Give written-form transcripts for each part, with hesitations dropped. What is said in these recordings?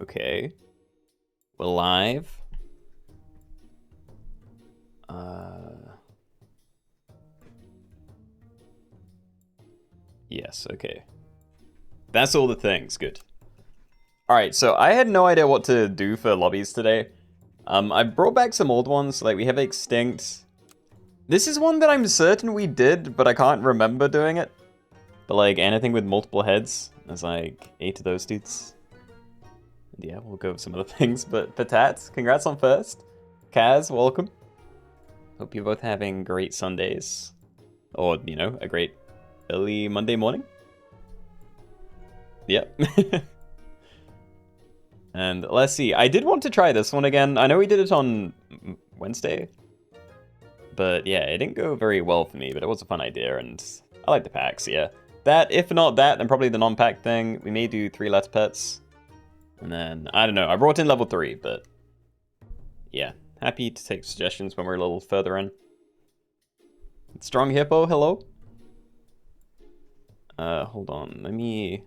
Okay. We're live. Yes, okay. That's all the things, good. Alright, so I had no idea what to do for lobbies today. I brought back some old ones, like we have Extinct. This is one that I'm certain we did, but I can't remember doing it. But like, anything with multiple heads, there's like 8 of those dudes. And yeah, we'll go with some other things, but Patat, congrats on first. Kaz, welcome. Hope you're both having great Sundays. Or, you know, a great early Monday morning. Yep. And let's see, I did want to try this one again. I know we did it on Wednesday. But yeah, it didn't go very well for me, but it was a fun idea, and I like the packs, yeah. That, if not that, then probably the non-pack thing. We may do 3 letter pets. And then, I don't know, I brought in level 3, but yeah. Happy to take suggestions when we're a little further in. Strong Hippo, hello? Hold on, let me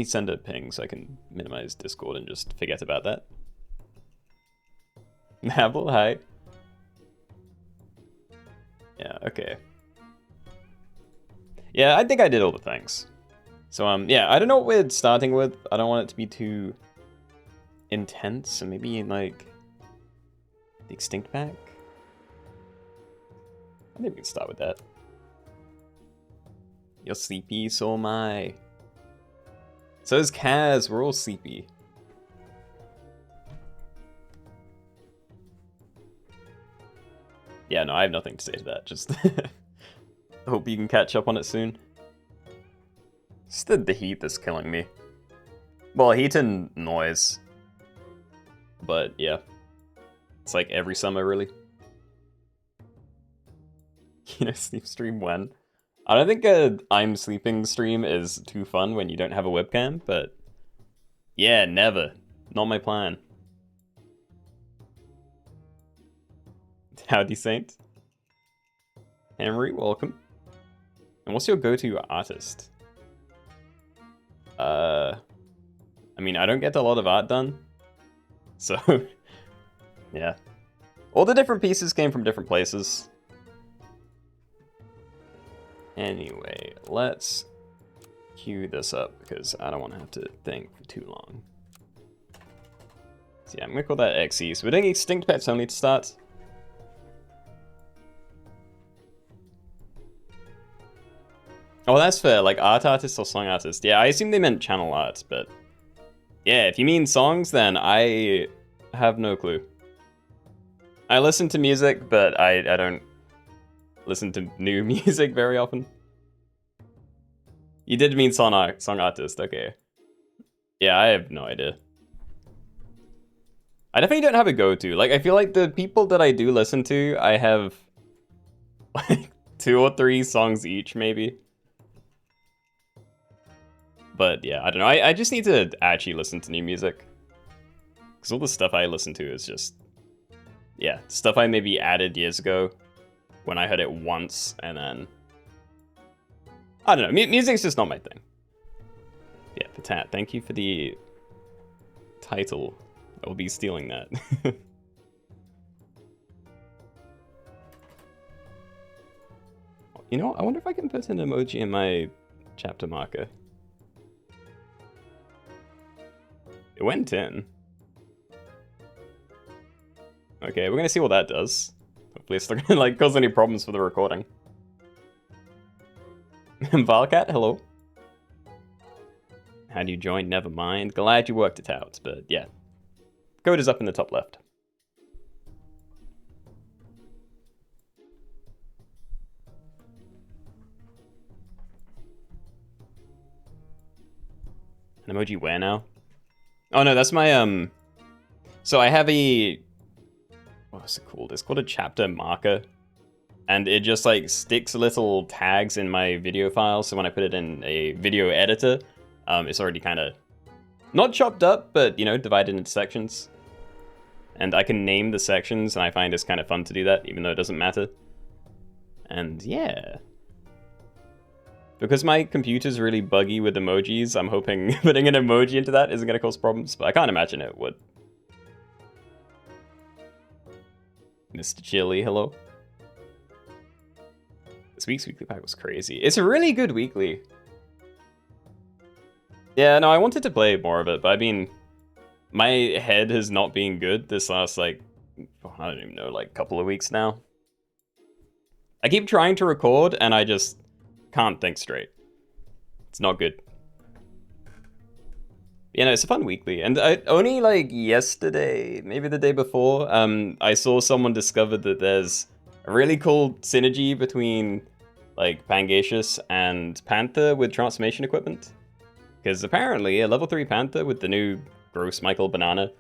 send a ping so I can minimize Discord and just forget about that. Nabble, hi. Yeah, okay. Yeah, I think I did all the things. So, yeah, I don't know what we're starting with. I don't want it to be too intense, so maybe like the Extinct pack? I think we can start with that. You're sleepy, so am I. So is Kaz, we're all sleepy. Yeah, no, I have nothing to say to that, just hope you can catch up on it soon. It's the heat that's killing me. Well, heat and noise. But yeah, it's like every summer, really. You know, sleep stream when? I don't think a I'm sleeping stream is too fun when you don't have a webcam, but yeah, never. Not my plan. Howdy, Saint. Henry, welcome. And what's your go-to artist? I mean, I don't get a lot of art done, so yeah. All the different pieces came from different places. Anyway, let's queue this up because I don't want to have to think for too long. So yeah, I'm gonna call that XE. So we're doing Extinct Pets only to start. Oh, that's fair, like art artist or song artist. Yeah, I assume they meant channel art, but yeah, if you mean songs, then I have no clue. I listen to music, but I don't listen to new music very often. You did mean song artist, okay. Yeah, I have no idea. I definitely don't have a go-to. Like, I feel like the people that I do listen to, I have like 2 or 3 songs each, maybe. But yeah, I don't know. I just need to actually listen to new music. Because all the stuff I listen to is just, yeah, stuff I maybe added years ago when I heard it once, and then, I don't know, music's just not my thing. Yeah, Patat, thank you for the title. I will be stealing that. You know what? I wonder if I can put an emoji in my chapter marker. It went in. Okay, we're gonna see what that does. Hopefully it's not gonna like cause any problems for the recording. Valcat, hello. How do you join? Never mind. Glad you worked it out, but yeah. Code is up in the top left. An emoji where now? Oh no, that's my, so I have a, what's it called? It's called a chapter marker. And it just like sticks little tags in my video file, so when I put it in a video editor, it's already kind of, not chopped up, but, you know, divided into sections. And I can name the sections, and I find it's kind of fun to do that, even though it doesn't matter. And yeah. Because my computer's really buggy with emojis, I'm hoping putting an emoji into that isn't going to cause problems, but I can't imagine it would. Mr. Chili, hello. This week's weekly pack was crazy. It's a really good weekly. Yeah, no, I wanted to play more of it, but I mean, my head has not been good this last, like, I don't even know, like, couple of weeks now. I keep trying to record, and I just can't think straight. It's not good. You know, it's a fun weekly, and only, like, yesterday, maybe the day before, I saw someone discover that there's a really cool synergy between, like, Pangaseous and Panther with transformation equipment. Because apparently, a level 3 Panther with the new Gross Michael Banana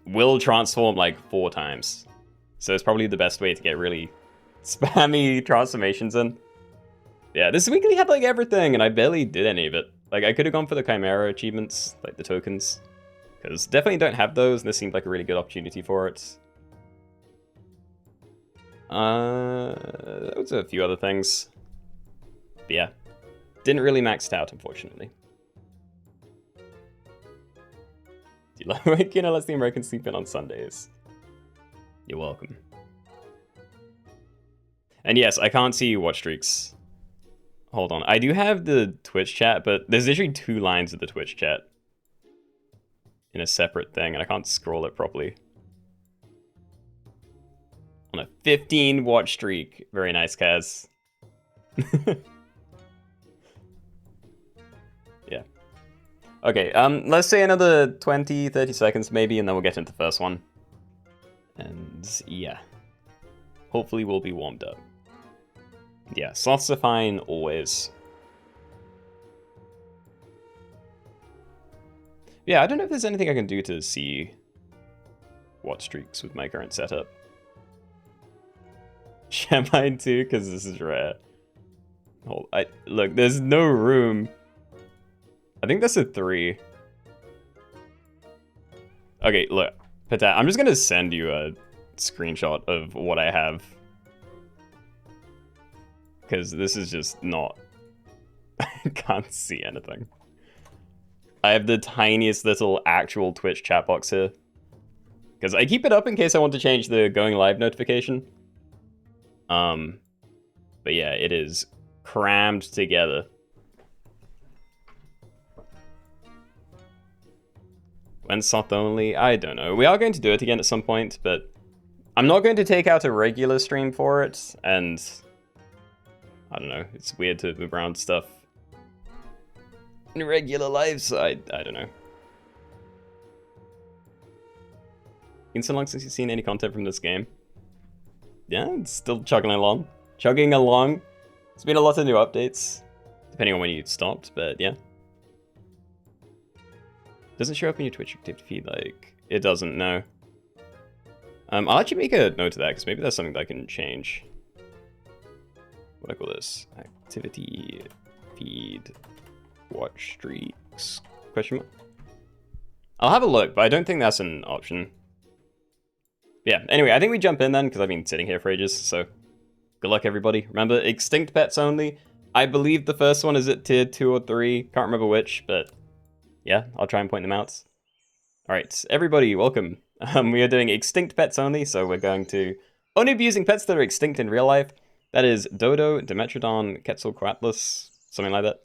will transform like 4 times. So it's probably the best way to get really spammy transformations in. Yeah, this weekly had like everything, and I barely did any of it. Like, I could have gone for the Chimera achievements, like the tokens. Because definitely don't have those, and this seemed like a really good opportunity for it. There was a few other things. But yeah, didn't really max it out, unfortunately. Do you like waking up? Let's the Americans sleep in on Sundays. You're welcome. And yes, I can't see watch streaks. Hold on. I do have the Twitch chat, but there's literally 2 lines of the Twitch chat in a separate thing, and I can't scroll it properly. On a 15 watch streak. Very nice, Kaz. Yeah. Okay, let's say another 20, 30 seconds maybe, and then we'll get into the first one. And yeah. Hopefully we'll be warmed up. Yeah, sloths are fine always. Yeah, I don't know if there's anything I can do to see watch streaks with my current setup. Share mine too, because this is rare. Look, there's no room. I think that's a 3. Okay, look, Patat, I'm just gonna send you a screenshot of what I have. Because this is just not... I can't see anything. I have the tiniest little actual Twitch chat box here. Because I keep it up in case I want to change the going live notification. But yeah, it is crammed together. When soft only? I don't know. We are going to do it again at some point, but I'm not going to take out a regular stream for it, and I don't know, it's weird to move around stuff in regular lives, I don't know. Been so long since you've seen any content from this game. Yeah, it's still chugging along. Chugging along. There's been a lot of new updates, depending on when you stopped, but yeah. Doesn't show up in your Twitch activity feed, like, it doesn't, no. I'll actually make a note of that, because maybe that's something that I can change. What do I call this? Activity feed watch streaks, question mark? I'll have a look, but I don't think that's an option. Yeah, anyway, I think we jump in then, because I've been sitting here for ages, so good luck, everybody. Remember, extinct pets only. I believe the first one is at tier 2 or 3, can't remember which, but yeah, I'll try and point them out. Alright, everybody, welcome. We are doing extinct pets only, so we're going to only be using pets that are extinct in real life. That is Dodo, Dimetrodon, Quetzalcoatlus, something like that.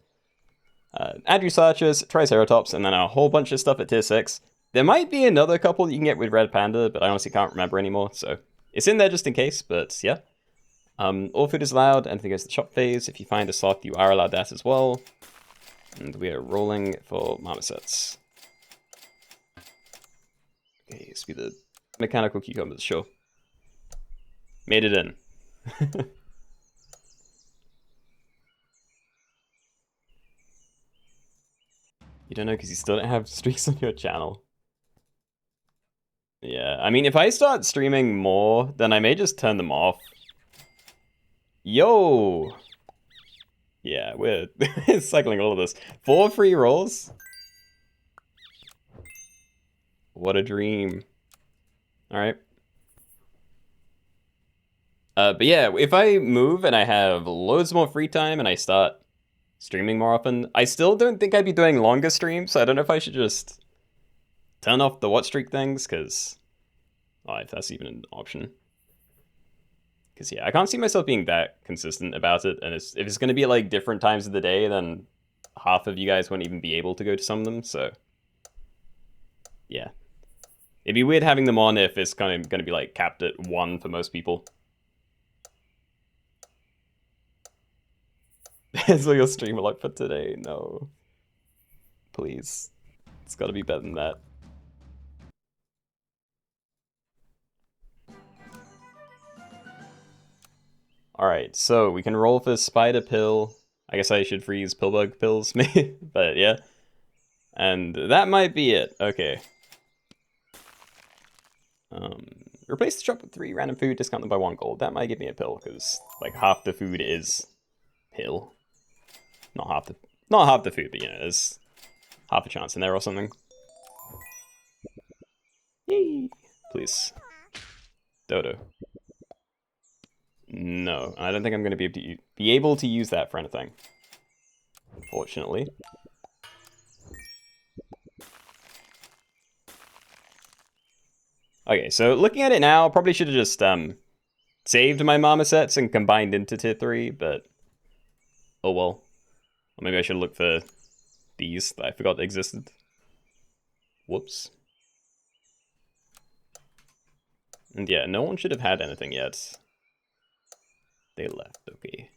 Andrewsarchus, Triceratops, and then a whole bunch of stuff at tier 6. There might be another couple you can get with Red Panda, but I honestly can't remember anymore, so it's in there just in case, but yeah. All food is allowed, anything goes to the shop phase. If you find a sloth, you are allowed that as well. And we are rolling for marmosets. Okay, let's be the mechanical cucumbers, sure. Made it in. You don't know because you still don't have streaks on your channel. Yeah, I mean, if I start streaming more, then I may just turn them off. Yo! Yeah, we're cycling all of this. 4 free rolls? What a dream. Alright. But yeah, if I move and I have loads more free time and I start streaming more often. I still don't think I'd be doing longer streams, so I don't know if I should just turn off the watch streak things, because... Oh, if that's even an option. Because, yeah, I can't see myself being that consistent about it, and if it's going to be at, like, different times of the day, then half of you guys won't even be able to go to some of them, so... Yeah. It'd be weird having them on if it's kind of going to be, like, capped at 1 for most people. So your stream like for today? No. Please. It's got to be better than that. Alright, so we can roll for spider pill. I guess I should freeze pillbug pills, but yeah. And that might be it. Okay. Replace the shop with 3 random food, discount them by 1 gold. That might give me a pill, because like half the food is pill. Not half the food, but you know, there's half a chance in there or something. Yay! Please. Dodo. No, I don't think I'm going to be able to use that for anything. Unfortunately. Okay, so looking at it now, probably should have just saved my marmosets and combined into tier 3, but oh well. Or maybe I should look for these that I forgot existed. Whoops. And yeah, no one should have had anything yet. They left, okay.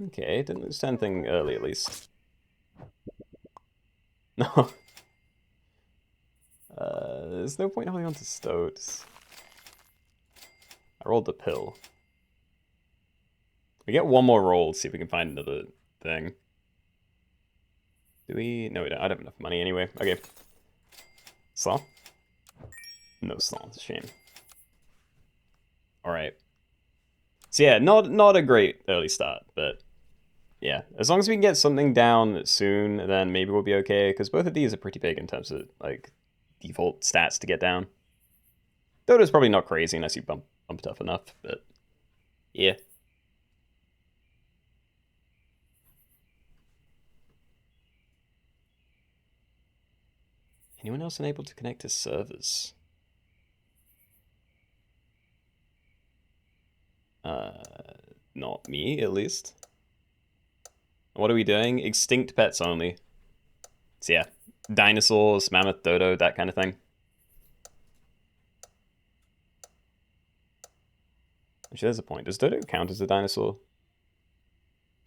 Okay, didn't lose anything early at least. No. There's no point holding on to stoats. I rolled the pill. We get one more roll, see if we can find another thing. Do we? No, we don't. I don't have enough money anyway. Okay. Slaw? No slaw, it's a shame. Alright. So yeah, not a great early start, but yeah. As long as we can get something down soon, then maybe we'll be okay, because both of these are pretty big in terms of, like, default stats to get down. Dodo's probably not crazy unless you bump it up enough, but yeah. Anyone else unable to connect to servers? Not me, at least. What are we doing? Extinct pets only. So yeah, dinosaurs, mammoth, dodo, that kind of thing. Actually, there's a point. Does dodo count as a dinosaur?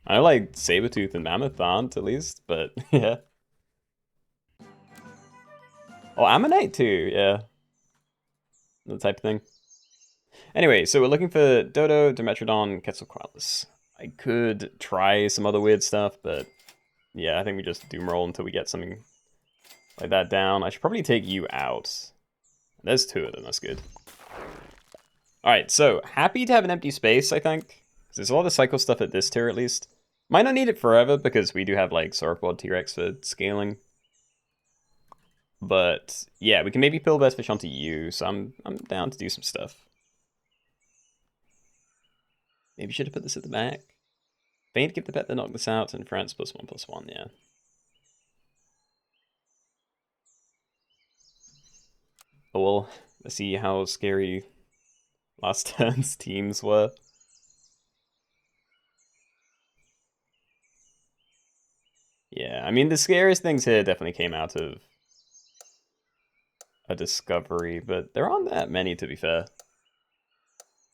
I know, like, saber-tooth and mammoth aren't, at least, but yeah. Oh, ammonite too, yeah. That type of thing. Anyway, so we're looking for Dodo, Dimetrodon, Quetzalcoatlus. I could try some other weird stuff, but yeah, I think we just doom roll until we get something like that down. I should probably take you out. There's 2 of them, that's good. Alright, so happy to have an empty space, I think. There's a lot of cycle stuff at this tier, at least. Might not need it forever, because we do have, like, Sauropod T-Rex for scaling. But yeah, we can maybe pill best fish onto you, so I'm down to do some stuff. Maybe should have put this at the back. Faint, give the pet that knocked this out, and France +1/+1, yeah. Oh well, let's see how scary last turn's teams were. Yeah, I mean, the scariest things here definitely came out of a discovery, but there aren't that many, to be fair.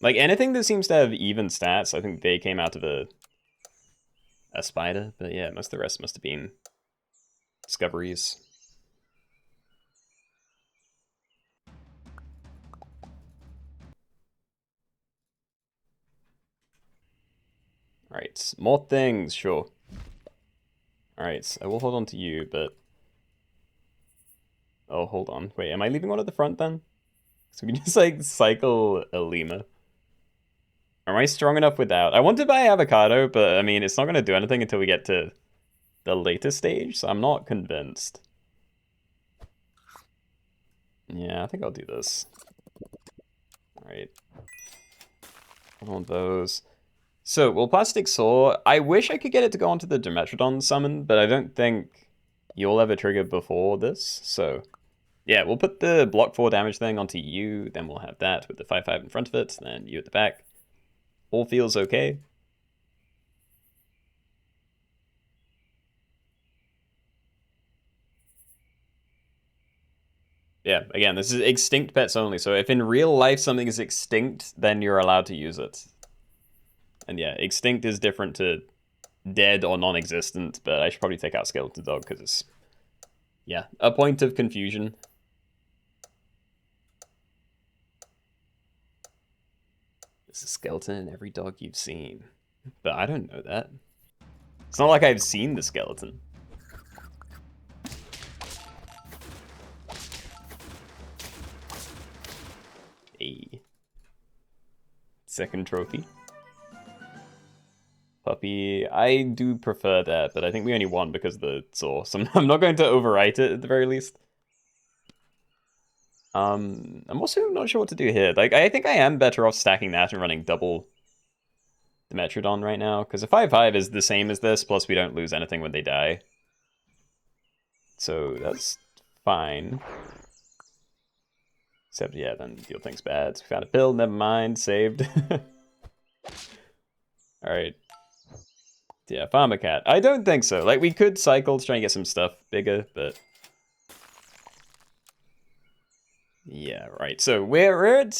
Like, anything that seems to have even stats, I think they came out of a spider, but yeah, most of the rest must have been discoveries. Alright, more things, sure. Alright, I will hold on to you, but... Oh, hold on. Wait, am I leaving one at the front then? So we can just, like, cycle a lemur. Am I strong enough without? I want to buy avocado, but I mean, it's not going to do anything until we get to the later stage, so I'm not convinced. Yeah, I think I'll do this. Alright. I want those. So, well, Plastic Saw, I wish I could get it to go onto the Dimetrodon summon, but I don't think you'll ever trigger before this, so... Yeah, we'll put the block 4 damage thing onto you, then we'll have that with the 5/5 in front of it, then you at the back. All feels okay. Yeah, again, this is extinct pets only, so if in real life something is extinct, then you're allowed to use it. And yeah, extinct is different to dead or non-existent, but I should probably take out Skeleton Dog because it's, yeah, a point of confusion. There's a skeleton in every dog you've seen. But I don't know that. It's not like I've seen the skeleton. A second trophy. Puppy, I do prefer that, but I think we only won because of the saw, so I'm not going to overwrite it at the very least. I'm also not sure what to do here. Like, I think I am better off stacking that and running double the Metrodon right now, because a 5/5 is the same as this, plus we don't lose anything when they die. So that's fine. Except, yeah, then deal things bad. Found a pill, never mind, saved. Alright. Yeah, Farmer Cat. I don't think so. Like, we could cycle to try and get some stuff bigger, but... Yeah, right. So we're at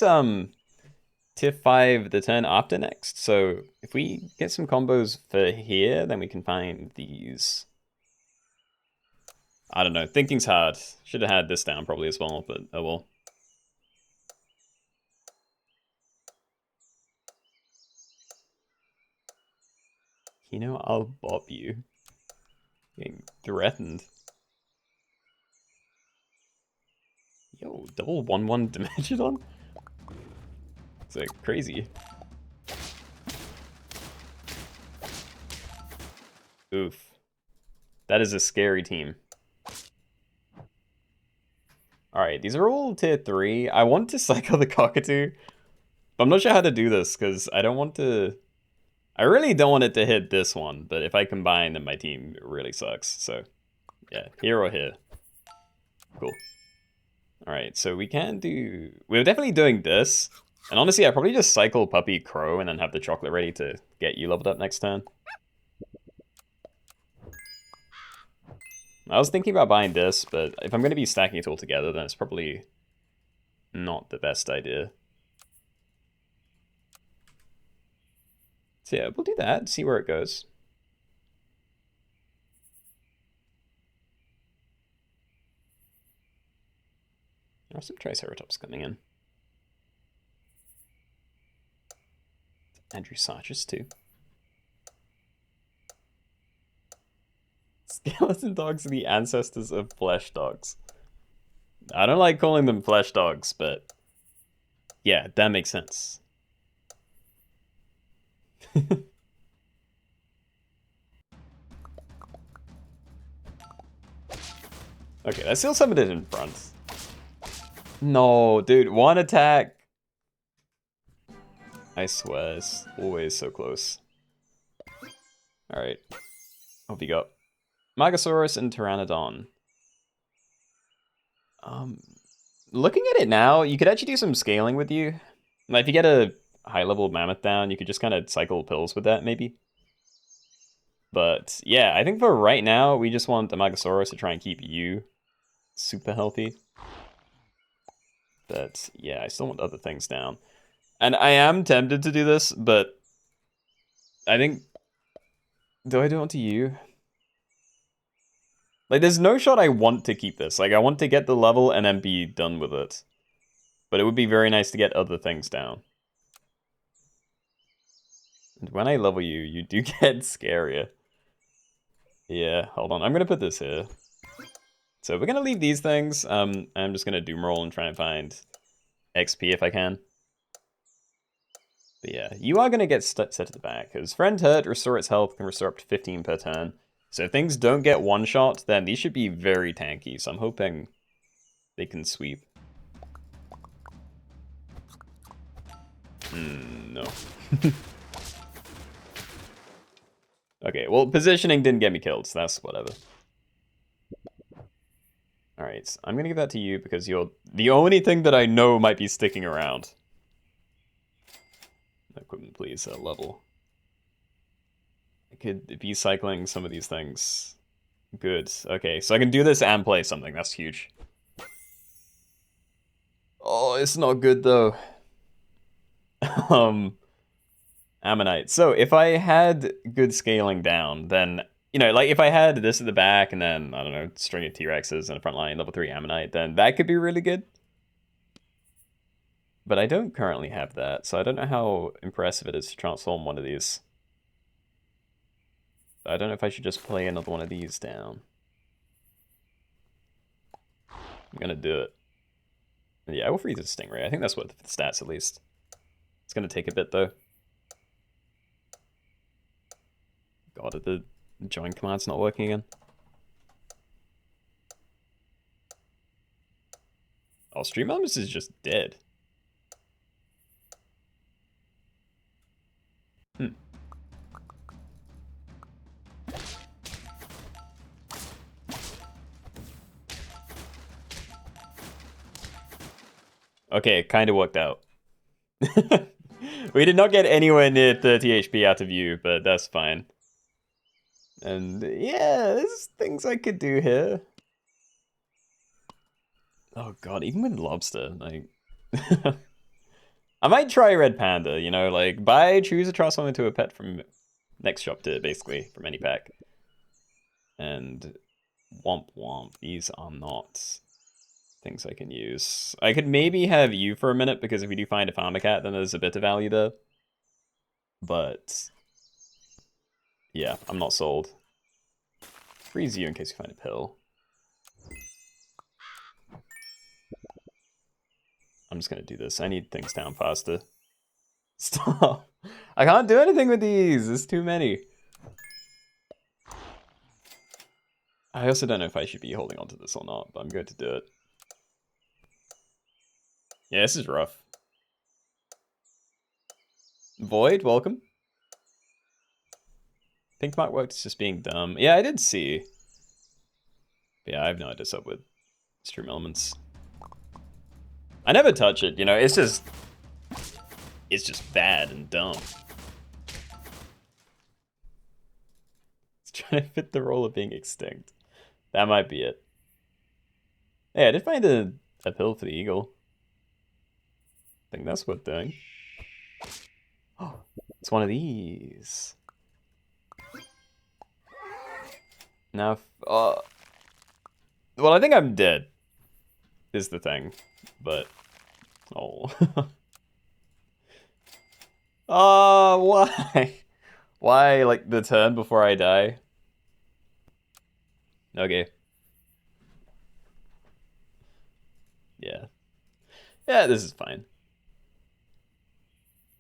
tier 5 the turn after next. So if we get some combos for here, then we can find these. I don't know. Thinking's hard. Should have had this down probably as well, but oh well. You know, I'll bop you. Getting threatened. Yo, double 1/1 Dimensional? It's like crazy. Oof. That is a scary team. Alright, these are all tier 3. I want to cycle the Cockatoo. But I'm not sure how to do this, because I don't want to... I really don't want it to hit this one, but if I combine, then my team really sucks. So, yeah, here or here. Cool. Alright, so we can do... We're definitely doing this. And honestly, I probably just cycle Puppy Crow and then have the chocolate ready to get you leveled up next turn. I was thinking about buying this, but if I'm going to be stacking it all together, then it's probably not the best idea. So yeah, we'll do that, see where it goes. There are some Triceratops coming in. Andrew Sarchis too. Skeleton dogs are the ancestors of flesh dogs. I don't like calling them flesh dogs, but yeah, that makes sense. Okay, I still summoned it in front. No, dude, one attack. I swear, it's always so close. Alright. What have you got? Magosaurus and Pteranodon. Looking at it now, you could actually do some scaling with you. Like, if you get a high-level mammoth down, you could just kind of cycle pills with that, maybe. But, yeah, I think for right now, we just want the Magosaurus to try and keep you super healthy. But, yeah, I still want other things down. And I am tempted to do this, but I think... Do I do it onto you? Like, there's no shot I want to keep this. Like, I want to get the level and then be done with it. But it would be very nice to get other things down. And when I level you, you do get scarier. Yeah, hold on. I'm going to put this here. So we're going to leave these things. I'm just going to doom roll and try and find XP if I can. But yeah, you are going to get set at the back, because Friend Hurt, restore its health, can restore up to 15 per turn. So if things don't get one-shot, then these should be very tanky, so I'm hoping they can sweep. No. Okay, well, positioning didn't get me killed, so that's whatever. Alright, so I'm gonna give that to you because you're the only thing that I know might be sticking around. Equipment, please, level. I could be cycling some of these things. Good. Okay, so I can do this and play something. That's huge. Oh, it's not good, though. Ammonite. So if I had good scaling down, then, you know, like if I had this at the back and then, I don't know, string of T-Rexes and a front line, level 3 Ammonite, then that could be really good. But I don't currently have that, so I don't know how impressive it is to transform one of these. I don't know if I should just play another one of these down. I'm gonna do it. Yeah, I will freeze a Stingray. I think that's what the stats, at least. It's gonna take a bit, though. God, the join command's not working again. Oh, Stream Elements is just dead. Okay, it kind of worked out. We did not get anywhere near 30 HP out of you, but that's fine. And yeah, there's things I could do here. Oh god, even with Lobster, like... I might try Red Panda, you know, like, choose a transform into a pet from next shop to, basically, from any pack. And Womp Womp, these are not things I can use. I could maybe have you for a minute, because if we do find a Farmer Cat, then there's a bit of value there. But... yeah, I'm not sold. Freeze you in case you find a pill. I'm just gonna do this. I need things down faster. Stop. I can't do anything with these. There's too many. I also don't know if I should be holding on to this or not, but I'm going to do it. Yeah, this is rough. Void, welcome. Pink Mark worked, it's just being dumb. Yeah, I did see. But yeah, I have no idea what's up with Stream Elements. I never touch it, you know, it's just bad and dumb. It's trying to fit the role of being extinct. That might be it. Hey, I did find a pill for the eagle. I think that's worth doing. Oh, it's one of these. Now, well, I think I'm dead, is the thing, but, oh. Why? Why, like, the turn before I die? Okay. Yeah. Yeah, this is fine.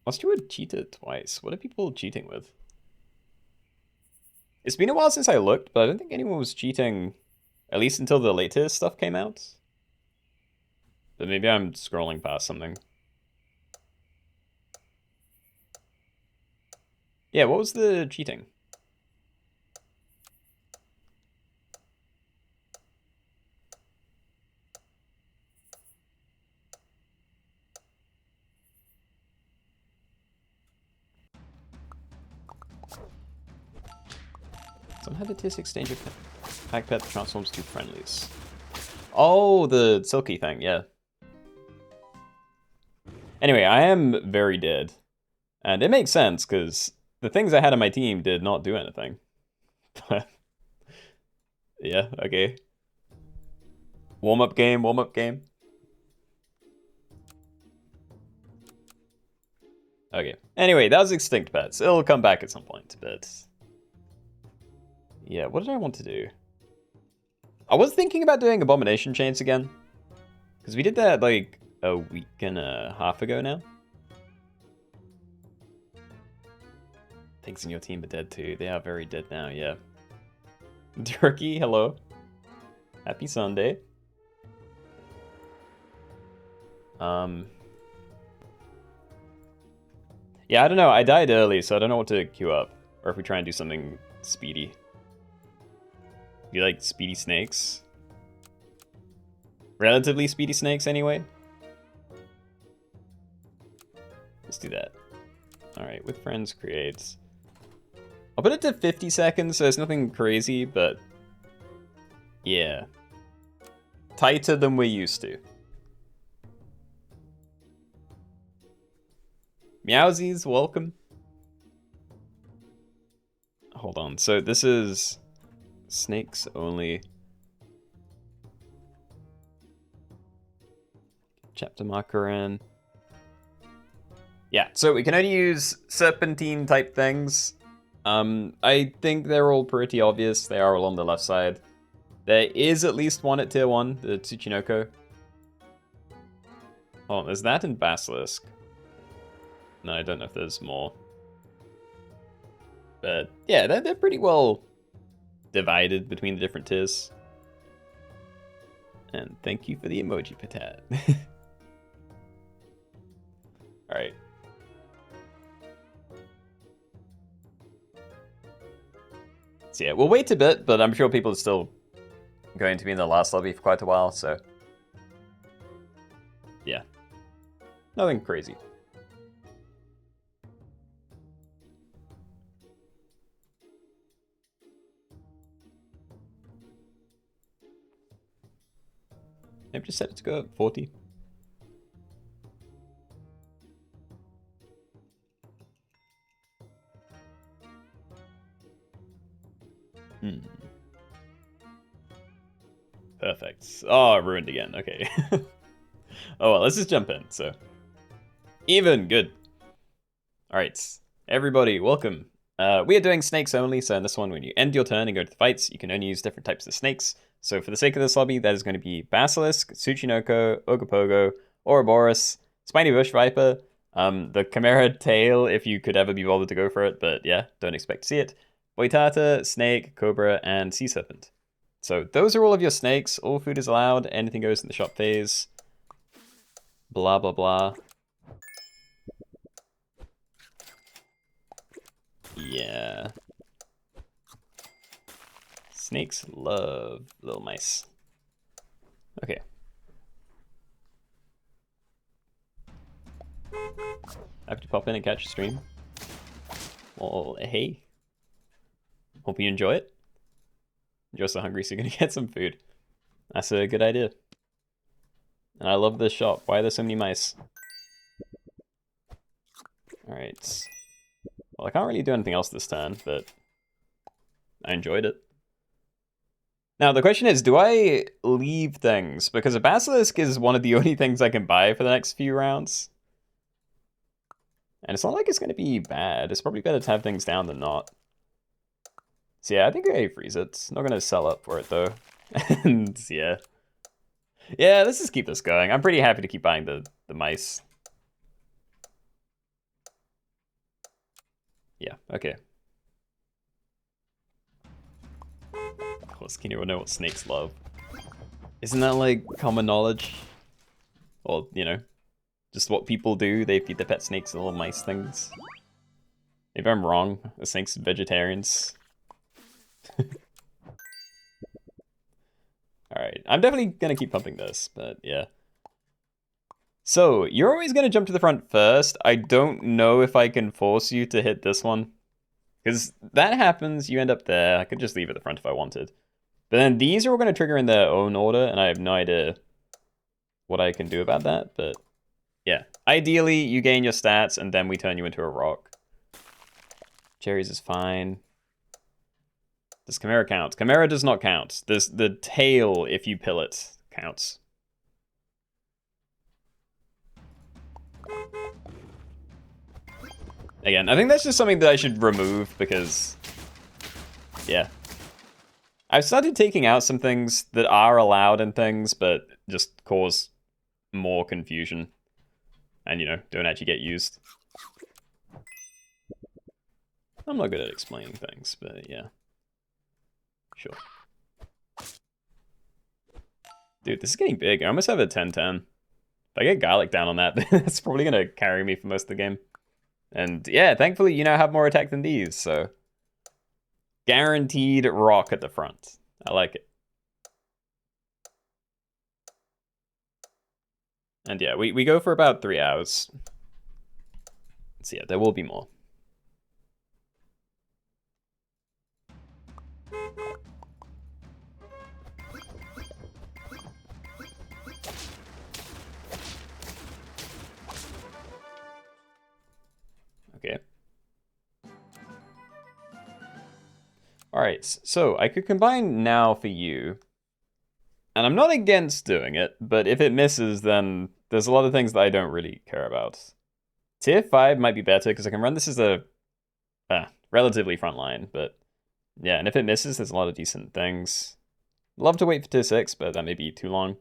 Osterwood cheated twice. What are people cheating with? It's been a while since I looked, but I don't think anyone was cheating, at least until the latest stuff came out. But maybe I'm scrolling past something. Yeah, what was the cheating? Some have a tier 6 danger pack pet that transforms to friendlies. Oh, the silky thing, yeah. Anyway, I am very dead. And it makes sense, because the things I had on my team did not do anything. But yeah, okay. Warm-up game, warm-up game. Okay. Anyway, that was Extinct Pets. It'll come back at some point, but... yeah, what did I want to do? I was thinking about doing Abomination Chains again. Because we did that, like, a week and a half ago now. Things in your team are dead too. They are very dead now, yeah. Turkey, hello. Happy Sunday. Yeah, I don't know. I died early, so I don't know what to queue up. Or if we try and do something speedy. You like speedy snakes? Relatively speedy snakes, anyway? Let's do that. Alright, with friends creates. I'll put it to 50 seconds, so it's nothing crazy, but... yeah. Tighter than we're used to. Meowsies, welcome. Hold on, so this is... snakes only. Chapter marker in. Yeah, so we can only use serpentine type things. I think they're all pretty obvious. They are all on the left side. There is at least one at tier 1, the Tsuchinoko. Oh, there's that in Basilisk. No, I don't know if there's more. But yeah, they're pretty well divided between the different tiers. And thank you for the emoji, Patat. Alright. So yeah, we'll wait a bit, but I'm sure people are still going to be in the last lobby for quite a while, so... yeah. Nothing crazy. I've just set it to go at 40. Perfect. Oh, ruined again. Okay. Oh well, let's just jump in. So, even good. All right, everybody, welcome. We are doing snakes only. So in this one, when you end your turn and go to the fights, you can only use different types of snakes. So for the sake of this lobby, that is going to be Basilisk, Tsuchinoko, Ogopogo, Ouroboros, Spiny Bush Viper, the Chimera Tail, if you could ever be bothered to go for it, but yeah, don't expect to see it. Boitata, Snake, Cobra, and Sea Serpent. So those are all of your snakes. All food is allowed. Anything goes in the shop phase. Blah, blah, blah. Yeah. Snakes love little mice. Okay. Happy to pop in and catch a stream. Well, hey. Hope you enjoy it. You're so hungry, so you're gonna get some food. That's a good idea. And I love this shop. Why are there so many mice? Alright. Well, I can't really do anything else this turn, but I enjoyed it. Now, the question is, do I leave things? Because a Basilisk is one of the only things I can buy for the next few rounds. And it's not like it's going to be bad. It's probably better to have things down than not. So yeah, I think I freeze it. Not going to sell up for it, though. And yeah. Yeah, let's just keep this going. I'm pretty happy to keep buying the mice. Yeah, okay. Of course, Keenoe will know what snakes love. Isn't that like common knowledge? Or, you know, just what people do. They feed their pet snakes and little mice things. Maybe I'm wrong. The snakes are vegetarians. Alright, I'm definitely gonna keep pumping this, but yeah. So, you're always gonna jump to the front first. I don't know if I can force you to hit this one. Because that happens, you end up there. I could just leave at the front if I wanted. But then these are all gonna trigger in their own order, and I have no idea what I can do about that, but yeah. Ideally, you gain your stats, and then we turn you into a rock. Cherries is fine. Does Chimera count? Chimera does not count. The tail, if you pill it, counts. Again, I think that's just something that I should remove because, yeah. I've started taking out some things that are allowed in things, but just cause more confusion. And, you know, don't actually get used. I'm not good at explaining things, but yeah. Sure. Dude, this is getting big. I almost have a 10-10. If I get Garlic down on that, that's probably going to carry me for most of the game. And yeah, thankfully, you now have more attack than these, so... Guaranteed rock at the front. I like it. And yeah, we go for about 3 hours. So yeah, there will be more. Okay. Alright, so I could combine now for you. And I'm not against doing it, but if it misses, then there's a lot of things that I don't really care about. Tier 5 might be better, because I can run this as a relatively front line, but yeah, and if it misses, there's a lot of decent things. Love to wait for tier 6, but that may be too long.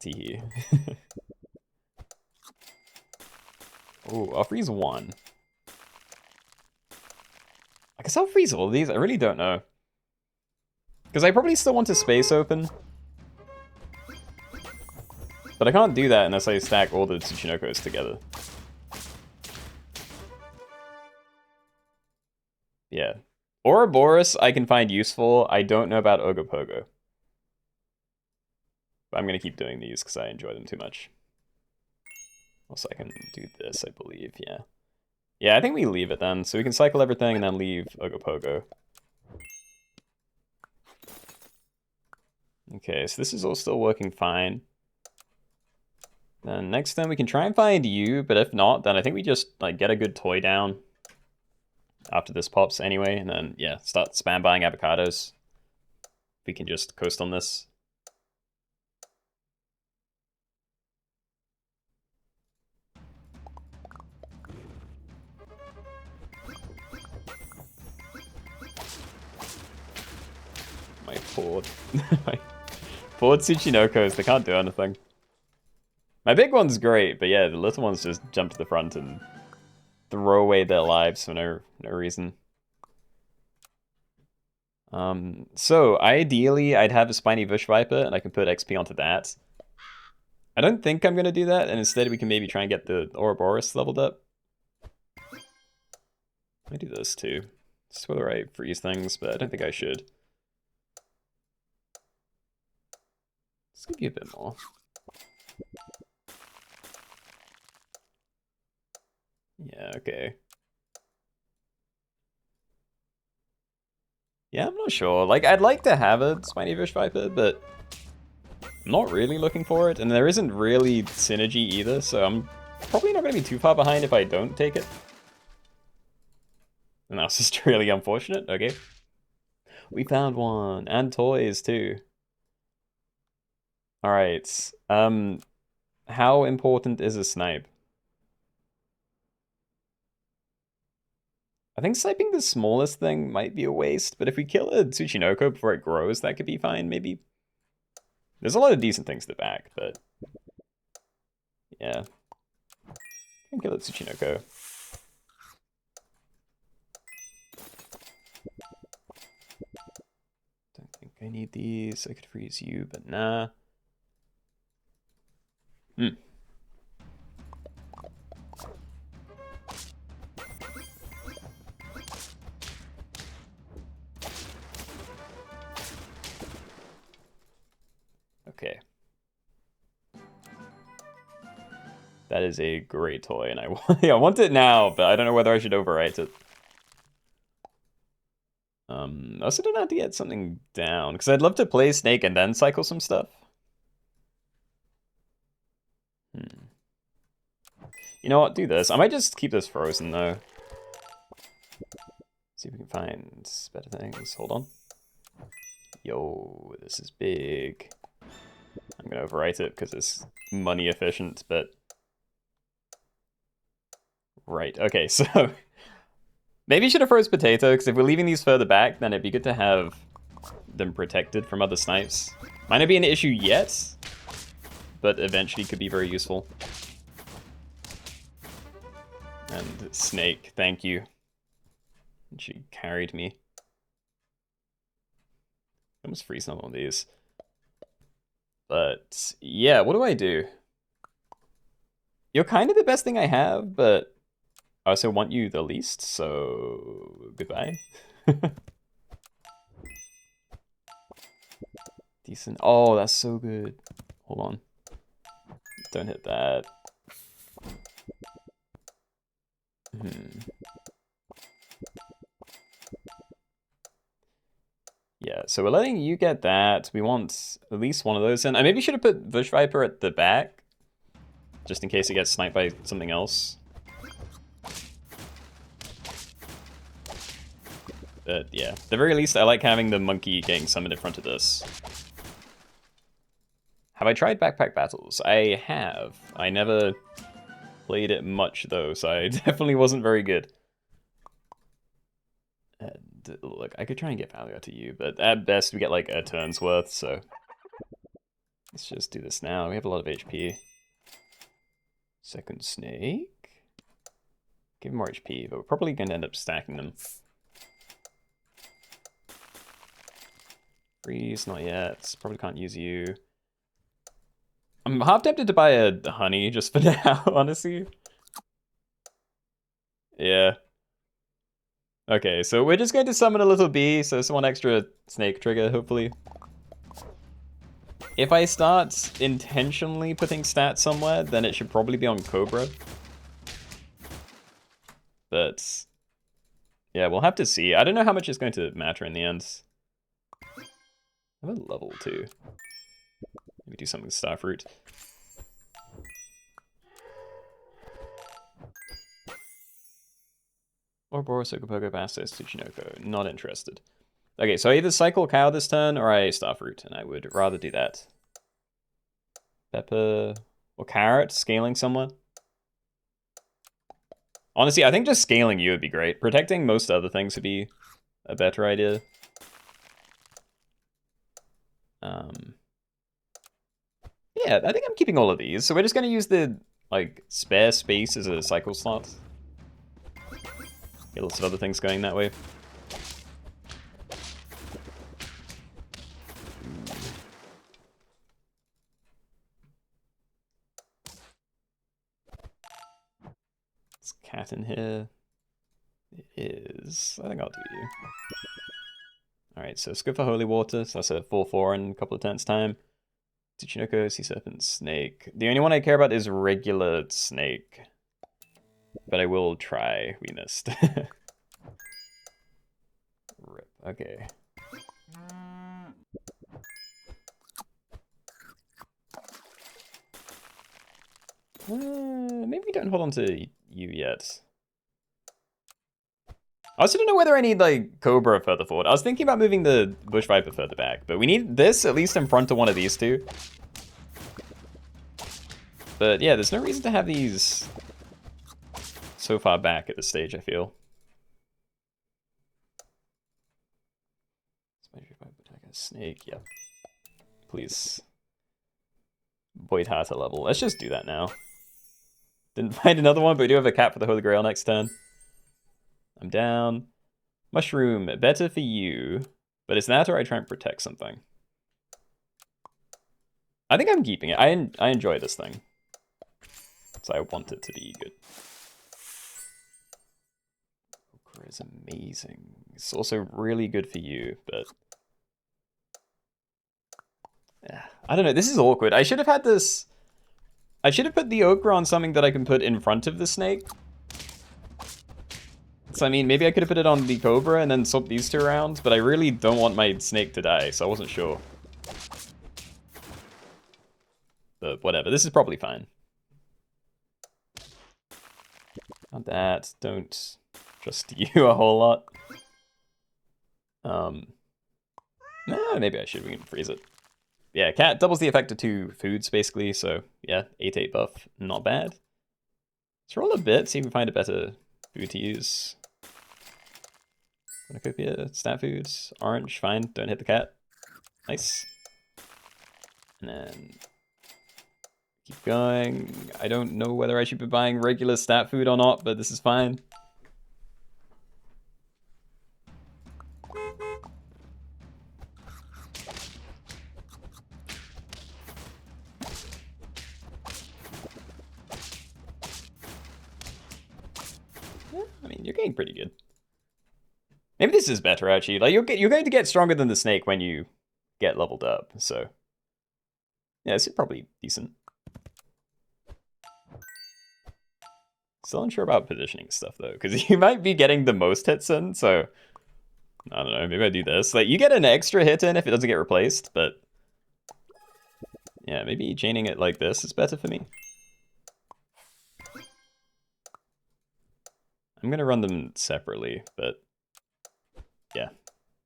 Tee. Ooh, I'll freeze 1. I guess I'll freeze all of these, I really don't know. Because I probably still want to space open. But I can't do that unless I stack all the Tsuchinokos together. Yeah. Ouroboros I can find useful. I don't know about Ogopogo. But I'm going to keep doing these because I enjoy them too much. Also, I can do this, I believe, yeah. Yeah, I think we leave it then. So we can cycle everything and then leave Ogopogo. Okay, so this is all still working fine. Then next time we can try and find you, but if not, then I think we just like get a good toy down after this pops anyway, and then yeah, start spam buying avocados. We can just coast on this. My poor Tsuchinokos, they can't do anything. My big one's great, but yeah, the little ones just jump to the front and throw away their lives for no reason. So ideally, I'd have a Spiny Bush Viper, and I can put XP onto that. I don't think I'm gonna do that, and instead we can maybe try and get the Ouroboros leveled up. Let me do this too. This is whether I freeze things, but I don't think I should. Let's give you a bit more. Yeah, okay. Yeah, I'm not sure. Like, I'd like to have a Spiny Bush Viper, but I'm not really looking for it, and there isn't really synergy either, so I'm probably not going to be too far behind if I don't take it. And that's just really unfortunate. Okay. We found one, and toys too. Alright, how important is a snipe? I think sniping the smallest thing might be a waste, but if we kill a Tsuchinoko before it grows, that could be fine, maybe. There's a lot of decent things to back, but... yeah. I can kill a Tsuchinoko. Don't think I need these. I could freeze you, but nah. Okay. That is a great toy, and I want it now, but I don't know whether I should overwrite it. I also don't have to get something down, because I'd love to play Snake and then cycle some stuff. You know what, do this. I might just keep this frozen, though. See if we can find better things. Hold on. Yo, this is big. I'm gonna overwrite it because it's money efficient, but... right, okay, so... maybe you should have froze Potato, because if we're leaving these further back, then it'd be good to have them protected from other snipes. Might not be an issue yet, but eventually could be very useful. And snake, thank you. And she carried me. I almost freeze on one of these. But yeah, what do I do? You're kind of the best thing I have, but I also want you the least, so goodbye. Decent. Oh, that's so good. Hold on. Don't hit that. Yeah, so we're letting you get that. We want at least one of those in. I maybe should have put Bush Viper at the back, just in case it gets sniped by something else. But yeah, at the very least, I like having the monkey getting summoned in front of this. Have I tried Backpack Battles? I have. I never played it much, though, so I definitely wasn't very good. And look, I could try and get value out of you, but at best we get like a turn's worth, so let's just do this now. We have a lot of HP. Second snake. Give him more HP, but we're probably going to end up stacking them. Freeze, not yet. Probably can't use you. I'm half tempted to buy a honey just for now, honestly. Yeah. Okay, so we're just going to summon a little bee, so it's one extra snake trigger, hopefully. If I start intentionally putting stats somewhere, then it should probably be on Cobra. But yeah, we'll have to see. I don't know how much it's going to matter in the end. I have a level 2. Maybe do something with Starfruit. Ouroboros, Ogopogo, Bastos, Tsuchinoko. Not interested. Okay, so I either cycle Cow this turn or I Starfruit, and I would rather do that. Pepper or Carrot, scaling someone. Honestly, I think just scaling you would be great. Protecting most other things would be a better idea. Yeah, I think I'm keeping all of these. So we're just going to use the like spare space as a cycle slot. Get lots of other things going that way. It's cat in here. It is. I think I'll do you. Alright, so let's go for Holy Water. So that's a 4/4 in a couple of turns' time. Tsuchinoko, Sea Serpent, Snake. The only one I care about is regular Snake. But I will try. We missed. Rip. Okay. Maybe we don't hold on to you yet. I also don't know whether I need, like, Cobra further forward. I was thinking about moving the Bush Viper further back, but we need this at least in front of one of these two. But yeah, there's no reason to have these so far back at this stage, I feel. Snake, yep. Please. Void Heart a level. Let's just do that now. Didn't find another one, but we do have a cat for the Holy Grail next turn. I'm down. Mushroom, better for you. But it's that or I try and protect something. I think I'm keeping it. I enjoy this thing. So I want it to be good. Okra is amazing. It's also really good for you, but... I don't know, this is awkward. I should have had this... I should have put the Okra on something that I can put in front of the snake. So I mean, maybe I could have put it on the Cobra and then swap these two around, but I really don't want my snake to die, so I wasn't sure. But whatever, this is probably fine. Not that, don't trust you a whole lot. Nah, maybe I should, we can freeze it. Yeah, cat doubles the effect of 2 foods, basically, so yeah, 8/8 buff, not bad. Let's roll a bit, see if we can find a better food to use. Cornucopia, stat foods, orange, fine, don't hit the cat. Nice. And then Keep going. I don't know whether I should be buying regular stat food or not, but this is fine. Yeah, I mean, you're getting pretty good. Maybe this is better, actually. Like, you're going to get stronger than the snake when you get leveled up, so... Yeah, this is probably decent. Still unsure about positioning stuff, though, because you might be getting the most hits in, so... I don't know, maybe I do this. Like, you get an extra hit in if it doesn't get replaced, but... Yeah, maybe chaining it like this is better for me. I'm gonna run them separately, but... Yeah.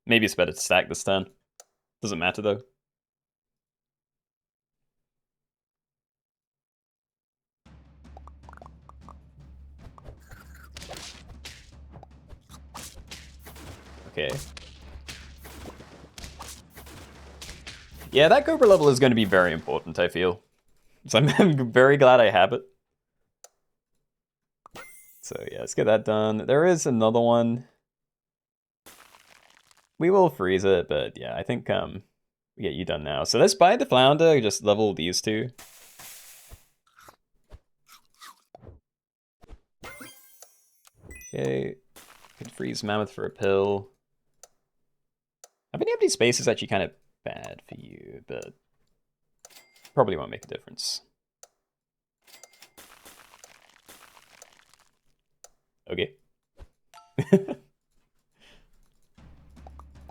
Maybe it's better to stack this turn. Doesn't matter, though. Okay. Yeah, that Cobra level is going to be very important, I feel. So I'm very glad I have it. So yeah, let's get that done. There is another one. We will freeze it, but yeah, I think we get you done now. So let's buy the Flounder, just level these two. Okay. Could freeze Mammoth for a pill. Having empty space is actually kind of bad for you, but probably won't make a difference. Okay.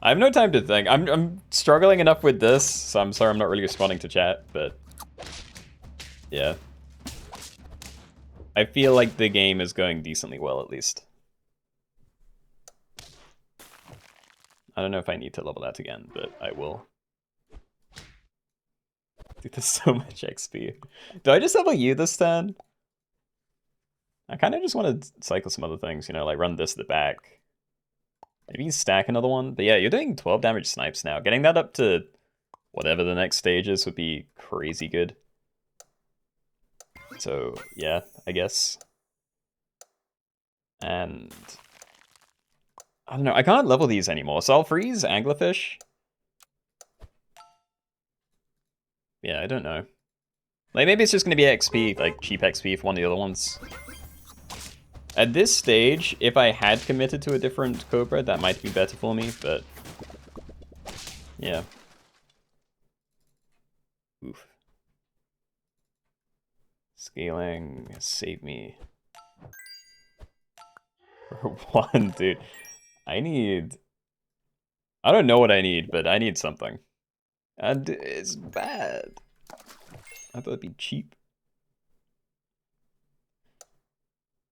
I have no time to think. I'm struggling enough with this, so I'm sorry I'm not really responding to chat, but yeah. I feel like the game is going decently well, at least. I don't know if I need to level that again, but I will. Dude, there's so much XP. Do I just level you this turn? I kind of just want to cycle some other things, you know, like run this to the back. Maybe stack another one. But yeah, you're doing 12 damage snipes now. Getting that up to whatever the next stage is would be crazy good. So yeah, I guess. And I don't know, I can't level these anymore, so I'll freeze Anglerfish. Yeah, I don't know. Like, maybe it's just gonna be XP, like cheap XP for one of the other ones. At this stage, if I had committed to a different Cobra, that might be better for me, but... yeah. Oof. Scaling, save me. For one, dude. I don't know what I need, but I need something. And it's bad. I thought it'd be cheap.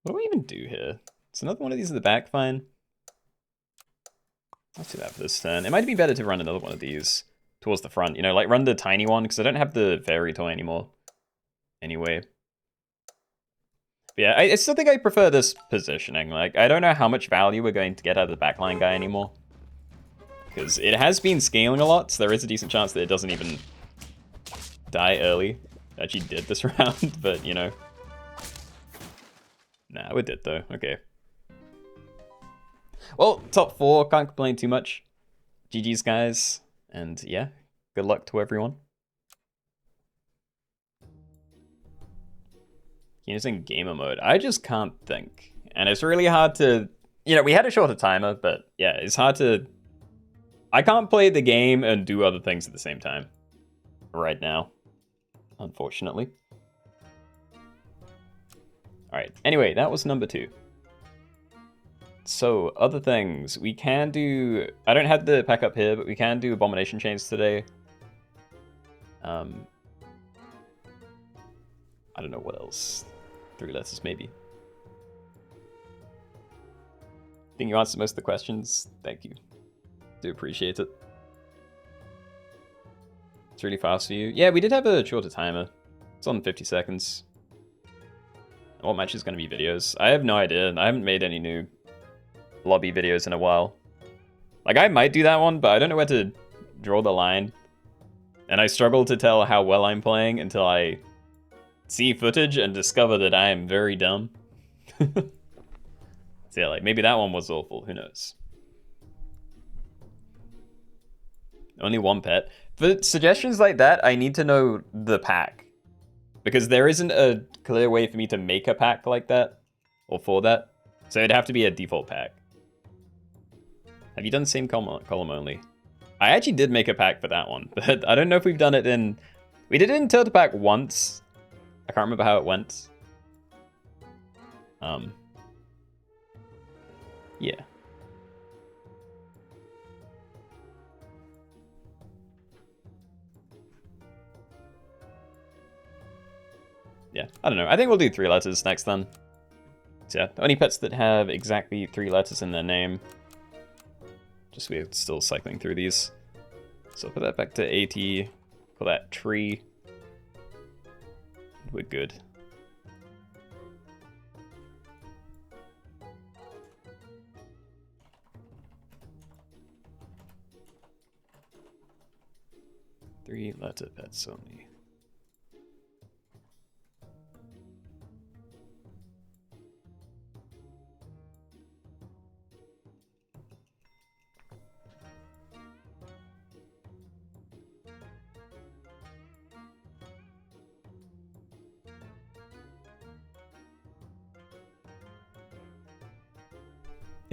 What do we even do here? Is another one of these in the back fine? Let's do that for this turn. It might be better to run another one of these towards the front. You know, like run the tiny one, because I don't have the fairy toy anymore. Anyway. But yeah, I still think I prefer this positioning. Like, I don't know how much value we're going to get out of the backline guy anymore. Because it has been scaling a lot, so there is a decent chance that it doesn't even die early. Actually did this round, but you know. Nah, it did though, okay. Well, top 4, can't complain too much. GG's guys, and yeah, good luck to everyone. Keenoe's in gamer mode. I just can't think. And it's really hard to, you know, we had a shorter timer, but yeah, it's hard to, I can't play the game and do other things at the same time right now, unfortunately. All right, anyway, that was number 2. So, other things. We can do... I don't have the pack up here, but we can do Abomination Chains today. I don't know what else. 3 letters, maybe. I think you answered most of the questions. Thank you. Do appreciate it. It's really fast for you. Yeah, we did have a shorter timer. It's on 50 seconds. What match is going to be videos? I have no idea. I haven't made any new lobby videos in a while. Like, I might do that one, but I don't know where to draw the line. And I struggle to tell how well I'm playing until I see footage and discover that I am very dumb. So yeah, like maybe that one was awful. Who knows? Only one pet. For suggestions like that, I need to know the pack. Because there isn't a clear way for me to make a pack like that. Or for that. So it'd have to be a default pack. Have you done the same column only? I actually did make a pack for that one. But I don't know if we've done it in... We did it in Turtle Pack once. I can't remember how it went. Yeah. Yeah, I don't know. I think we'll do 3 letters next then. So yeah, only pets that have exactly 3 letters in their name. Just we're still cycling through these. So I'll put that back to 80. Call that tree. We're good. Three-letter pets only.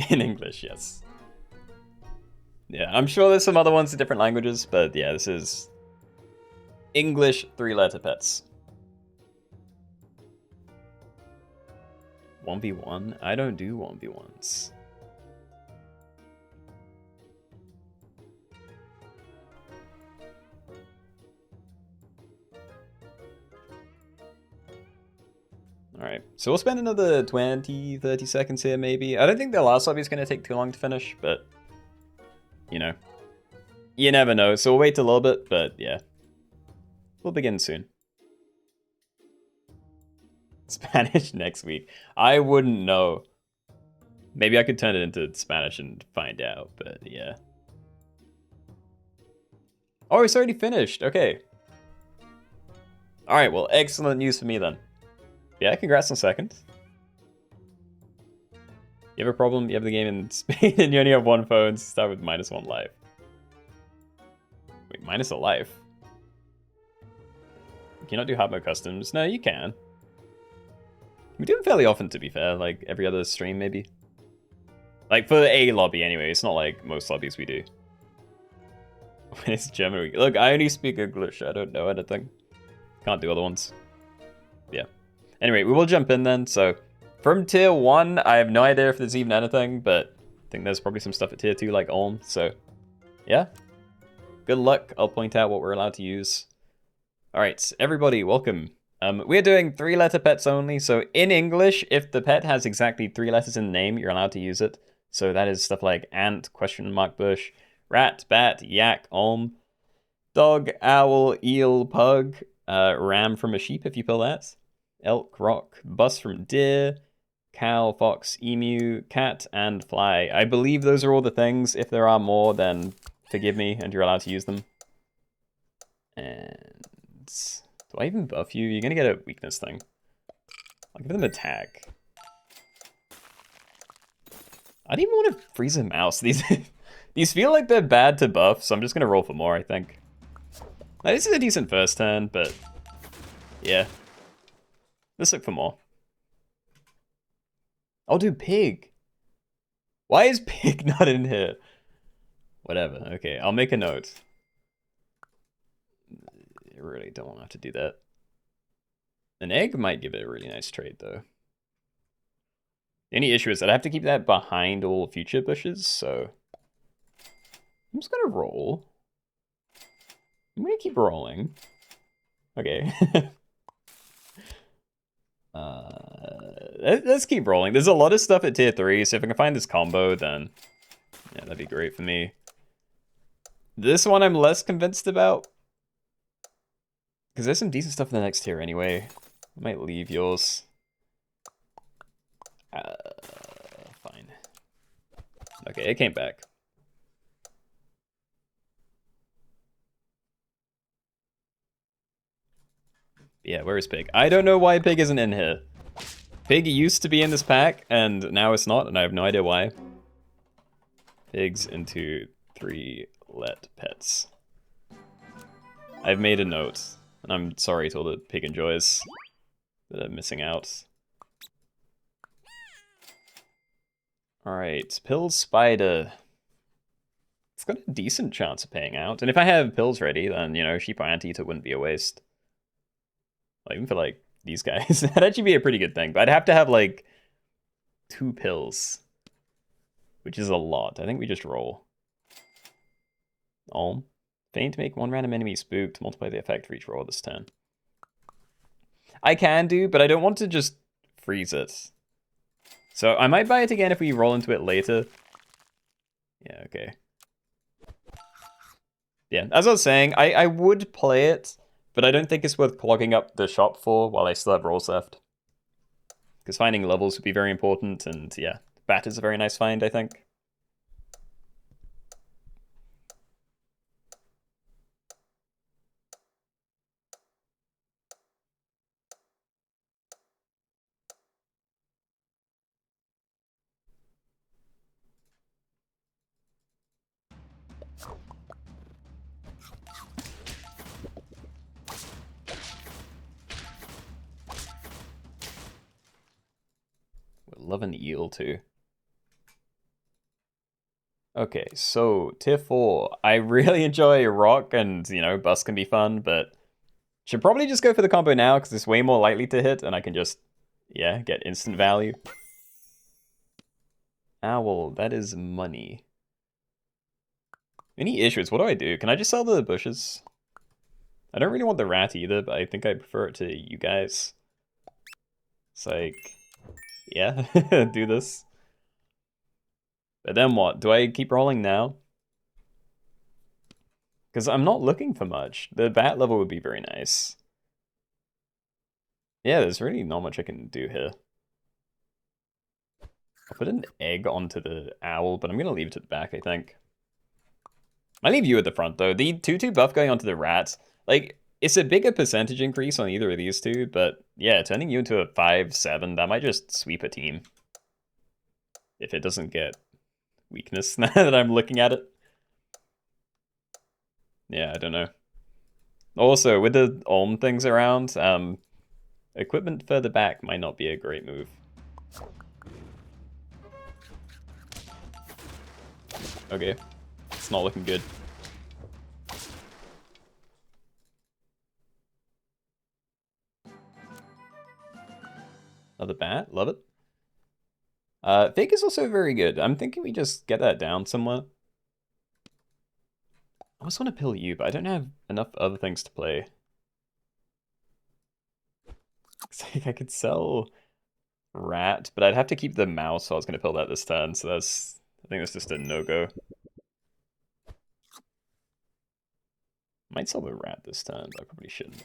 In English, yes. Yeah, I'm sure there's some other ones in different languages, but yeah, this is English 3-letter pets. 1v1? I don't do 1v1s. Alright, so we'll spend another 20, 30 seconds here maybe. I don't think the last lobby is going to take too long to finish, but, you know, you never know. So we'll wait a little bit, but yeah, we'll begin soon. Spanish next week. I wouldn't know. Maybe I could turn it into Spanish and find out, but yeah. Oh, it's already finished. Okay. Alright, well, excellent news for me then. Yeah, congrats on second. You have a problem, you have the game in Spain, and you only have 1 phone, so start with -1 life. Wait, minus a life? Can you not do hard mode customs? No, you can. We do them fairly often, to be fair, like every other stream, maybe. Like, for a lobby, anyway. It's not like most lobbies we do. When it's German, look, I only speak English. I don't know anything. Can't do other ones. Yeah. Anyway, we will jump in then. So, from tier 1, I have no idea if there's even anything, but I think there's probably some stuff at tier 2, like Ulm. So, yeah. Good luck. I'll point out what we're allowed to use. Alright, everybody, welcome. We're doing 3-letter pets only. So, in English, if the pet has exactly 3 letters in the name, you're allowed to use it. So, that is stuff like ant, question mark bush, rat, bat, yak, Ulm, dog, owl, eel, pug, ram from a sheep if you pull that, elk, rock, bus from deer, cow, fox, emu, cat, and fly. I believe those are all the things. If there are more, then forgive me, and you're allowed to use them. And do I even buff you? You're gonna get a weakness thing. I'll give them attack. I don't even want to freeze a mouse. These feel like they're bad to buff, so I'm just gonna roll for more, I think. Now, this is a decent first turn, but yeah. Let's look for more. I'll do pig. Why is pig not in here? Whatever. Okay, I'll make a note. I really don't want to have to do that. An egg might give it a really nice trade, though. The only issue is that I have to keep that behind all future bushes, so I'm just gonna roll. I'm gonna keep rolling. Okay. Let's keep rolling. There's a lot of stuff at tier 3, so if I can find this combo, then yeah, that'd be great for me. This one I'm less convinced about, because there's some decent stuff in the next tier anyway. I might leave yours. Fine. Okay, it came back. Yeah, where is Pig? I don't know why Pig isn't in here. Pig used to be in this pack, and now it's not, and I have no idea why. Pigs into 3 let pets. I've made a note, and I'm sorry to all the pig enjoys that are missing out. Alright, Pill Spider. It's got a decent chance of paying out, and if I have pills ready, then, you know, Sheep Anteater wouldn't be a waste. Well, even for, like, these guys, that'd actually be a pretty good thing, but I'd have to have, like, 2 pills, which is a lot. I think we just roll. Olm. Feign to make 1 random enemy spooked, multiply the effect for each roll this turn. I can do, but I don't want to just freeze it. So I might buy it again if we roll into it later. Yeah, okay. Yeah, as I was saying, I would play it, but I don't think it's worth clogging up the shop for while I still have rolls left. Because finding levels would be very important, and yeah, Bat is a very nice find, I think. Love an eel too. Okay, so tier 4. I really enjoy rock, and you know, bus can be fun, but should probably just go for the combo now because it's way more likely to hit, and I can just, yeah, get instant value. Owl, that is money. Any issues? What do I do? Can I just sell the bushes? I don't really want the rat either, but I think I prefer it to you guys. It's like, yeah, do this. But then what? Do I keep rolling now? Because I'm not looking for much. The bat level would be very nice. Yeah, there's really not much I can do here. I'll put an egg onto the owl, but I'm going to leave it at the back, I think. I leave you at the front, though. The 2-2 buff going onto the rat, like, it's a bigger percentage increase on either of these two, but yeah, turning you into a 5-7, that might just sweep a team. If it doesn't get weakness now that I'm looking at it. Yeah, I don't know. Also, with the Olm things around, equipment further back might not be a great move. Okay, it's not looking good. Another bat, love it. Fake is also very good. I'm thinking we just get that down somewhere. I just want to pill you, but I don't have enough other things to play. Like I could sell rat, but I'd have to keep the mouse, so I was going to pill that this turn, so that's, I think that's just a no-go. Might sell the rat this turn, but I probably shouldn't.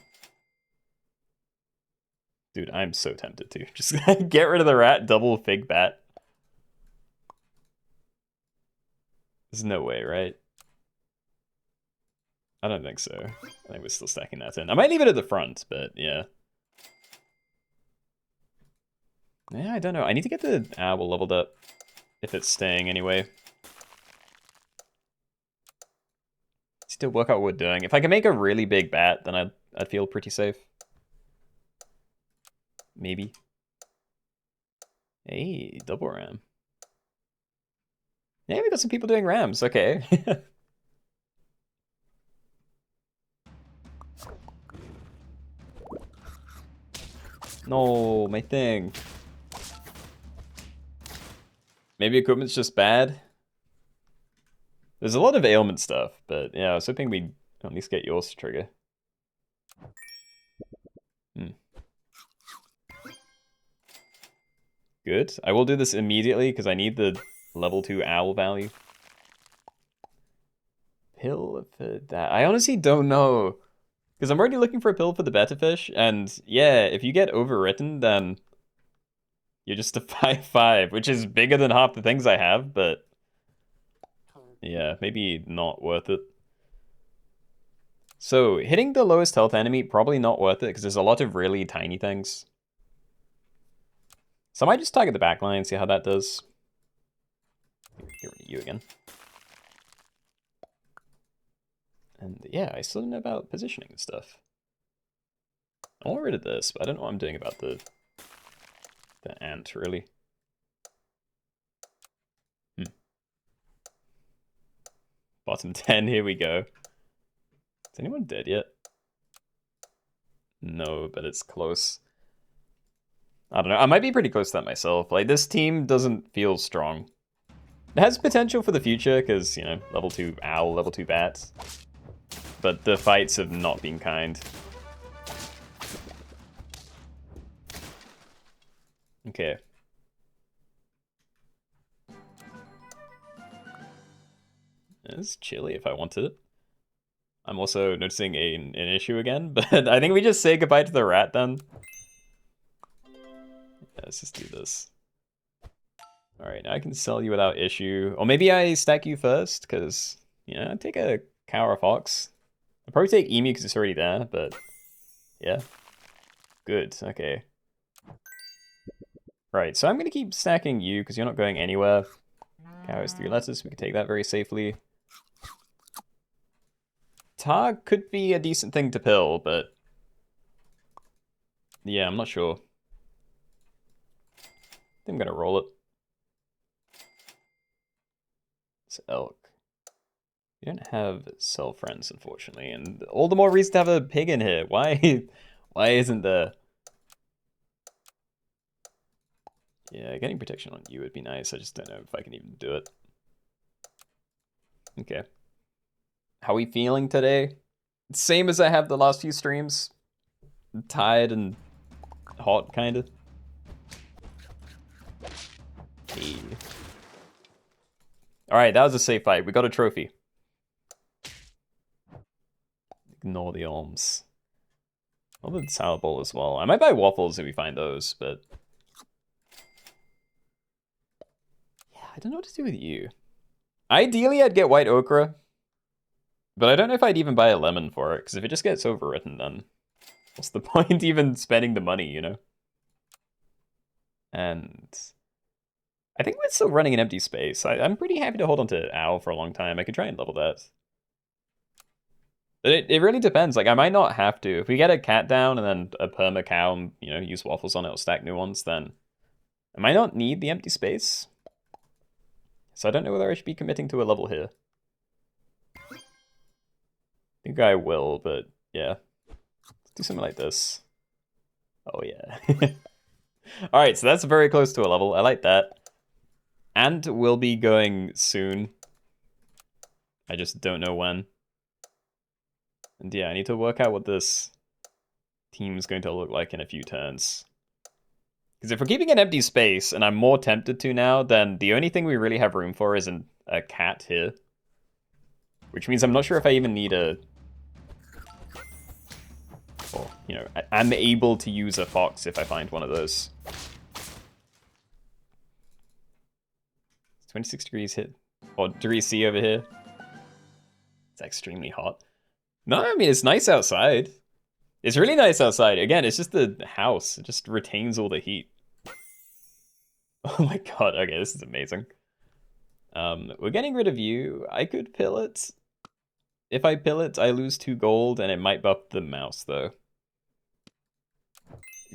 Dude, I'm so tempted to. Just get rid of the rat, double fig bat. There's no way, right? I don't think so. I think we're still stacking that in. I might leave it at the front, but yeah. Yeah, I don't know. I need to get the owl leveled up, if it's staying anyway. Still work out what we're doing. If I can make a really big bat, then I'd feel pretty safe. Maybe. Hey, double ram. Yeah, we got some people doing rams. Okay. No, my thing. Maybe equipment's just bad. There's a lot of ailment stuff, but yeah, I was hoping we'd at least get yours to trigger. Good. I will do this immediately because I need the level 2 owl value. Pill for that. I honestly don't know. Because I'm already looking for a pill for the betta fish, and yeah, if you get overwritten, then you're just a 5-5, which is bigger than half the things I have, but yeah, maybe not worth it. So hitting the lowest health enemy, probably not worth it because there's a lot of really tiny things. So I might just target the back line and see how that does. Get rid of you again. And yeah, I still don't know about positioning and stuff. I want rid of this, but I don't know what I'm doing about the ant, really. Bottom 10, here we go. Is anyone dead yet? No, but it's close. I don't know, I might be pretty close to that myself. Like, this team doesn't feel strong. It has potential for the future, because, you know, level 2 owl, level 2 bats. But the fights have not been kind. Okay. It's chilly if I wanted it. I'm also noticing an issue again, but I think we just say goodbye to the rat then. Yeah, let's just do this. Alright, now I can sell you without issue. Or maybe I stack you first, because, yeah, I'd take a cow or fox. I'd probably take emu because it's already there, but yeah. Good, okay. Right, so I'm going to keep stacking you because you're not going anywhere. Cow is 3 letters, so we can take that very safely. Tar could be a decent thing to pill, but yeah, I'm not sure. I think I'm going to roll it. It's elk. We don't have cell friends, unfortunately, and all the more reason to have a pig in here. Why isn't there? Yeah, getting protection on you would be nice. I just don't know if I can even do it. Okay. How are we feeling today? Same as I have the last few streams. Tired and hot, kind of. Hey. Alright, that was a safe fight. We got a trophy. Ignore the alms. I'll do the salad bowl as well. I might buy waffles if we find those, but... yeah, I don't know what to do with you. Ideally, I'd get white okra. But I don't know if I'd even buy a lemon for it, because if it just gets overwritten, then what's the point even spending the money, you know? And I think we're still running an empty space. I'm pretty happy to hold on to owl for a long time. I could try and level that. But it really depends. Like, I might not have to. If we get a cat down and then a perma cow and, you know, use waffles on it or stack new ones, then I might not need the empty space. So I don't know whether I should be committing to a level here. I think I will, but yeah. Let's do something like this. Oh, yeah. Alright, so that's very close to a level. I like that. And we'll be going soon. I just don't know when. And yeah, I need to work out what this team's going to look like in a few turns. Because if we're keeping an empty space, and I'm more tempted to now, then the only thing we really have room for is a cat here. Which means I'm not sure if I even need a... or, you know, I'm able to use a fox if I find one of those. It's 26 degrees hit, or degrees C over here. It's extremely hot. No, I mean, it's nice outside. It's really nice outside. Again, it's just the house. It just retains all the heat. Oh my god, okay, this is amazing. We're getting rid of you. I could pill it. If I pill it, I lose 2 gold, and it might buff the mouse, though.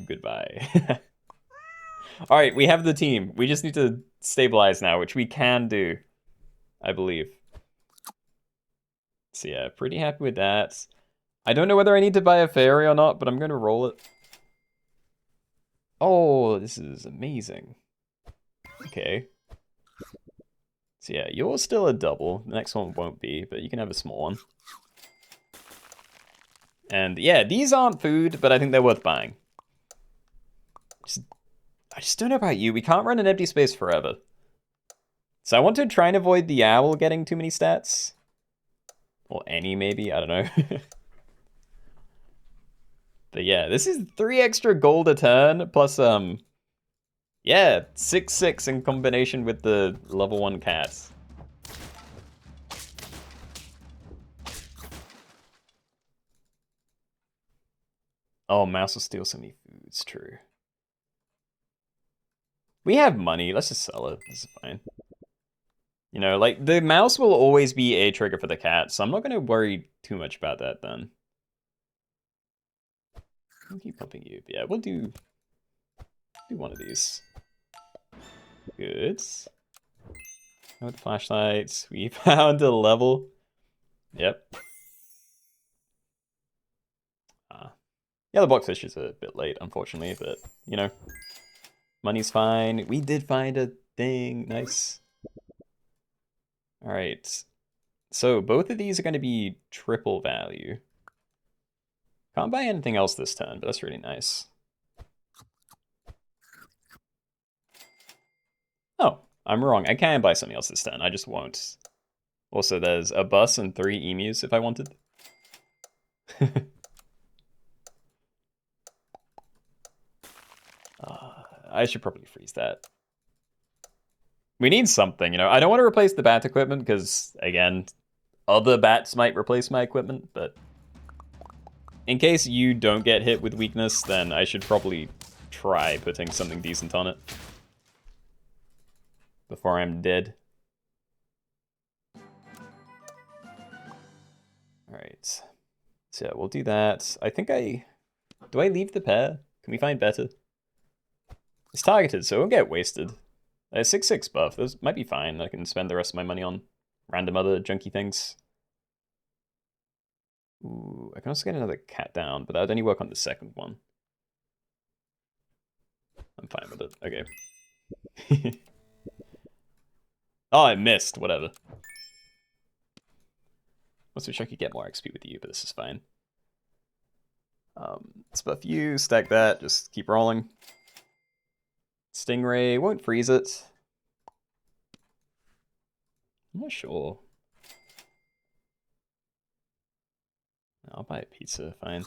Goodbye. Alright, we have the team. We just need to stabilize now, which we can do, I believe. So yeah, pretty happy with that. I don't know whether I need to buy a fairy or not, but I'm going to roll it. Oh, this is amazing. Okay. So yeah, you're still a double. The next one won't be, but you can have a small one. And yeah, these aren't food, but I think they're worth buying. I just don't know about you. We can't run an empty space forever. So I want to try and avoid the owl getting too many stats. Or any, maybe. I don't know. But yeah, this is 3 extra gold a turn, plus, yeah, 6/6 in combination with the level 1 cats. Oh, mouse will steal so many foods, true. We have money, let's just sell it, this is fine. You know, like, the mouse will always be a trigger for the cat, so I'm not gonna worry too much about that then. I'll keep pumping you, but yeah, we'll do one of these. Good. With the flashlights, we found a level. Yep. Yeah, the blockfish is a bit late, unfortunately, but, you know, money's fine. We did find a thing. Nice. All right. So both of these are going to be triple value. Can't buy anything else this turn, but that's really nice. Oh, I'm wrong. I can buy something else this turn. I just won't. Also, there's a bus and 3 emus if I wanted. I should probably freeze that. We need something, you know. I don't want to replace the bat equipment because, again, other bats might replace my equipment, but in case you don't get hit with weakness, then I should probably try putting something decent on it before I'm dead. Alright. So yeah, we'll do that. I think do I leave the pair? Can we find better? It's targeted, so it won't get wasted. A 6/6 buff, those might be fine. I can spend the rest of my money on random other junky things. Ooh, I can also get another cat down, but that would only work on the second one. I'm fine with it. Okay. Oh, I missed. Whatever. Must wish I could get more XP with you, but this is fine. Let's buff you, stack that, just keep rolling. Stingray won't freeze it. I'm not sure. I'll buy a pizza, fine.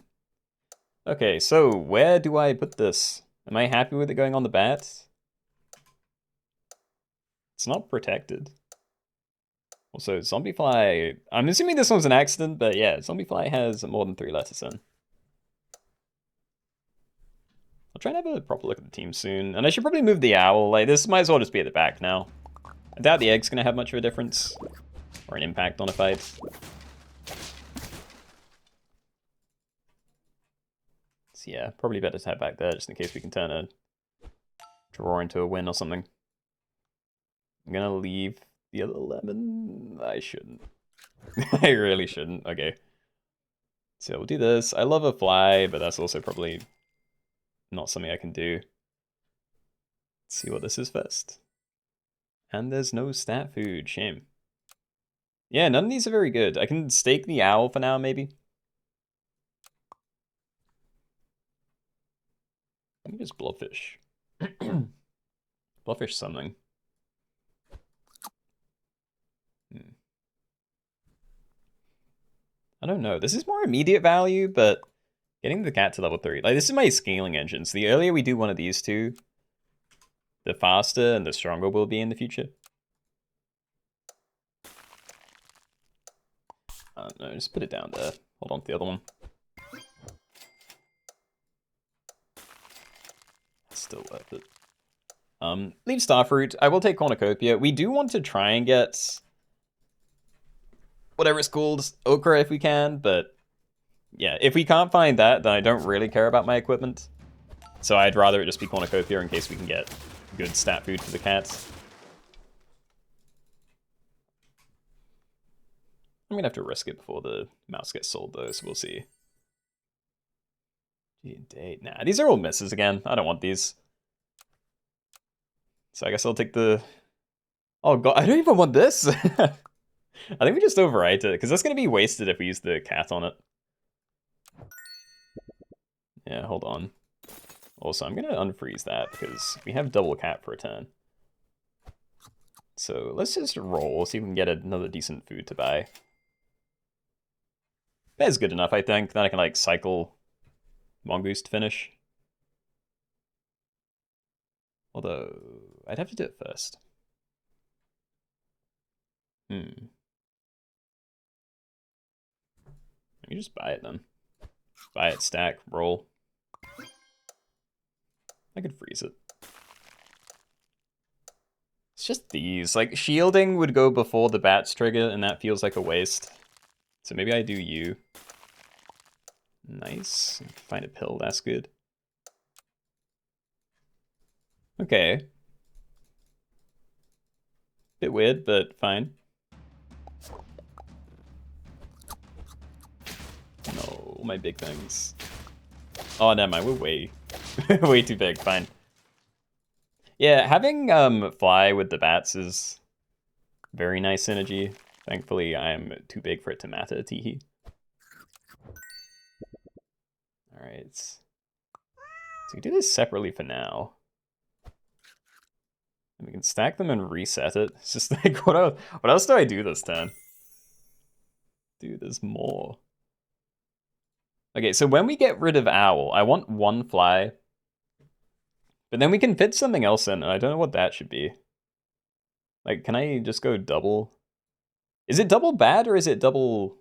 Okay, so where do I put this? Am I happy with it going on the bat? It's not protected. Also, Zombiefly, I'm assuming this one's an accident, but yeah, Zombiefly has more than 3 letters in. I'll try and have a proper look at the team soon. And I should probably move the owl. Like, this might as well just be at the back now. I doubt the egg's going to have much of a difference. Or an impact on a fight. So yeah, probably better to have back there, just in case we can turn a draw into a win or something. I'm going to leave the other lemon. I shouldn't. I really shouldn't. Okay. So we'll do this. I love a fly, but that's also probably not something I can do. Let's see what this is first. And there's no stat food. Shame. Yeah, none of these are very good. I can stake the owl for now, maybe. Let me just blowfish. Blowfish something. I don't know. This is more immediate value, but getting the cat to level 3. Like, this is my scaling engine. So the earlier we do one of these two, the faster and the stronger we'll be in the future. No, just put it down there. Hold on to the other one. Still worth it. Leave Starfruit. I will take Cornucopia. We do want to try and get whatever it's called, Okra if we can, but yeah, if we can't find that, then I don't really care about my equipment. So I'd rather it just be Cornucopia in case we can get good stat food for the cats. I'm gonna have to risk it before the mouse gets sold though, so we'll see. Date. Nah, these are all misses again. I don't want these. So I guess I'll take the... Oh god, I don't even want this! I think we just overwrite it, because that's going to be wasted if we use the cat on it. Yeah, hold on. Also, I'm going to unfreeze that, because we have double cat for a turn. So let's just roll, see if we can get another decent food to buy. That's good enough, I think. Then I can, like, cycle Mongoose to finish. Although, I'd have to do it first. You just buy it then. Buy it, stack, roll. I could freeze it. It's just these. Like, shielding would go before the bats trigger, and that feels like a waste. So maybe I do you. Nice. Find a pill, that's good. Okay. Bit weird, but fine. No, my big things. Oh, never mind, we're way, way too big, fine. Yeah, having fly with the bats is very nice synergy. Thankfully, I'm too big for it to matter, teehee. Alright. So we do this separately for now. And we can stack them and reset it. It's just like, what else do I do this turn? Dude, there's more. Okay, so when we get rid of Owl, I want one fly. But then we can fit something else in, and I don't know what that should be. Like, can I just go double? Is it double bat or is it double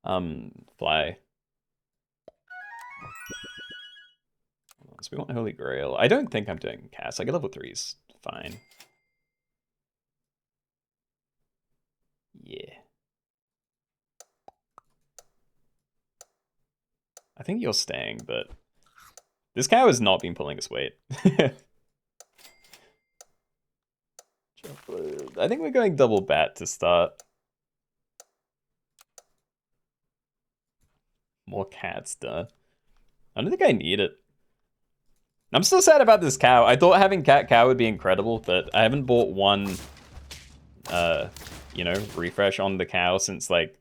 fly? So we want Holy Grail. I don't think I'm doing cast. Like a level 3's fine. Yeah. I think you're staying, but this cow has not been pulling his weight. I think we're going double bat to start. More cats, duh. I don't think I need it. I'm still sad about this cow. I thought having cat cow would be incredible, but I haven't bought one, you know, refresh on the cow since, like,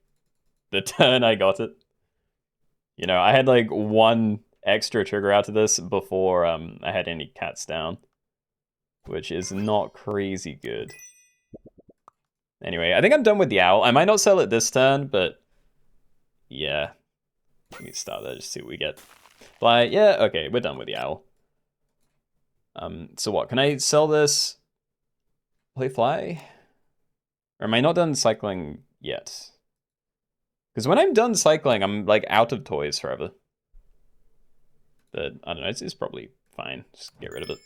the turn I got it. You know, I had, like, one extra trigger out of this before I had any cats down, which is not crazy good. Anyway, I think I'm done with the owl. I might not sell it this turn, but yeah. Let me start there, just see what we get. Fly, yeah, okay, we're done with the owl. So what, can I sell this? Play fly? Or am I not done cycling yet? Because when I'm done cycling, I'm like out of toys forever. But I don't know, it's probably fine. Just get rid of it.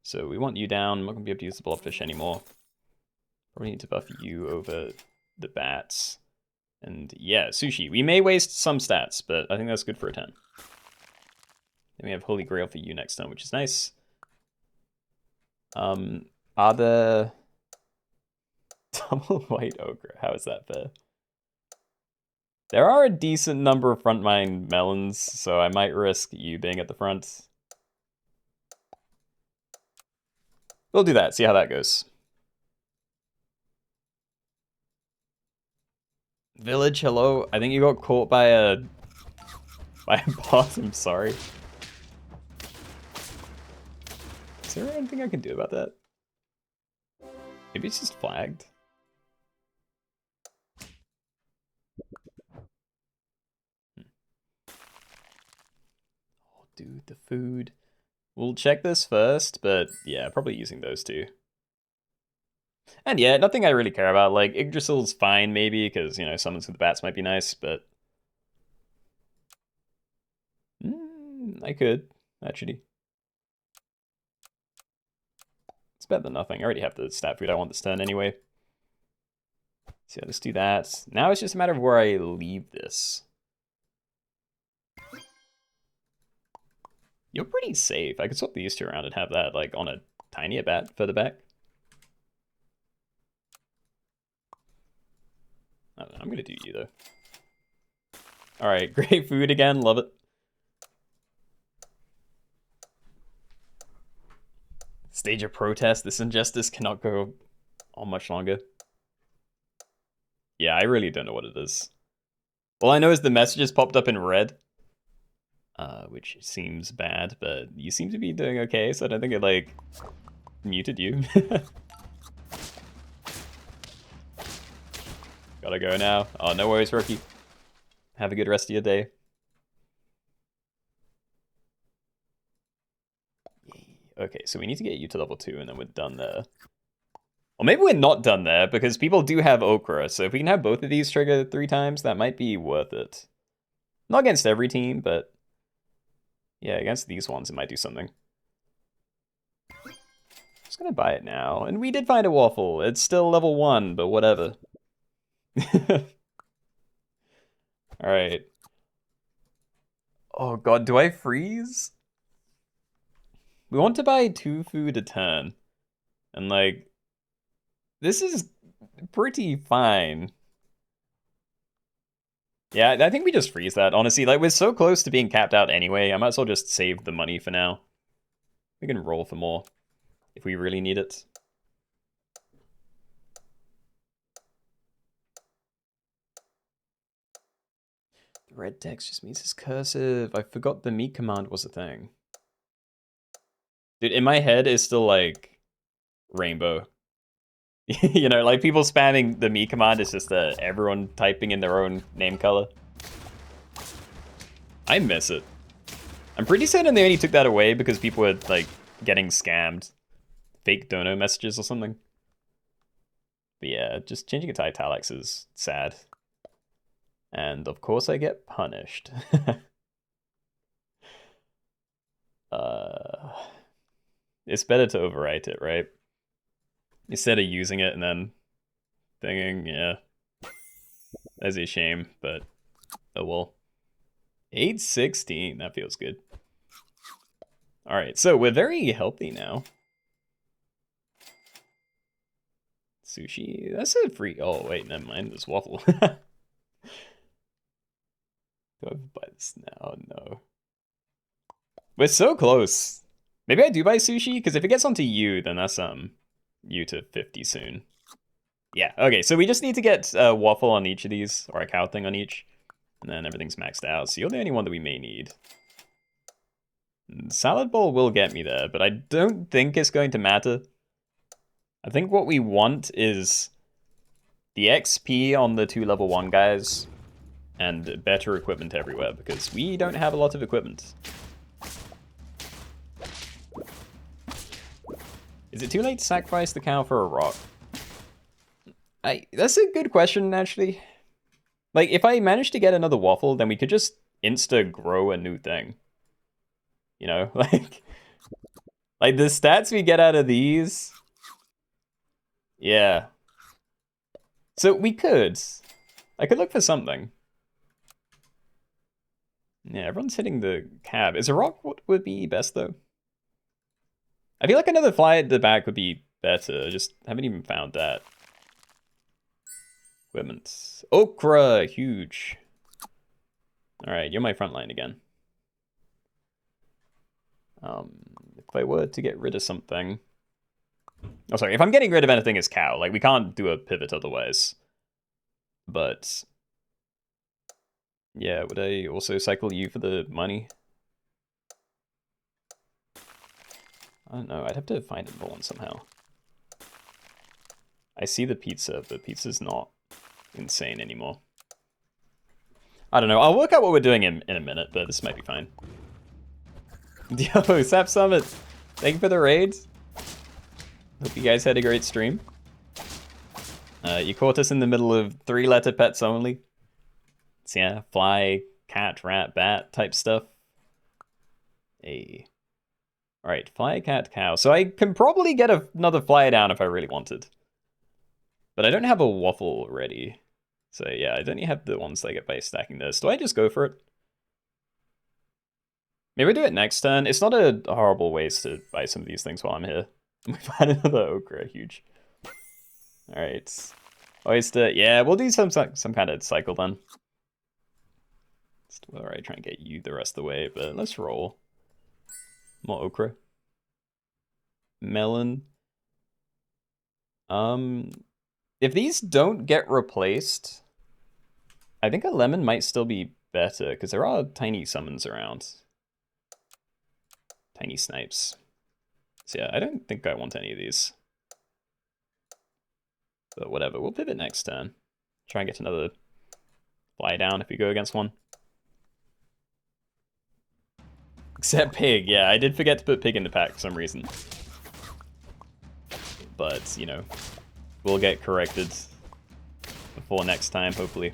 So we want you down. I'm not going to be able to use the blobfish anymore. Probably need to buff you over the bats. And yeah, sushi. We may waste some stats, but I think that's good for a 10. Then we have Holy Grail for you next turn, which is nice. Are there double white ochre? How is that fair? There are a decent number of frontline melons, so I might risk you being at the front. We'll do that, see how that goes. Village, hello. I think you got caught by a bot, I'm sorry. Is there anything I can do about that? Maybe it's just flagged. Oh, dude, the food. We'll check this first, but yeah, probably using those two. And yeah, nothing I really care about. Like, Yggdrasil's fine, maybe, because, you know, summons with the bats might be nice, but... I could, actually. It's better than nothing. I already have the stat food I want this turn anyway. So yeah, let's do that. Now it's just a matter of where I leave this. You're pretty safe. I could swap these two around and have that, like, on a tinier bat further back. I don't know, I'm gonna do you, though. Alright, great food again, love it. Stage of protest, this injustice cannot go on much longer. Yeah, I really don't know what it is. All I know is the messages popped up in red. Which seems bad, but you seem to be doing okay, so I don't think it, like, muted you. Gotta go now. Oh, no worries, rookie. Have a good rest of your day. Okay, so we need to get you to level 2, and then we're done there. Or maybe we're not done there, because people do have Okra, so if we can have both of these trigger 3 times, that might be worth it. Not against every team, but... yeah, against these ones, it might do something. gonna buy it now. And we did find a waffle. It's still level 1, but whatever. Alright. Oh god, do I freeze? We want to buy 2 food a turn. And like, this is pretty fine. Yeah, I think we just freeze that, honestly. Like, we're so close to being capped out anyway. I might as well just save the money for now. We can roll for more if we really need it. The red text just means it's cursive. I forgot the meat command was a thing. Dude, in my head, it's still like rainbow. You know, like people spamming the me command is just everyone typing in their own name color. I miss it. I'm pretty certain they only took that away because people were like getting scammed. Fake dono messages or something. But yeah, just changing it to italics is sad. And of course I get punished. It's better to overwrite it, right? Instead of using it and then thinking, yeah, that's a shame, but oh well. 816, that feels good. All right, so we're very healthy now. Sushi, that's a free, oh wait, never mind, there's waffle. Do I buy this now? No. We're so close. Maybe I do buy sushi, because if it gets onto you, then that's you to 50 soon. Yeah, okay, so we just need to get a waffle on each of these, or a cow thing on each, and then everything's maxed out, so you're the only one that we may need. Salad bowl will get me there, but I don't think it's going to matter. I think what we want is the XP on the 2 level 1 guys, and better equipment everywhere, because we don't have a lot of equipment. Is it too late to sacrifice the cow for a rock? That's a good question, actually. Like, if I manage to get another waffle, then we could just insta-grow a new thing. You know, like the stats we get out of these. Yeah. So we could. I could look for something. Yeah, everyone's hitting the cab. Is a rock what would be best, though? I feel like another fly at the back would be better. I just haven't even found that. Equipment. Okra, huge. Alright, you're my front line again. If I were to get rid of something... Oh, sorry, if I'm getting rid of anything, it's cow. Like, we can't do a pivot otherwise. But... yeah, would I also cycle you for the money? I don't know, I'd have to find another one somehow. I see the pizza, but pizza's not insane anymore. I don't know, I'll work out what we're doing in a minute, but this might be fine. Yo, Sap Summit! Thank you for the raids. Hope you guys had a great stream. You caught us in the middle of 3-letter pets only. So yeah, fly, cat, rat, bat type stuff. Hey. Alright, fly, cat, cow. So I can probably get another fly down if I really wanted. But I don't have a waffle ready. So yeah, I don't have the ones that I get by stacking this. Do I just go for it? Maybe I do it next turn. It's not a horrible waste to buy some of these things while I'm here. We've had another okra, huge. Alright. Oyster, yeah, we'll do some kind of cycle then. Alright, try and get you the rest of the way, but let's roll. More okra. Melon. If these don't get replaced, I think a lemon might still be better, because there are tiny summons around. Tiny snipes. So yeah, I don't think I want any of these. But whatever, we'll pivot next turn. Try and get another fly down if we go against one. Except pig, yeah, I did forget to put pig in the pack for some reason. But, you know, we'll get corrected before next time, hopefully.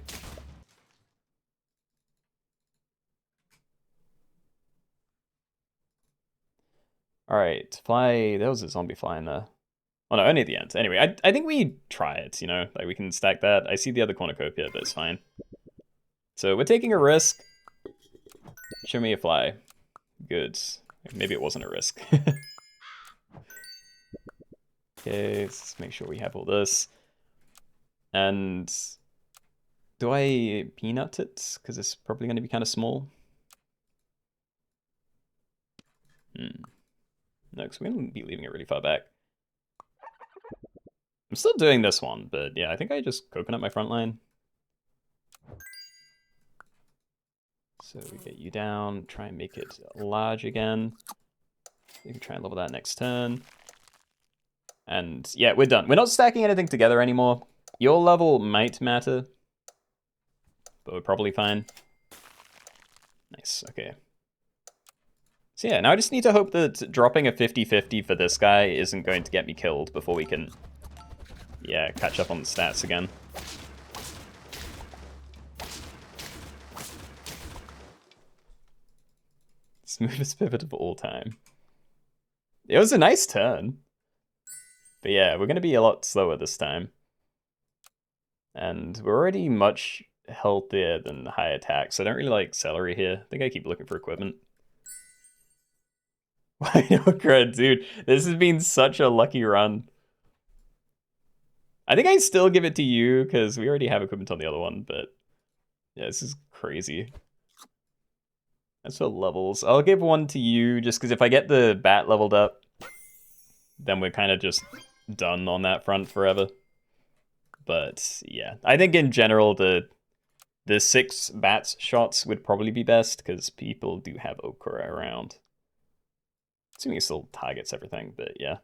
Alright, fly, there was a zombie fly in there. Oh no, only at the end. Anyway, I think we try it, you know? Like, we can stack that. I see the other cornucopia, but it's fine. So, we're taking a risk. Show me a fly. Good. Maybe it wasn't a risk. Okay, let's make sure we have all this. And do I peanut it? Because it's probably going to be kind of small. No, because we're going to be leaving it really far back. I'm still doing this one, but yeah, I think I just coconut my front line. So we get you down, try and make it large again. You can try and level that next turn. And yeah, we're done. We're not stacking anything together anymore. Your level might matter, but we're probably fine. Nice, okay. So yeah, now I just need to hope that dropping a 50-50 for this guy isn't going to get me killed before we can, yeah, catch up on the stats again. Smoothest pivot of all time. It was a nice turn. But yeah, we're going to be a lot slower this time. And we're already much healthier than high attack, so I don't really like celery here. I think I keep looking for equipment. Why no cred, dude? This has been such a lucky run. I think I still give it to you, because we already have equipment on the other one, but yeah, this is crazy. That's for levels. I'll give one to you, just because if I get the bat leveled up, then we're kind of just done on that front forever. But yeah, I think in general, the 6 bats shots would probably be best, because people do have Okra around. Assuming it still targets everything, but yeah.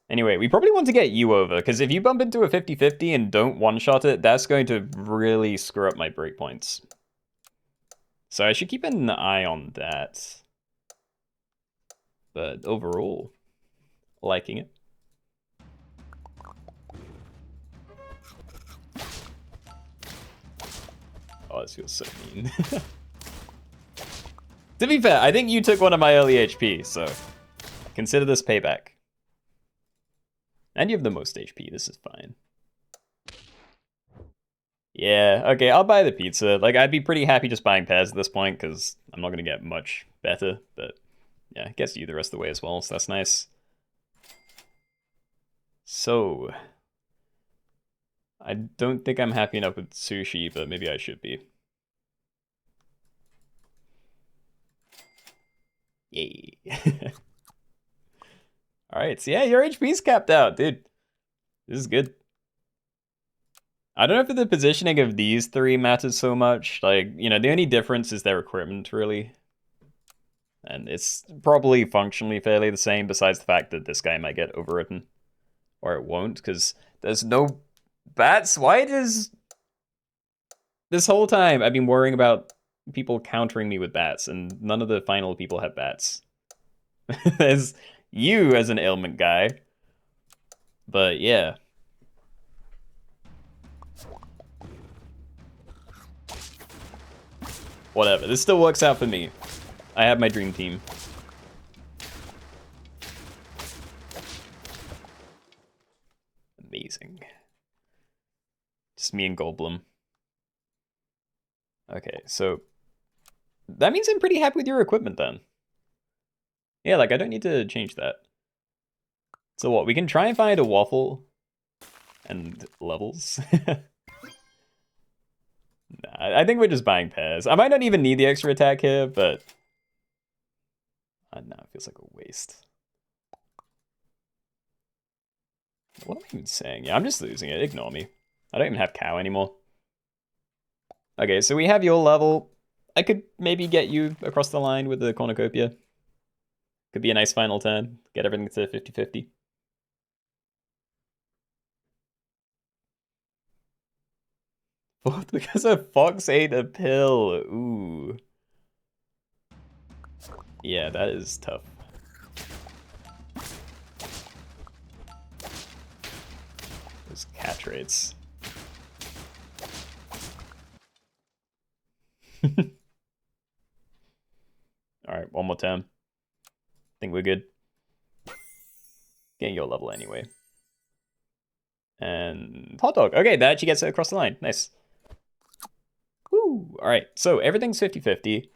Anyway, we probably want to get you over, because if you bump into a 50-50 and don't one-shot it, that's going to really screw up my breakpoints. So I should keep an eye on that. But overall, liking it. Oh, this feels so mean. To be fair, I think you took one of my early HP, so consider this payback. And you have the most HP, this is fine. Yeah, okay, I'll buy the pizza. Like, I'd be pretty happy just buying pairs at this point, because I'm not going to get much better, but yeah, it gets you the rest of the way as well, so that's nice. So, I don't think I'm happy enough with sushi, but maybe I should be. Yay. Alright, so yeah, your HP's capped out, dude. This is good. I don't know if the positioning of these 3 matters so much. Like, you know, the only difference is their equipment, really. And it's probably functionally fairly the same, besides the fact that this guy might get overwritten. Or it won't, because there's no bats. Why does... This whole time, I've been worrying about people countering me with bats, and none of the final people have bats. There's you as an ailment guy. But yeah. Whatever, this still works out for me. I have my dream team. Amazing. Just me and Goldblum. Okay, so that means I'm pretty happy with your equipment then. Yeah, like I don't need to change that. So what, we can try and find a waffle and levels. Nah, I think we're just buying pairs. I might not even need the extra attack here, but no, it feels like a waste. What am I even saying? Yeah, I'm just losing it. Ignore me. I don't even have cow anymore. Okay, so we have your level. I could maybe get you across the line with the cornucopia. Could be a nice final turn. Get everything to 50-50. Both because a fox ate a pill. Ooh. Yeah, that is tough. Those cat traits. Alright, one more time. Think we're good. Getting your level anyway. And hot dog. Okay, that actually gets it across the line. Nice. Woo. Alright, so everything's 50-50.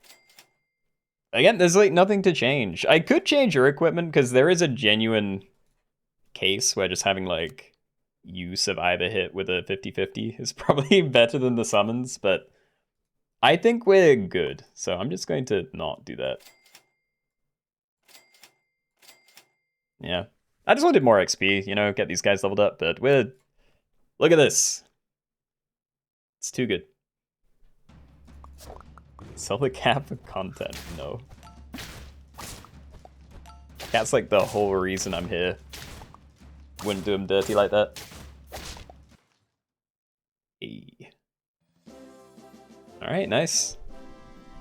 Again, there's like nothing to change. I could change your equipment because there is a genuine case where just having like you survive a hit with a 50-50 is probably better than the summons, but I think we're good. So I'm just going to not do that. Yeah. I just wanted more XP, you know, get these guys leveled up, but we're... Look at this. It's too good. Sell the cat for content. No. Cat's like the whole reason I'm here. Wouldn't do him dirty like that. Hey. Alright, nice.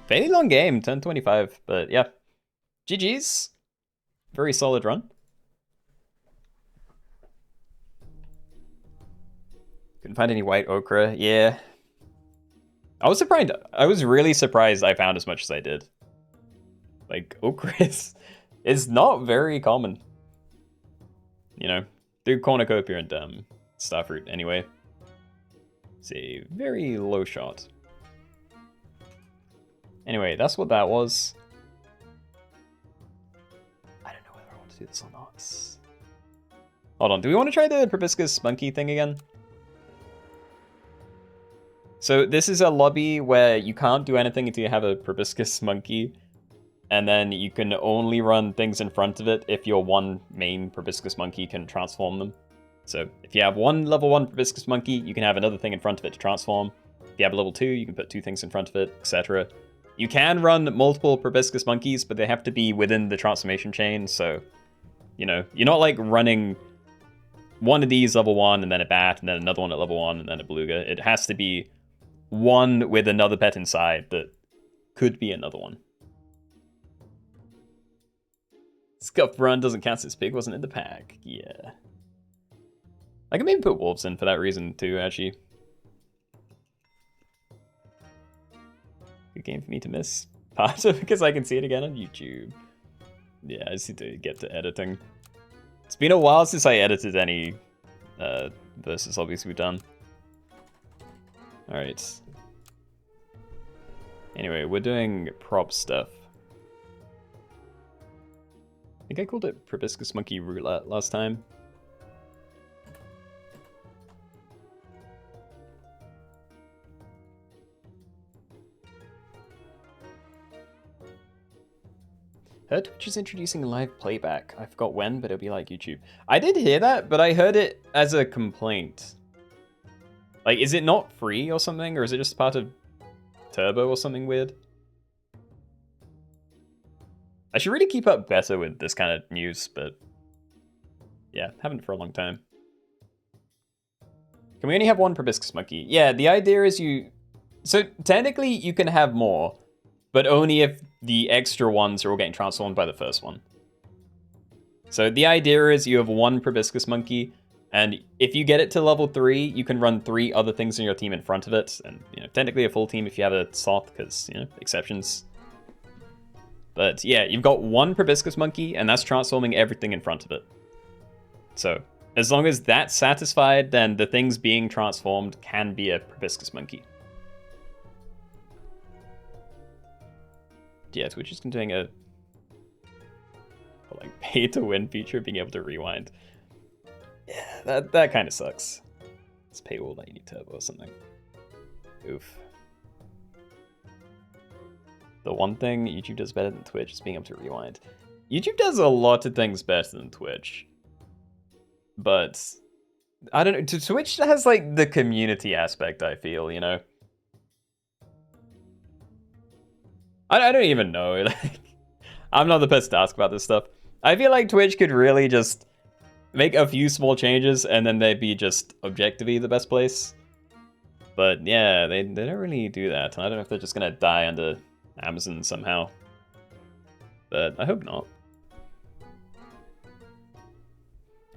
Fairly long game, 10-25, but yeah. GG's. Very solid run. Couldn't find any white ochre. Yeah. I was surprised. I was really surprised I found as much as I did. Like, ochre is not very common. You know, through cornucopia and starfruit anyway. It's a very low shot. Anyway, that's what that was. I don't know whether I want to do this or not. Hold on, do we want to try the proboscis monkey thing again? So this is a lobby where you can't do anything until you have a proboscis monkey, and then you can only run things in front of it if your one main proboscis monkey can transform them. So if you have one level 1 proboscis monkey, you can have another thing in front of it to transform. If you have a level 2, you can put 2 things in front of it, etc. You can run multiple proboscis monkeys, but they have to be within the transformation chain, so, you know, you're not like running one of these level 1 and then a bat, and then another one at level 1 and then a beluga. It has to be one with another pet inside that could be another one. Scuff Run doesn't count since Pig wasn't in the pack. Yeah. I can maybe put wolves in for that reason too, actually. Good game for me to miss. Part of because I can see it again on YouTube. Yeah, I just need to get to editing. It's been a while since I edited any versus lobbies we've done. Alright. Anyway, we're doing prop stuff. I think I called it Proboscis Monkey Roulette last time. Heard Twitch is introducing live playback. I forgot when, but it'll be like YouTube. I did hear that, but I heard it as a complaint. Like, is it not free or something? Or is it just part of Turbo or something weird? I should really keep up better with this kind of news, but yeah, haven't for a long time. Can we only have one proboscis monkey? Yeah, the idea is you... So technically you can have more, but only if the extra ones are all getting transformed by the first one. So the idea is you have one proboscis monkey, and if you get it to level 3, you can run 3 other things in your team in front of it, and you know, technically a full team if you have a sloth, because you know, exceptions. But yeah, you've got one proboscis monkey, and that's transforming everything in front of it. So as long as that's satisfied, then the things being transformed can be a proboscis monkey. Yeah, Twitch is doing a like pay to win feature, being able to rewind. Yeah, that kind of sucks. It's paywall that you need turbo or something. Oof. The one thing YouTube does better than Twitch is being able to rewind. YouTube does a lot of things better than Twitch. But I don't know, Twitch has like the community aspect, I feel, you know? I don't even know. Like, I'm not the person to ask about this stuff. I feel like Twitch could really just make a few small changes and then they'd be just objectively the best place. But yeah, they don't really do that. I don't know if they're just gonna die under Amazon somehow. But I hope not.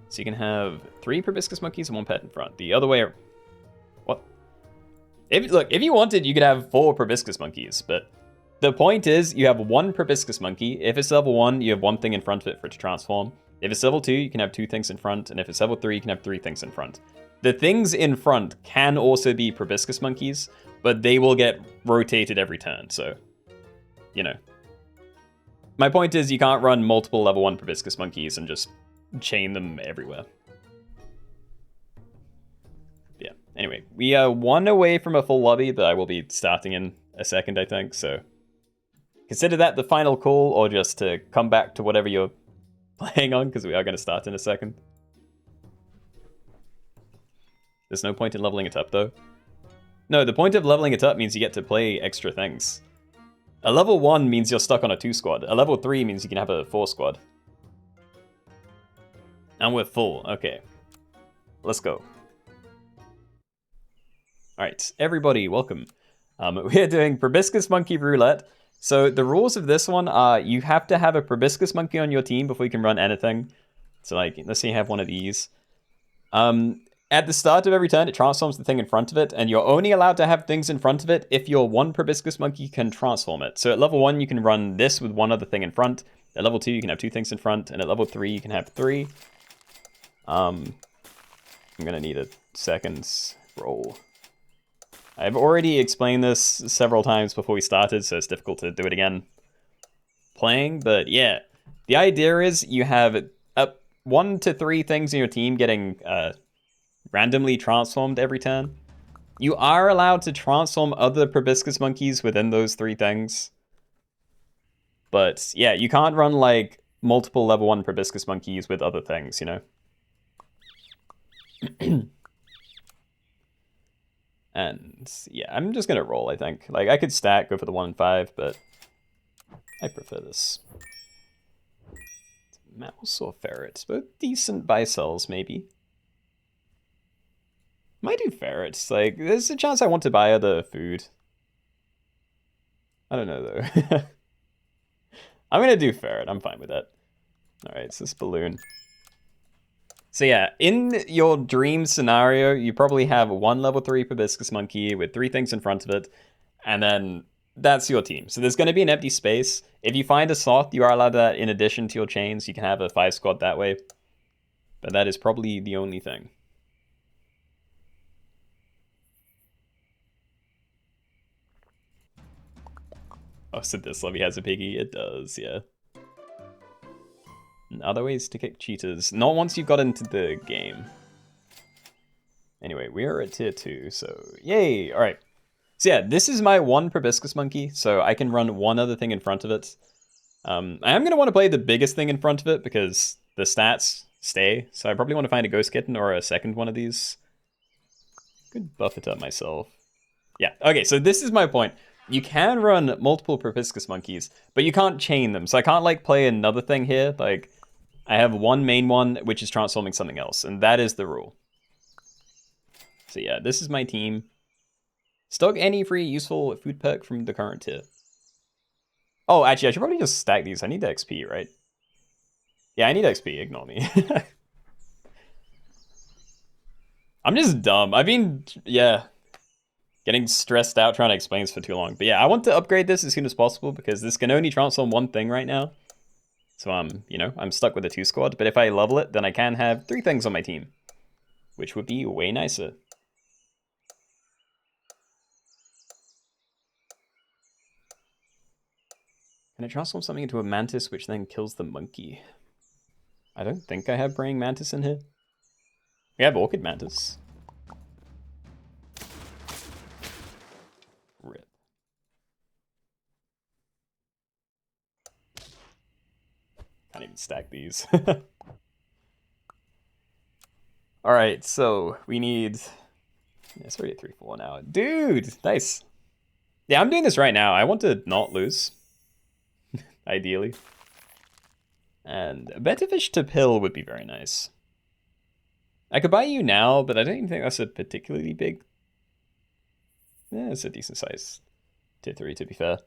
So you can have 3 proboscis monkeys and 1 pet in front. The other way... What? Look, if you wanted, you could have 4 proboscis monkeys, but... The point is, you have 1 proboscis monkey. If it's level 1, you have 1 thing in front of it for it to transform. If it's level 2, you can have 2 things in front, and if it's level 3, you can have 3 things in front. The things in front can also be proboscis monkeys, but they will get rotated every turn, so, you know. My point is you can't run multiple level 1 proboscis monkeys and just chain them everywhere. Yeah, anyway, we are 1 away from a full lobby that I will be starting in a second, I think, so consider that the final call, or just to come back to whatever you're playing on, because we are going to start in a second. There's no point in leveling it up, though. No, the point of leveling it up means you get to play extra things. A level 1 means you're stuck on a 2 squad. A level 3 means you can have a 4 squad. And we're full. Okay. Let's go. Alright, everybody, welcome. We're doing Proboscis Monkey Roulette. So the rules of this one are you have to have a Proboscis Monkey on your team before you can run anything. So like, let's say you have one of these. At the start of every turn, it transforms the thing in front of it, and you're only allowed to have things in front of it if your one Proboscis Monkey can transform it. So at level 1, you can run this with one other thing in front. At level 2, you can have 2 things in front, and at level 3, you can have 3. I'm gonna need a second roll. I've already explained this several times before we started, so it's difficult to do it again playing, but yeah. The idea is you have 1 to 3 things in your team getting randomly transformed every turn. You are allowed to transform other proboscis monkeys within those 3 things. But yeah, you can't run like multiple level 1 proboscis monkeys with other things, you know? And yeah, I'm just gonna roll, I think. Like, I could stack, go for the 1 and 5, but I prefer this. Mouse or ferret? Both decent buy sells, maybe. Might do ferrets. Like, there's a chance I want to buy other food. I don't know, though. I'm gonna do ferret. I'm fine with that. Alright, so this balloon. So yeah, in your dream scenario, you probably have 1 level 3 proboscis monkey with 3 things in front of it, and then that's your team. So there's going to be an empty space. If you find a sloth, you are allowed that in addition to your chains. You can have a 5 squad that way. But that is probably the only thing. Oh, so this lobby has a piggy? It does, yeah. And other ways to kick cheaters. Not once you've got into the game. Anyway, we are at tier 2, so yay! Alright. So yeah, this is my 1 proboscis monkey, so I can run 1 other thing in front of it. I am going to want to play the biggest thing in front of it because the stats stay, so I probably want to find a ghost kitten or a second one of these. Could buff it up myself. Yeah, okay, so this is my point. You can run multiple proboscis monkeys, but you can't chain them, so I can't like play another thing here. Like, I have 1 main one, which is transforming something else, and that is the rule. So yeah, this is my team. Stock any free useful food perk from the current tier. Oh, actually, I should probably just stack these. I need the XP, right? Yeah, I need XP. Ignore me. I'm just dumb. I've been, yeah, getting stressed out trying to explain this for too long. But yeah, I want to upgrade this as soon as possible because this can only transform 1 thing right now. So you know, I'm stuck with a 2 squad. But if I level it, then I can have 3 things on my team, which would be way nicer. Can I transform something into a mantis, which then kills the monkey? I don't think I have praying mantis in here. We have orchid mantis. Rip. Can't even stack these. Alright, so we need... Yeah, it's already at 3-4 now. Dude, nice. Yeah, I'm doing this right now. I want to not lose. Ideally. And a better fish to pill would be very nice. I could buy you now, but I don't even think that's a particularly big... Yeah, it's a decent size tier 3, to be fair.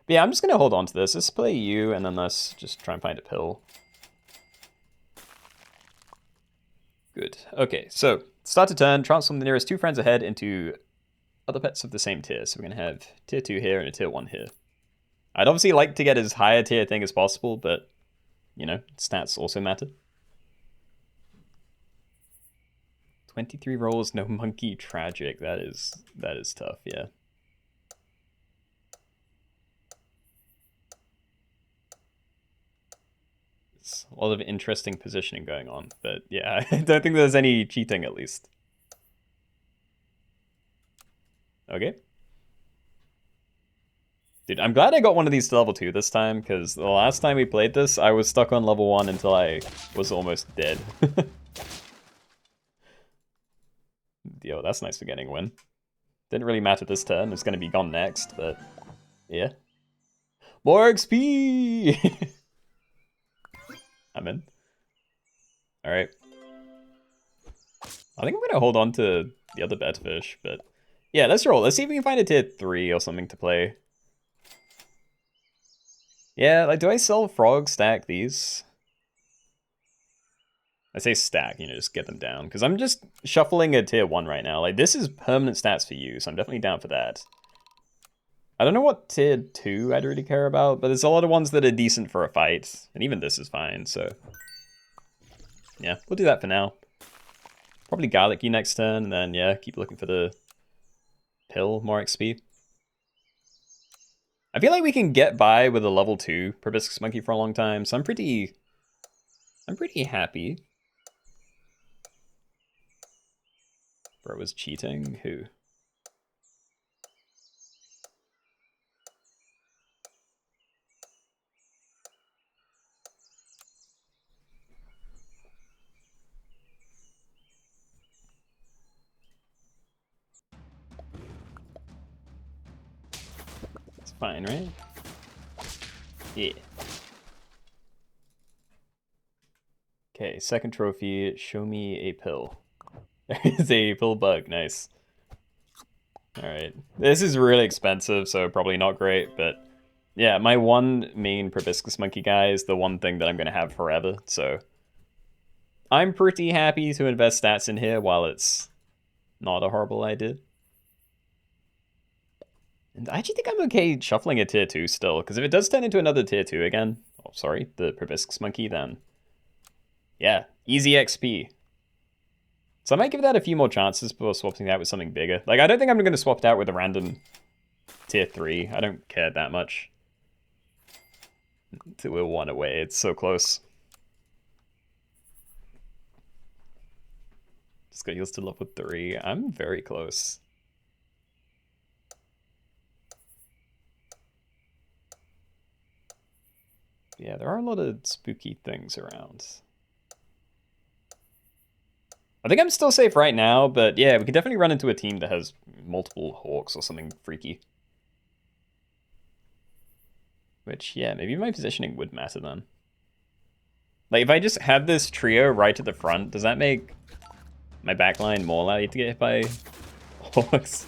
But yeah, I'm just going to hold on to this. Let's play you, and then let's just try and find a pill. Good. Okay, so start to turn, transform the nearest 2 friends ahead into other pets of the same tier. So we're going to have tier 2 here and a tier 1 here. I'd obviously like to get as high a tier thing as possible, but you know, stats also matter. 23 rolls, no monkey, tragic. That is tough, yeah. It's a lot of interesting positioning going on, but yeah, I don't think there's any cheating at least. Okay. Dude, I'm glad I got one of these to level 2 this time, because the last time we played this, I was stuck on level 1 until I was almost dead. Yo, that's nice for getting a win. Didn't really matter this turn, it's gonna be gone next, but yeah. More XP! I'm in. Alright. I think I'm gonna hold on to the other bedfish, but yeah, let's roll. Let's see if we can find a tier 3 or something to play. Yeah, like, do I sell frog, stack these? I say stack, you know, just get them down. Because I'm just shuffling a tier 1 right now. Like, this is permanent stats for you, so I'm definitely down for that. I don't know what tier 2 I'd really care about, but there's a lot of ones that are decent for a fight. And even this is fine, so... yeah, we'll do that for now. Probably garlic you next turn, and then, yeah, keep looking for the pill, more XP. I feel like we can get by with a level 2 Proboscis Monkey for a long time, so I'm pretty happy. Bro was cheating? Who? It's fine, right? Yeah. Okay, second trophy, show me a pill. There is a pill bug, nice. Alright, this is really expensive, so probably not great, but yeah, my one main Proboscis Monkey guy is the one thing that I'm gonna have forever, so I'm pretty happy to invest stats in here while it's not a horrible idea. And I actually think I'm okay shuffling a tier 2 still, because if it does turn into another tier 2 again, oh sorry, the Proboscis Monkey, then yeah, easy XP. So I might give that a few more chances before swapping that with something bigger. Like, I don't think I'm going to swap it out with a random tier 3. I don't care that much. We're 1 away. It's so close. Just got heals to level 3. I'm very close. Yeah, there are a lot of spooky things around. I think I'm still safe right now, but yeah, we could definitely run into a team that has multiple hawks or something freaky. Which, yeah, maybe my positioning would matter then. Like, if I just have this trio right at the front, does that make my backline more likely to get hit by hawks?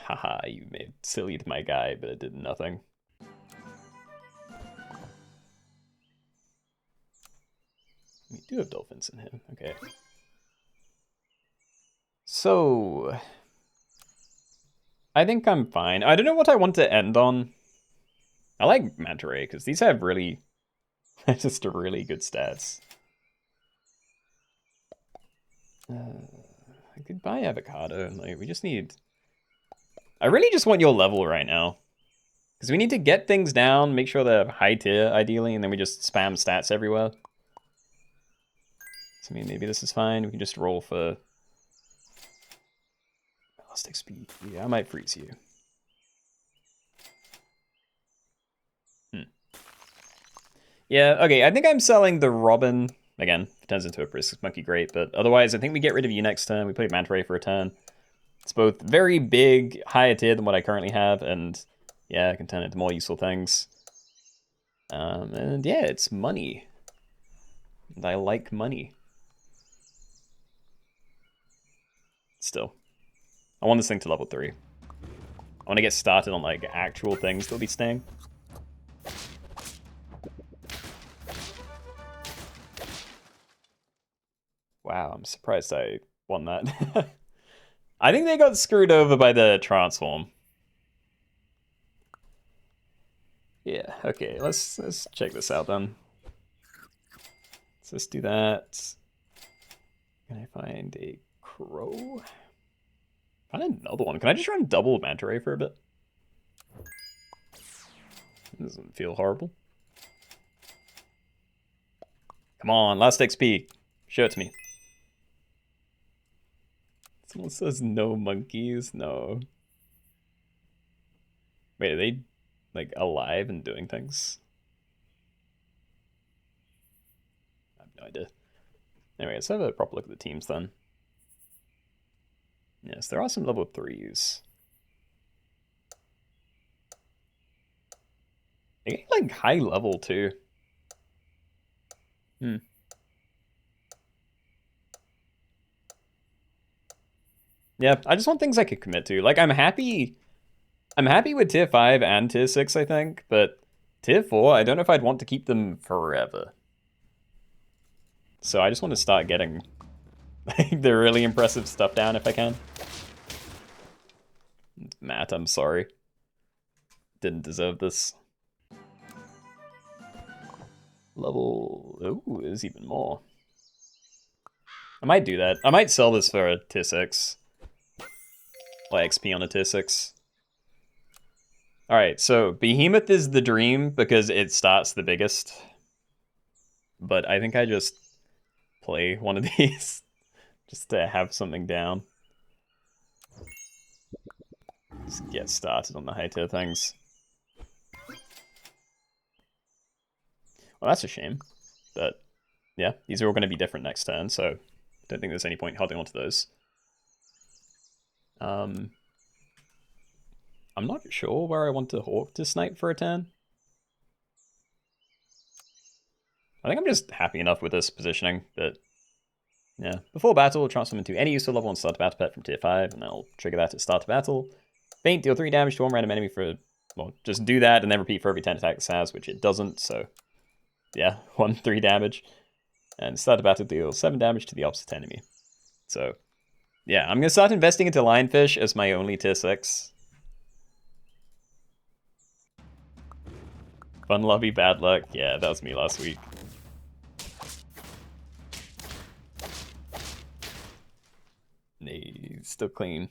Haha, you made silly to my guy, but it did nothing. We do have dolphins in here, okay. So, I think I'm fine. I don't know what I want to end on. I like Manta Ray, because these have really, just really good stats. I could buy avocado, like, we just need... I really just want your level right now. Because we need to get things down, make sure they're high tier, ideally, and then we just spam stats everywhere. So, I mean, maybe this is fine. We can just roll for... Elastic speed. Yeah, I might freeze you. Yeah, okay, I think I'm selling the Robin. Again, if it turns into a Proboscis Monkey, great. But otherwise, I think we get rid of you next turn. We play Manta Ray for a turn. It's both very big, higher tier than what I currently have, and yeah, I can turn it into more useful things. And yeah, it's money. And I like money. Still. I want this thing to level 3. I want to get started on like actual things that'll be staying. Wow, I'm surprised I won that. I think they got screwed over by the transform. Yeah, okay, let's check this out then. Let's do that. Can I find a crow? Find another one. Can I just run double manta ray for a bit? Doesn't feel horrible. Come on, last XP. Show it to me. Someone says no monkeys. No. Wait, are they like alive and doing things? I have no idea. Anyway, let's have a proper look at the teams then. Yes, there are some level 3s. They get like high level too. Yeah, I just want things I could commit to. Like I'm happy with tier 5 and tier 6, I think, but tier 4, I don't know if I'd want to keep them forever. So I just want to start getting like the really impressive stuff down if I can. Matt, I'm sorry. Didn't deserve this. Level... Ooh, there's even more. I might do that. I might sell this for a tier 6. Like XP on a tier 6. Alright, so Behemoth is the dream because it starts the biggest. But I think I just play one of these just to have something down. Just get started on the high tier things. Well, that's a shame. But yeah, these are all going to be different next turn, so I don't think there's any point holding on to those. I'm not sure where I want to Hawk to snipe for a turn. I think I'm just happy enough with this positioning, but yeah. Before battle, transform into any useful level 1 starter battle pet from tier 5, and I'll trigger that at start of battle. Faint, deal 3 damage to one random enemy for, well, just do that and then repeat for every 10 attacks it has, which it doesn't, so yeah, 3 damage. And start of battle, deal 7 damage to the opposite enemy. So yeah, I'm going to start investing into Lionfish as my only tier 6. Fun lobby, bad luck. Yeah, that was me last week. Nah, still clean.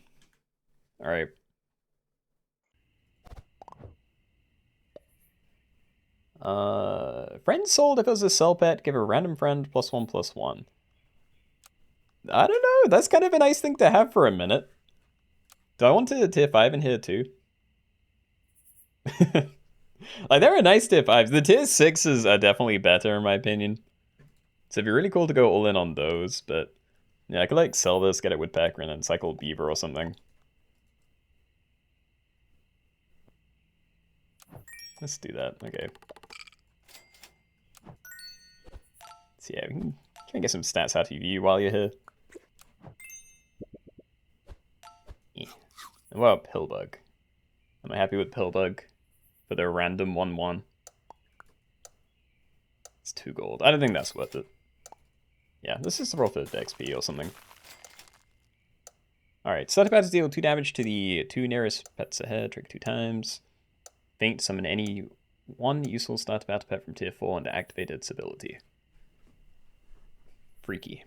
Alright. Friend sold if it was a sell pet, give a random friend +1/+1. I don't know, that's kind of a nice thing to have for a minute. Do I want to tier 5 in here too? Like, there are nice tier 5s. The tier 6s are definitely better in my opinion. So it'd be really cool to go all in on those, but yeah, I could like sell this, get it Woodpecker, and then cycle Beaver or something. Let's do that, okay. So yeah, we can try and get some stats out of you while you're here. Yeah. What about Pillbug? Am I happy with Pillbug for their random 1/1? It's 2 gold. I don't think that's worth it. Yeah, this is roll for XP or something. Alright, start about to deal 2 damage to the 2 nearest pets ahead, trigger 2 times. Faint, summon any 1 useful start battle pet from tier 4 and activate its ability. Freaky.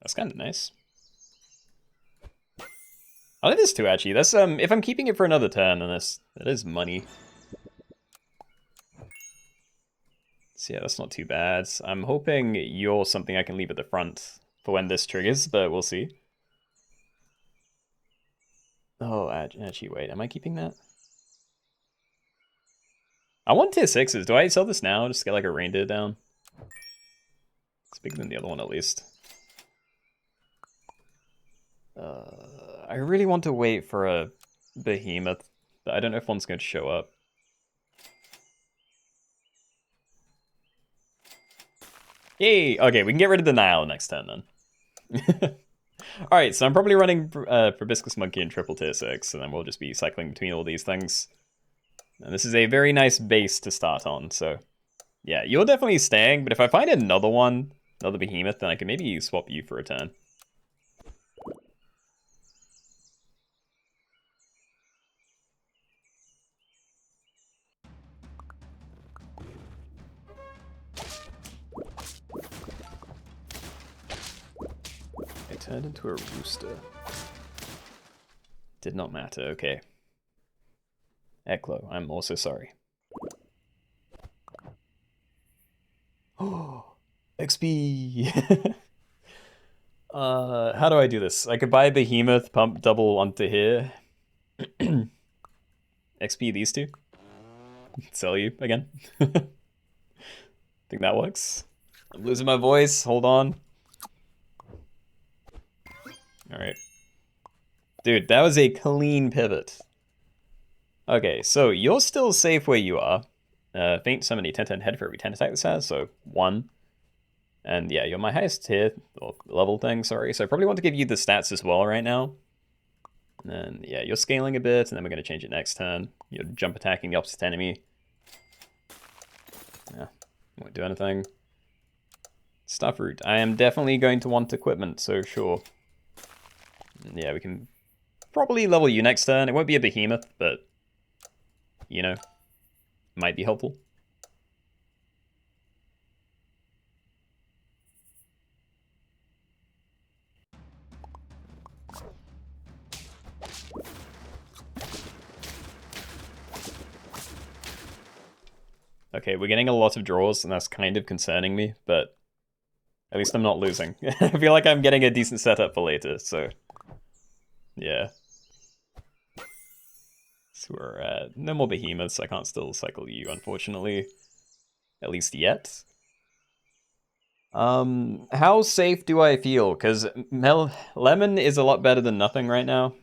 That's kind of nice. I like this too, actually. That's if I'm keeping it for another turn, then that is money. So yeah, that's not too bad. I'm hoping you're something I can leave at the front for when this triggers, but we'll see. Oh, actually, wait, am I keeping that? I want tier 6s. Do I sell this now? Just get like a reindeer down? It's bigger than the other one at least. I really want to wait for a behemoth, but I don't know if one's going to show up. Yay! Okay, we can get rid of the Nile next turn then. Alright, so I'm probably running Proboscis Monkey in triple tier 6, and then we'll just be cycling between all these things. And this is a very nice base to start on, so... Yeah, you're definitely staying, but if I find another one, another behemoth, then I can maybe swap you for a turn. I turned into a rooster. Did not matter, okay. Eklo, I'm also sorry. Oh, XP! How do I do this? I could buy a behemoth, pump double onto here. XP these two. Sell you again. Think that works. I'm losing my voice, hold on. Alright. Dude, that was a clean pivot. Okay, so you're still safe where you are. Faint summon a 10-10 head for every 10 attack this has, so 1. And yeah, you're my highest tier, or level thing, sorry. So I probably want to give you the stats as well right now. And then, yeah, you're scaling a bit, and then we're going to change it next turn. You're jump attacking the opposite enemy. Yeah, won't do anything. Stuff root. I am definitely going to want equipment, so sure. And yeah, we can probably level you next turn. It won't be a behemoth, but, you know, might be helpful. Okay, we're getting a lot of draws, and that's kind of concerning me, but at least I'm not losing. I feel like I'm getting a decent setup for later, so yeah. So we're at no more behemoths. I can't still cycle you, unfortunately. At least yet. How safe do I feel? Because lemon is a lot better than nothing right now.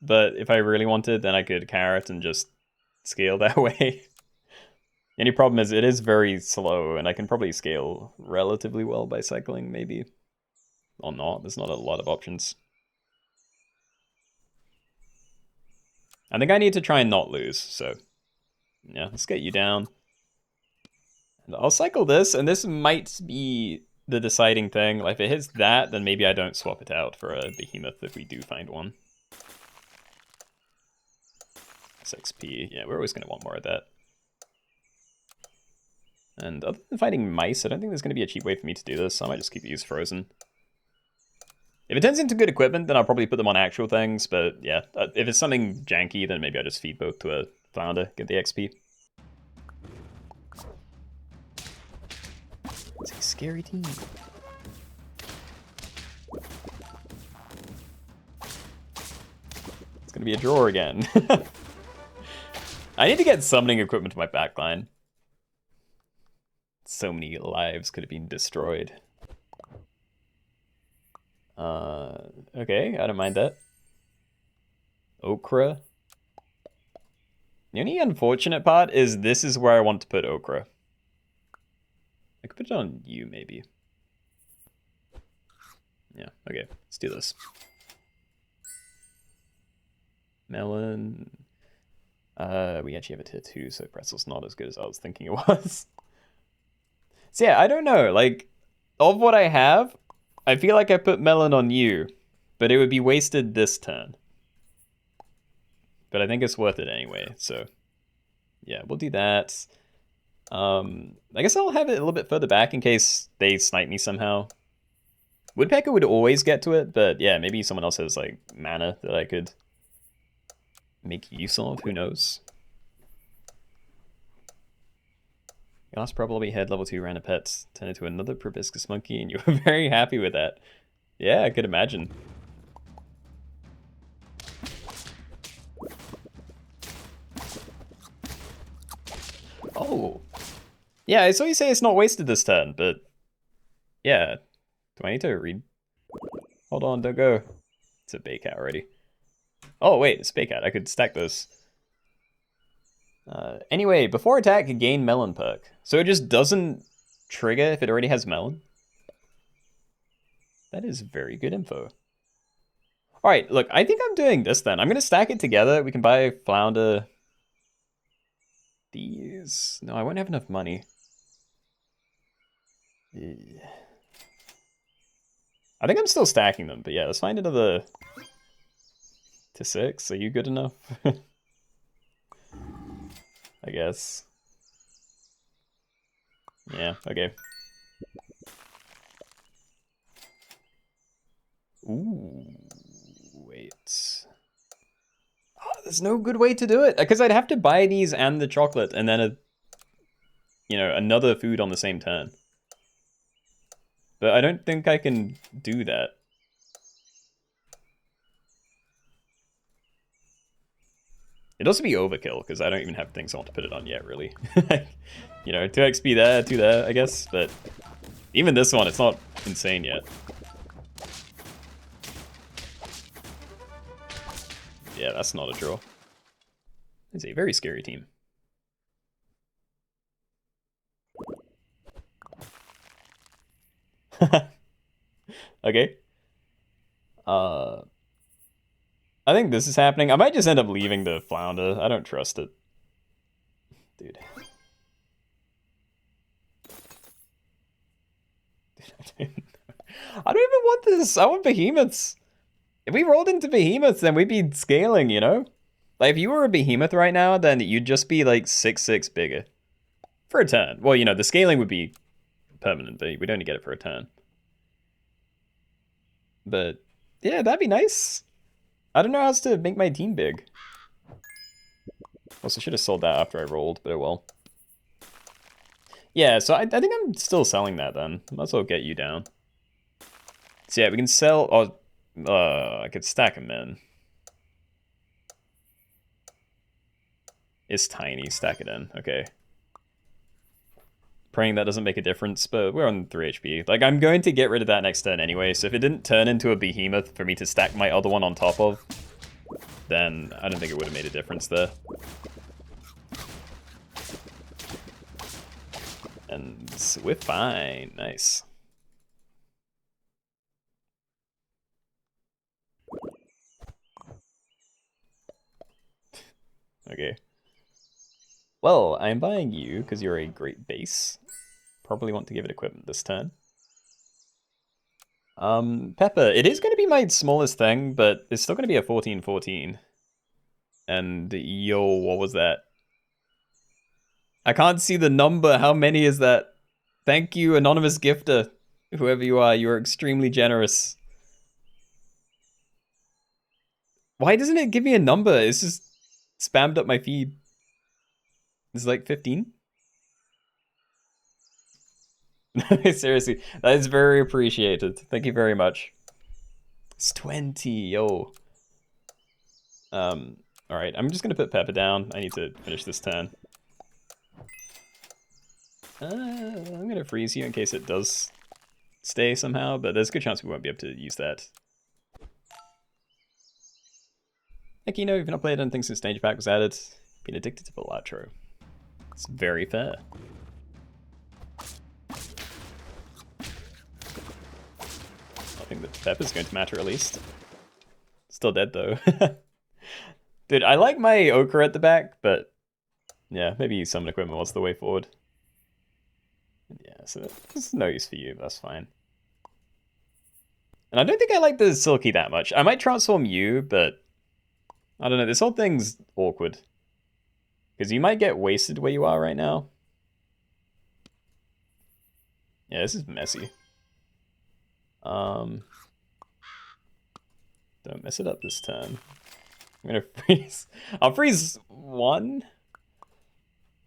But if I really wanted, then I could carrot and just scale that way. Any problem is it is very slow, and I can probably scale relatively well by cycling, maybe. Or not, there's not a lot of options. I think I need to try and not lose, so... Yeah, let's get you down. And I'll cycle this, and this might be the deciding thing. Like, if it hits that, then maybe I don't swap it out for a behemoth if we do find one. 6p, yeah, we're always going to want more of that. And other than fighting mice, I don't think there's going to be a cheap way for me to do this, so I might just keep these frozen. If it turns into good equipment, then I'll probably put them on actual things, but yeah, if it's something janky, then maybe I'll just feed both to a flounder, get the XP. It's a scary team. It's gonna be a draw again. I need to get summoning equipment to my backline. So many lives could have been destroyed. Okay, I don't mind that. Okra. The only unfortunate part is this is where I want to put okra. I could put it on you, maybe. Yeah, okay, let's do this. Melon. We actually have a tier 2, so pretzel's not as good as I was thinking it was. So yeah, I don't know, like, of what I have, I feel like I put melon on you, but it would be wasted this turn. But I think it's worth it anyway, so yeah, we'll do that. I guess I'll have it a little bit further back in case they snipe me somehow. Woodpecker would always get to it, but yeah, maybe someone else has like mana that I could make use of, who knows. Your last probably had level 2 random pets turned into another proboscis monkey, and you were very happy with that. Yeah, I could imagine. Oh. Yeah, I saw you say it's not wasted this turn, but... Yeah. Do I need to read? Hold on, don't go. It's a Baycat already. Oh, wait, it's Baycat. I could stack this. Anyway, before attack, gain melon perk. So it just doesn't trigger if it already has melon? That is very good info. Alright, look, I think I'm doing this then. I'm going to stack it together. We can buy flounder these. No, I won't have enough money. Yeah. I think I'm still stacking them, but yeah, let's find another to 6. Are you good enough? I guess. Yeah, okay. Ooh, wait. Oh, there's no good way to do it, because I'd have to buy these and the chocolate, and then another food on the same turn. But I don't think I can do that. It'd also be overkill, because I don't even have things I want to put it on yet, really. 2 XP there, 2 there, I guess, but even this one, it's not insane yet. Yeah, that's not a draw. It's a very scary team. Okay. I think this is happening. I might just end up leaving the flounder. I don't trust it. Dude. I don't even want this. I want behemoths. If we rolled into behemoths, then we'd be scaling, you know? Like, if you were a behemoth right now, then you'd just be like 6/6 bigger. For a turn. Well, the scaling would be permanent, but we'd only get it for a turn. But, yeah, that'd be nice. I don't know how else to make my team big. Also, should have sold that after I rolled, but oh well. Yeah, so I think I'm still selling that then. Might as well get you down. So yeah, we can sell... I could stack them in. It's tiny, stack it in. Okay. Praying that doesn't make a difference, but we're on 3 HP. Like, I'm going to get rid of that next turn anyway, so if it didn't turn into a behemoth for me to stack my other one on top of, then I don't think it would have made a difference there. And we're fine. Nice. Okay. Well, I'm buying you because you're a great base. Probably want to give it equipment this turn. Pepper, it is going to be my smallest thing, but it's still going to be a 14/14. And yo, what was that? I can't see the number. How many is that? Thank you, anonymous gifter. Whoever you are extremely generous. Why doesn't it give me a number? It's just spammed up my feed. It's like 15? Seriously, that is very appreciated. Thank you very much. It's 20, yo. Alright, I'm just gonna put Pepper down. I need to finish this turn. I'm gonna freeze you in case it does stay somehow, but there's a good chance we won't be able to use that. Hey Keenoe, you've not played anything since Danger Pack was added. Been addicted to Balatro. It's very fair. I think that Pepper's going to matter at least. Still dead though. Dude, I like my ochre at the back, but yeah, maybe summon equipment was the way forward. Yeah, so there's no use for you, that's fine. And I don't think I like the Silky that much. I might transform you, but I don't know, this whole thing's awkward. Because you might get wasted where you are right now. Yeah, this is messy. Don't mess it up this turn. I'm gonna freeze. I'll freeze one.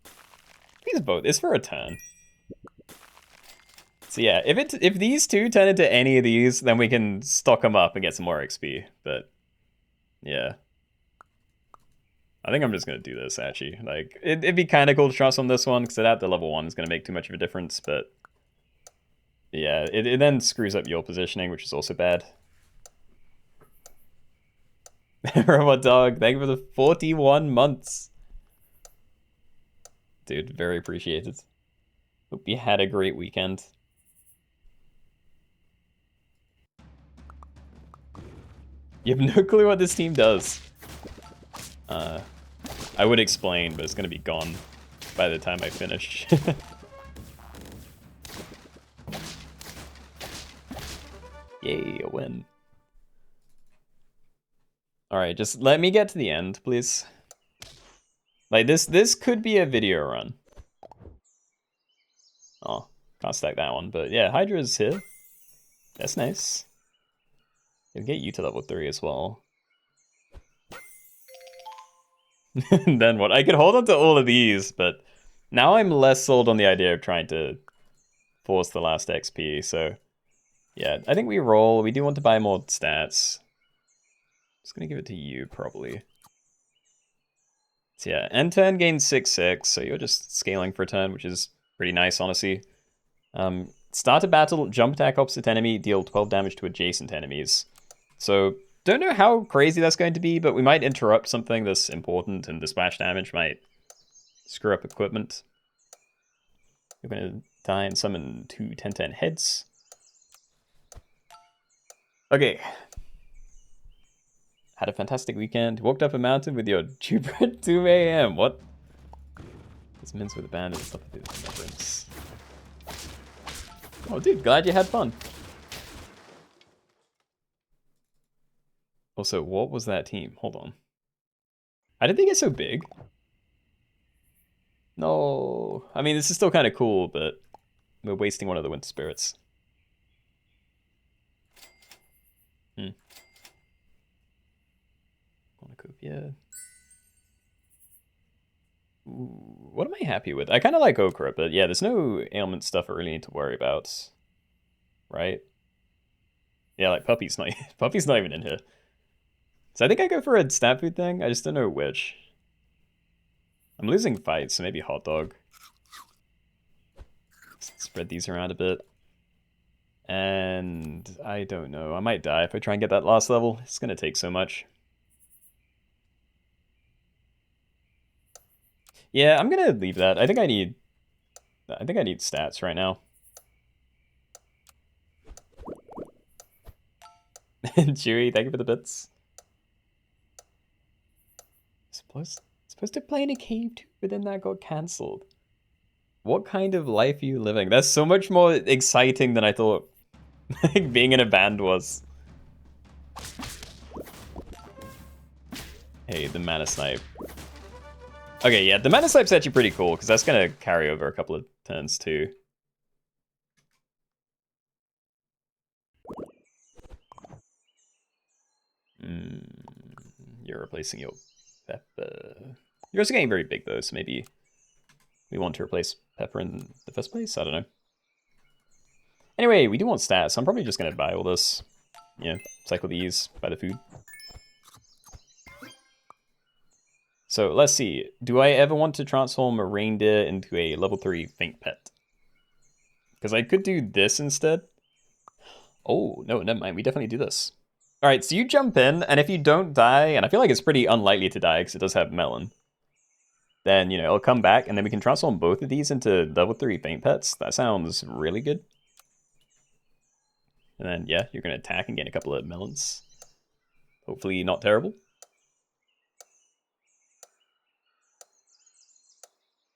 Freeze both. It's for a turn. So yeah, if these two turn into any of these, then we can stock them up and get some more XP. But yeah, I think I'm just gonna do this actually. Like it'd be kind of cool to trust on this one because at the level 1 is gonna make too much of a difference. But yeah, it then screws up your positioning, which is also bad. Robot Dog, thank you for the 41 months. Dude, very appreciated. Hope you had a great weekend. You have no clue what this team does. I would explain, but it's gonna be gone. by the time I finish. Yay, a win. Alright, just let me get to the end, please. Like, this could be a video run. Oh, can't stack that one, but yeah, Hydra's here. That's nice. It'll get you to level 3 as well. Then what? I could hold on to all of these, but now I'm less sold on the idea of trying to force the last XP, so yeah, I think we roll. We do want to buy more stats. Just gonna give it to you, probably. So yeah, end turn gains 6/6, so you're just scaling for a turn, which is pretty nice, honestly. Start a battle, jump attack opposite enemy, deal 12 damage to adjacent enemies. So, don't know how crazy that's going to be, but we might interrupt something that's important, and the splash damage might screw up equipment. You're gonna die and summon 2 10/10 heads. Okay. Had a fantastic weekend. Walked up a mountain with your trooper at 2 a.m. What? This mints with a band and stuff to do with remembrance. Oh, dude, glad you had fun. Also, what was that team? Hold on. How did they get so big? No. I mean, this is still kind of cool, but we're wasting one of the Winter Spirits. Cornucopia. Ooh, what am I happy with? I kind of like Okra, but yeah, there's no ailment stuff I really need to worry about. Right? Yeah, like Puppy's not, Puppy's not even in here. So I think I go for a stat food thing. I just don't know which. I'm losing fights, so maybe hot dog. Spread these around a bit. And I don't know. I might die if I try and get that last level. It's going to take so much. Yeah, I'm going to leave that. I think I need stats right now. Chewy, thank you for the bits. Supposed to play in a cave too, but then that got cancelled. What kind of life are you living? That's so much more exciting than I thought like being in a band was. Hey, the mana snipe. Okay, yeah, the mana snipe's actually pretty cool because that's gonna carry over a couple of turns too. You're replacing your Pepper. You're also getting very big though, so maybe we want to replace Pepper in the first place? I don't know. Anyway, we do want stats, so I'm probably just gonna buy all this. Yeah, cycle these, buy the food. So let's see. Do I ever want to transform a reindeer into a level 3 faint pet? Because I could do this instead. Oh, no, never mind. We definitely do this. All right, so you jump in, and if you don't die, and I feel like it's pretty unlikely to die because it does have melon, then, you know, it'll come back, and then we can transform both of these into level 3 faint pets. That sounds really good. And then, yeah, you're going to attack and gain a couple of melons. Hopefully not terrible.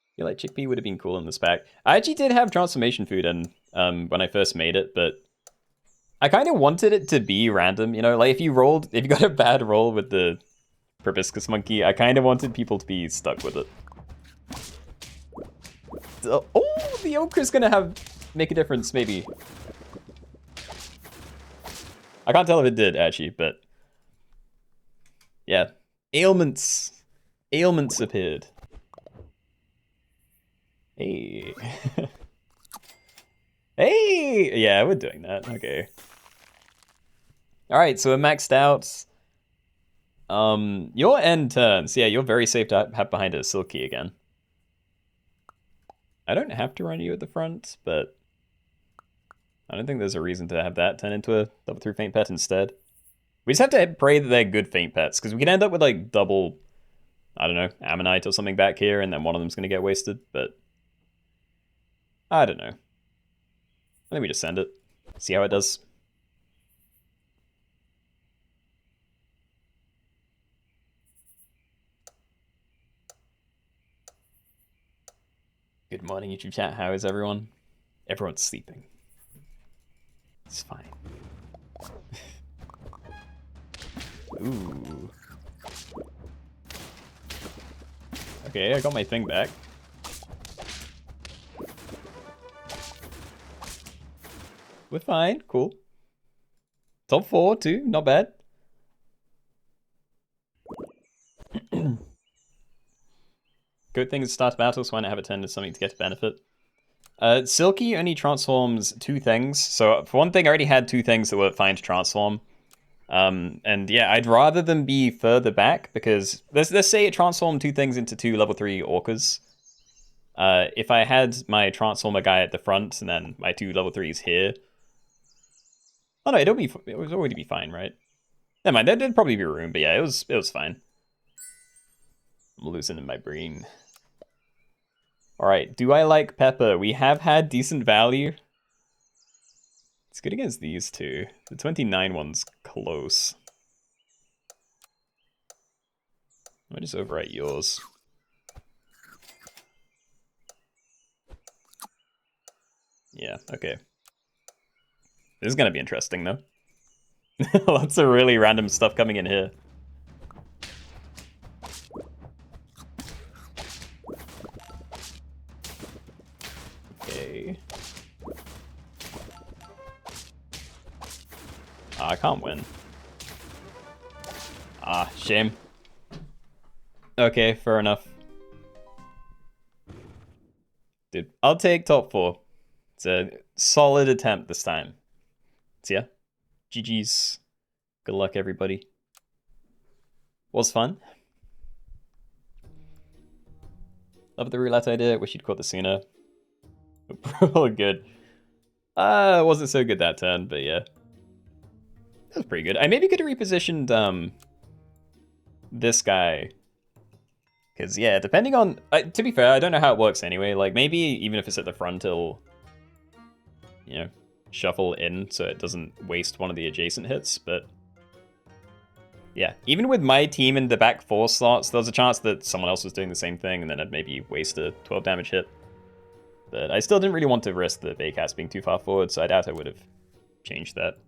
I feel like chickpea would have been cool in this pack. I actually did have transformation food in when I first made it, but I kind of wanted it to be random, you know? Like, if you got a bad roll with the proboscis monkey, I kind of wanted people to be stuck with it. Oh, the okra's gonna make a difference, maybe. I can't tell if it did, actually, but yeah. Ailments appeared. Hey. Hey! Yeah, we're doing that. Okay. Alright, so we're maxed out. Your end turns. Yeah, you're very safe to have behind a Silky again. I don't have to run you at the front, but I don't think there's a reason to have that turn into a level 3 faint pet instead. We just have to pray that they're good faint pets, because we can end up with like double, I don't know, Ammonite or something back here, and then one of them's going to get wasted, but I don't know. I think we just send it. See how it does. Good morning, YouTube chat. How is everyone? Everyone's sleeping. It's fine. Ooh. Okay, I got my thing back. We're fine. Cool. Top 4 too. Not bad. Good thing is start battles when I have a turn to something to get to benefit. Silky only transforms 2 things. So for one thing, I already had 2 things that were fine to transform. And yeah, I'd rather them be further back because let's say it transformed 2 things into 2 level 3 orcas. If I had my transformer guy at the front and then my 2 level 3s here. Oh no, it would already be fine, right? Never mind, there'd probably be room, but yeah, it was fine. I'm losing my brain. Alright, do I like Pepper? We have had decent value. It's good against these two. The 29 one's close. I'll just overwrite yours. Yeah, okay. This is gonna be interesting, though. Lots of really random stuff coming in here. Okay. I can't win. Shame. Okay, fair enough. Dude, I'll take top 4. It's a solid attempt this time. So yeah, GG's. Good luck, everybody. Was fun. Love the roulette idea. Wish you'd caught the sooner. Probably good. It wasn't so good that turn, but yeah. That was pretty good. I maybe could have repositioned this guy. Because, yeah, depending on... to be fair, I don't know how it works anyway. Like, maybe even if it's at the front, it'll... You know, shuffle in so it doesn't waste one of the adjacent hits, but... Yeah, even with my team in the back 4 slots, there was a chance that someone else was doing the same thing, and then I'd maybe waste a 12 damage hit. But I still didn't really want to risk the Baycats being too far forward, so I doubt I would have changed that.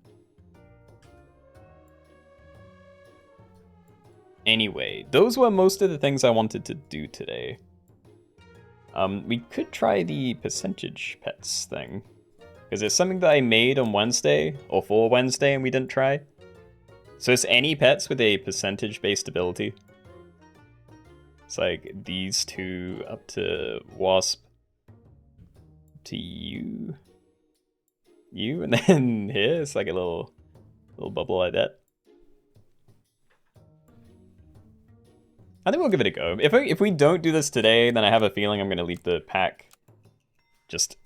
Anyway, those were most of the things I wanted to do today. We could try the percentage pets thing. Because it's something that I made on Wednesday, or for Wednesday, and we didn't try. So it's any pets with a percentage-based ability. It's like these 2 up to Wasp, to you, and then here it's like a little bubble like that. I think we'll give it a go. If we don't do this today, then I have a feeling I'm going to leave the pack just,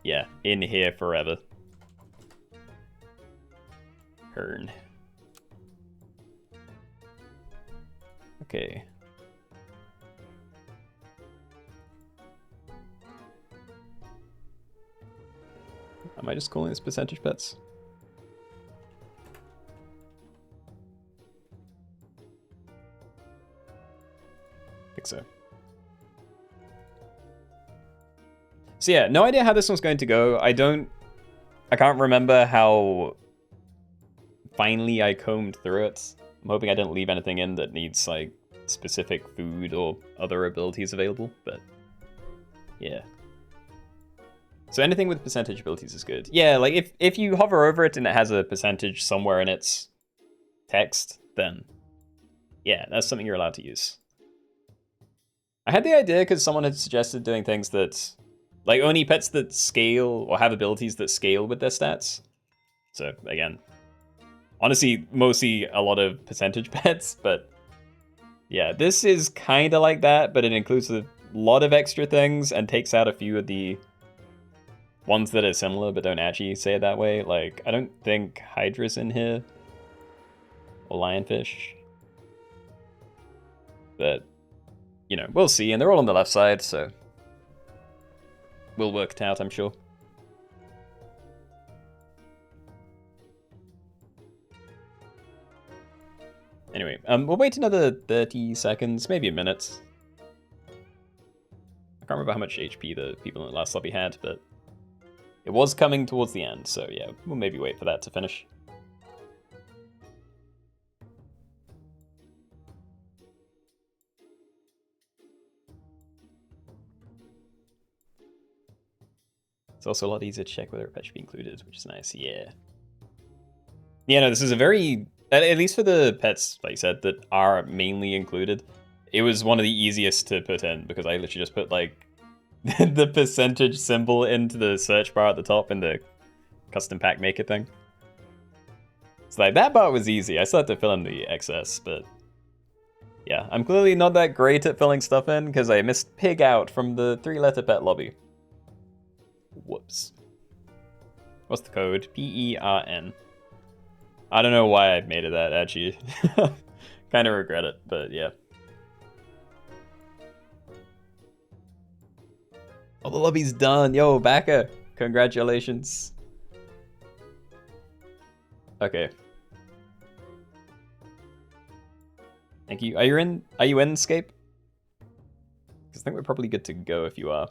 yeah, in here forever. Hearn. Okay. Am I just calling this percentage bets? I think so. So yeah, no idea how this one's going to go. I can't remember how finely I combed through it. I'm hoping I didn't leave anything in that needs like specific food or other abilities available, but yeah. So anything with percentage abilities is good. Yeah, like if you hover over it and it has a percentage somewhere in its text, then yeah, that's something you're allowed to use. I had the idea because someone had suggested doing things that, like only pets that scale or have abilities that scale with their stats. So again, honestly, mostly a lot of percentage pets, but yeah, this is kind of like that, but it includes a lot of extra things and takes out a few of the ones that are similar but don't actually say it that way. Like, I don't think Hydra's in here. Or Lionfish. But, you know, we'll see. And they're all on the left side, so we'll work it out, I'm sure. Anyway, we'll wait another 30 seconds, maybe a minute. can't remember how much HP the people in the last lobby had, but it was coming towards the end, so yeah, we'll maybe wait for that to finish. It's also a lot easier to check whether a pet should be included, which is nice, yeah. Yeah, no, this is a very, at least for the pets, like you said, that are mainly included, it was one of the easiest to put in, because I literally just put, like, the percentage symbol into the search bar at the top in the custom pack maker thing. So, like, that part was easy. I still had to fill in the excess, but yeah, I'm clearly not that great at filling stuff in, because I missed pig out from the 3-letter pet lobby. Whoops. What's the code? PERN. I don't know why I made it that, actually. Kind of regret it, but yeah. Oh, the lobby's done. Yo, Baka, congratulations. Okay. Thank you. Are you in Escape? Because I think we're probably good to go if you are.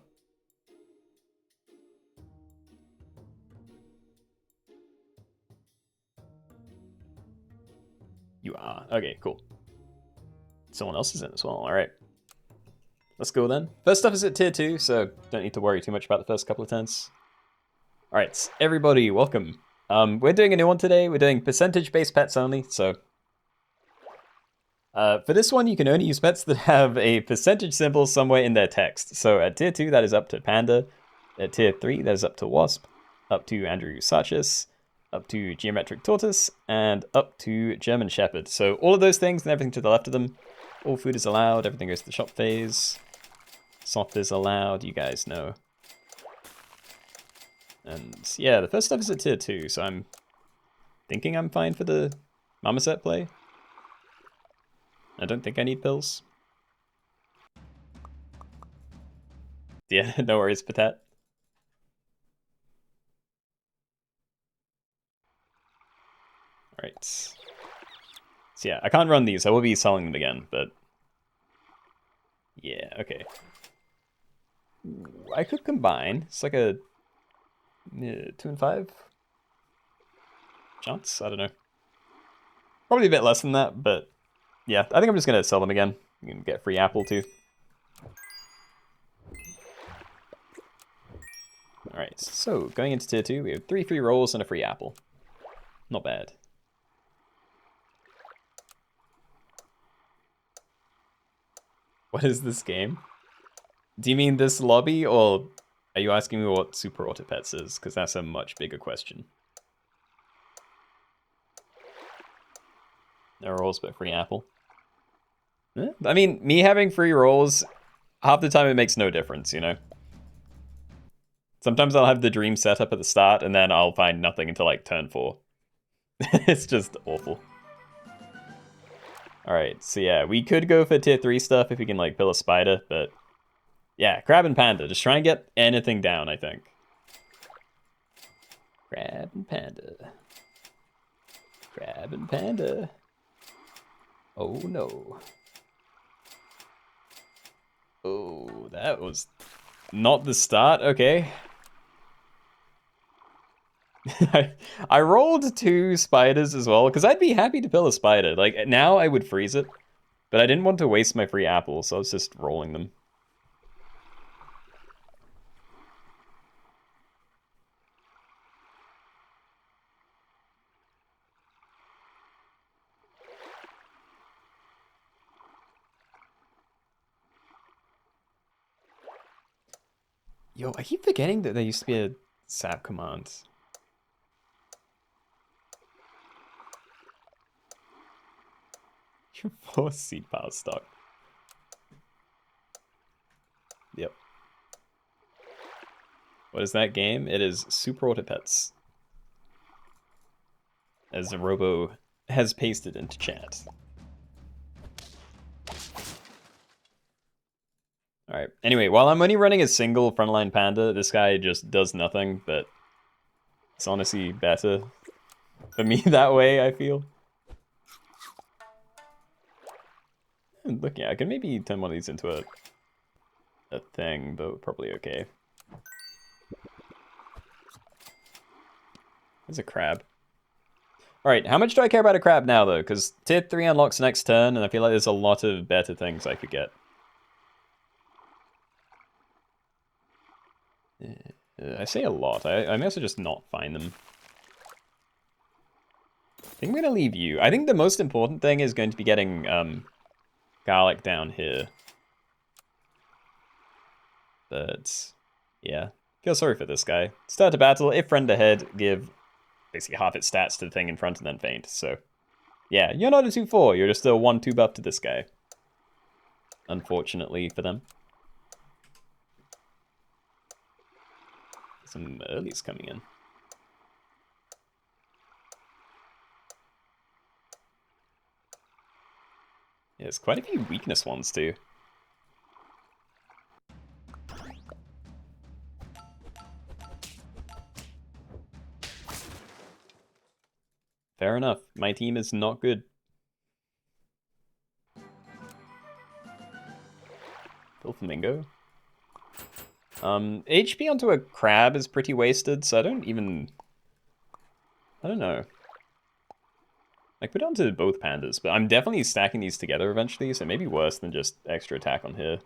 You are. Okay, cool. Someone else is in as well. All right. Let's go then. First stuff is at tier 2, so don't need to worry too much about the first couple of turns. All right, everybody, welcome. We're doing a new one today. We're doing percentage-based pets only, so... for this one, you can only use pets that have a percentage symbol somewhere in their text. So at tier 2, that is up to Panda. At tier 3, that is up to Wasp. Up to Andrew Sachs. Up to Geometric Tortoise, and up to German Shepherd. So all of those things and everything to the left of them, all food is allowed, everything goes to the shop phase. Soft is allowed, you guys know. And yeah, the first stuff is at tier 2, so I'm thinking I'm fine for the Marmoset play. I don't think I need pills. Yeah, no worries, Patat. Alright. So yeah, I can't run these. I will be selling them again, but... yeah, okay. I could combine. It's like a 2 and 5 chance. I don't know. Probably a bit less than that, but yeah, I think I'm just gonna sell them again. You can get a free apple too. All right, so going into tier 2, we have 3 free rolls and a free apple. Not bad. What is this game? Do you mean this lobby, or are you asking me what Super Auto Pets is? Because that's a much bigger question. No rolls, but free apple. I mean, me having free rolls, half the time it makes no difference, you know? Sometimes I'll have the dream set up at the start, and then I'll find nothing until, like, turn 4. It's just awful. Alright, so yeah, we could go for tier 3 stuff if we can, like, pill a spider, but... yeah, Crab and Panda. Just try and get anything down, I think. Crab and Panda. Crab and Panda. Oh, no. Oh, that was not the start. Okay. I rolled 2 spiders as well, because I'd be happy to pill a spider. Like, now I would freeze it, but I didn't want to waste my free apple, so I was just rolling them. Yo, I keep forgetting that there used to be a sap command. Your 4 seed power stock. Yep. What is that game? It is Super Auto Pets. As a Robo has pasted into chat. Alright, anyway, while I'm only running a single frontline Panda, this guy just does nothing, but it's honestly better for me that way, I feel. And look, yeah, I can maybe turn one of these into a a thing, but we're probably okay. There's a crab. Alright, how much do I care about a crab now, though? Because tier 3 unlocks next turn, and I feel like there's a lot of better things I could get. I say a lot. I may also just not find them. I think I'm going to leave you. I think the most important thing is going to be getting garlic down here. But, yeah. Feel sorry for this guy. Start a battle. If friend ahead, give basically half its stats to the thing in front and then faint. So, yeah, you're not a 2-4. You're just a 1-2 buff to this guy. Unfortunately for them. Some earlies coming in. Yeah, there's quite a few weakness ones too. Fair enough. My team is not good. Flamingo. HP onto a crab is pretty wasted, so I don't know. I put it onto both pandas, but I'm definitely stacking these together eventually, so maybe worse than just extra attack on here.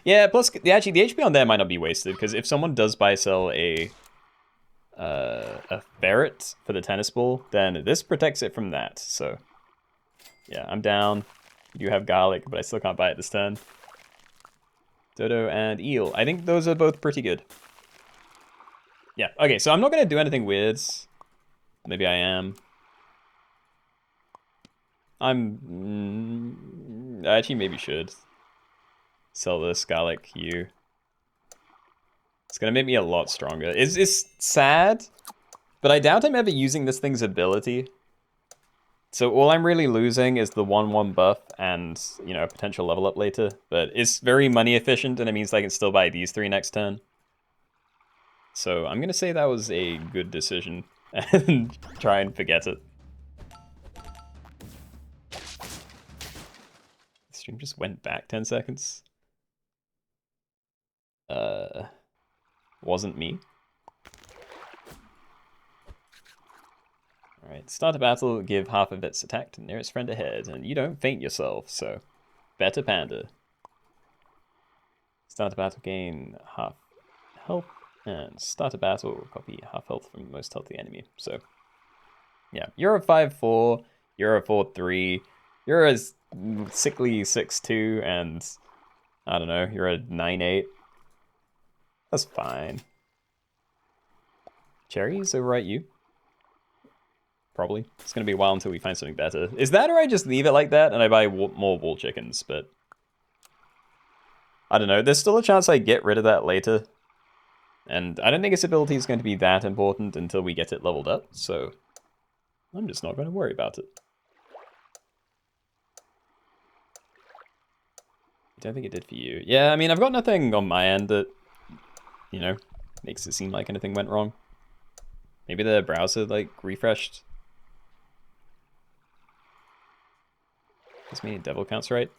Yeah, plus, actually, the HP on there might not be wasted, because if someone does buy sell a ferret for the tennis ball, then this protects it from that, so... Yeah, I'm down. You do have garlic, but I still can't buy it this turn. Dodo and eel. I think those are both pretty good. Yeah, okay, so I'm not going to do anything weird. Maybe I am. I actually maybe should. Sell this garlic you. It's going to make me a lot stronger. It's sad, but I doubt I'm ever using this thing's ability. So all I'm really losing is the 1-1 buff and, you know, a potential level up later. But it's very money efficient, and it means I can still buy these 3 next turn. So I'm going to say that was a good decision and try and forget it. The stream just went back 10 seconds. Wasn't me. Alright, start a battle, give half of its attack to the nearest friend ahead, and you don't faint yourself, so better panda. Start a battle, gain half health, and start a battle, copy half health from the most healthy enemy. So, yeah, you're a 5-4, you're a 4-3, you're a sickly 6-2, and I don't know, you're a 9-8. That's fine. Cherries overwrite you. Probably. It's going to be a while until we find something better. Is that, or I just leave it like that and I buy more wool chickens, but... I don't know. There's still a chance I get rid of that later. And I don't think its ability is going to be that important until we get it leveled up, so... I'm just not going to worry about it. I don't think it did for you. Yeah, I mean, I've got nothing on my end that, you know, makes it seem like anything went wrong. Maybe the browser, like, refreshed. This meaning devil counts right?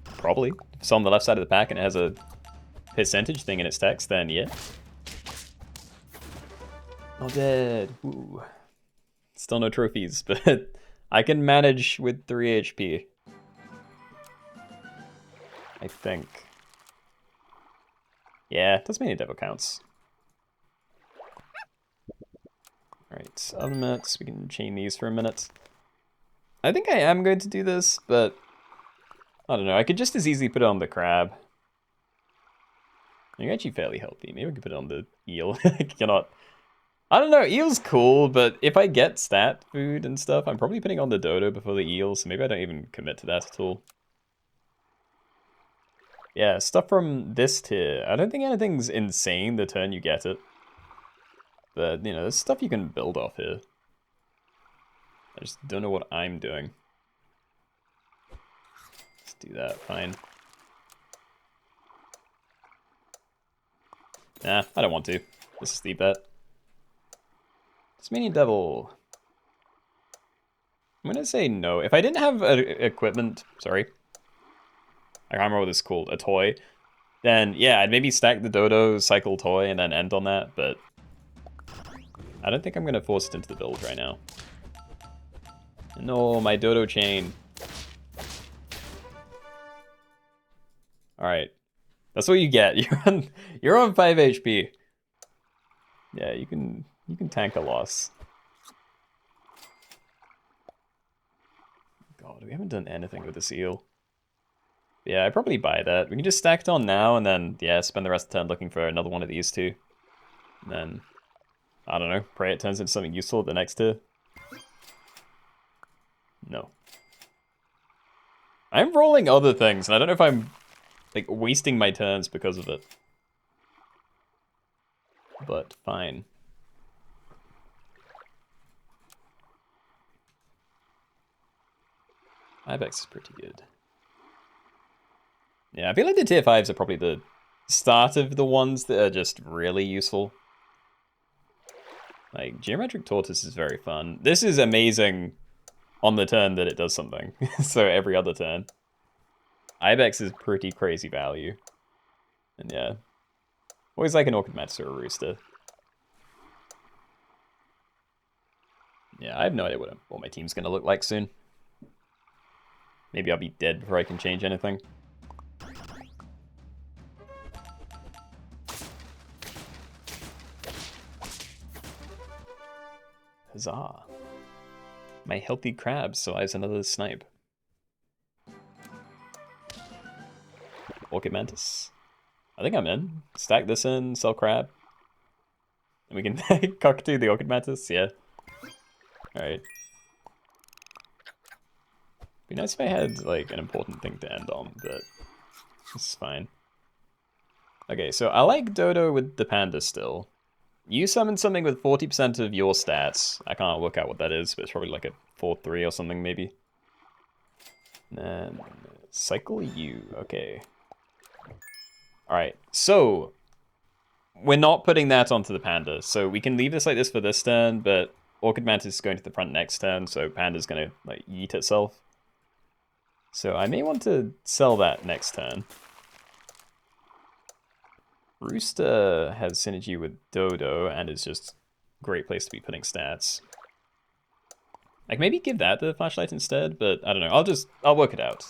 Probably. If it's on the left side of the pack and it has a percentage thing in its text, then yeah. Not dead. Ooh. Still no trophies, but I can manage with 3 HP. I think. Yeah, Tasmanian devil counts. Alright, ultimates. We can chain these for a minute. I think I am going to do this, but I don't know. I could just as easily put it on the crab. You're actually fairly healthy. Maybe we could put it on the eel. I cannot. I don't know. Eel's cool, but if I get stat food and stuff, I'm probably putting on the dodo before the eel, so maybe I don't even commit to that at all. Yeah, stuff from this tier. I don't think anything's insane the turn you get it. But, you know, there's stuff you can build off here. I just don't know what I'm doing. Let's do that, fine. Nah, I don't want to. Let's just leave that. Tasmanian Devil. I'm gonna say no. If I didn't have equipment, sorry. I can't remember what this is called, a toy, then yeah, I'd maybe stack the dodo, cycle toy, and then end on that, but I don't think I'm going to force it into the build right now. No, my dodo chain. Alright. That's what you get. You're on 5 HP. Yeah, you can tank a loss. God, we haven't done anything with this eel. Yeah, I'd probably buy that. We can just stack it on now and then, yeah, spend the rest of the turn looking for another one of these two. And then, I don't know, pray it turns into something useful the next turn. No. I'm rolling other things, and I don't know if I'm, like, wasting my turns because of it. But fine. Ibex is pretty good. Yeah, I feel like the tier 5s are probably the start of the ones that are just really useful. Like, Geometric Tortoise is very fun. This is amazing on the turn that it does something. So every other turn. Ibex is pretty crazy value. And yeah. Always like an Orchid Match or a Rooster. Yeah, I have no idea what my team's gonna look like soon. Maybe I'll be dead before I can change anything. Huzzah. My healthy crab survives another snipe. Orchid Mantis. I think I'm in. Stack this in, sell crab. And we can cockatoo the Orchid Mantis, yeah. Alright. Be nice if I had, like, an important thing to end on, but this is fine. Okay, so I like Dodo with the panda still. You summon something with 40% of your stats. I can't work out what that is, but it's probably like a 4-3 or something, maybe. And then cycle you. Okay. Alright, so we're not putting that onto the panda. So we can leave this like this for this turn, but Orchid Mantis is going to the front next turn, so panda's going to like yeet itself. So I may want to sell that next turn. Rooster has synergy with Dodo and is just a great place to be putting stats. Like maybe give that the flashlight instead, but I don't know. I'll work it out.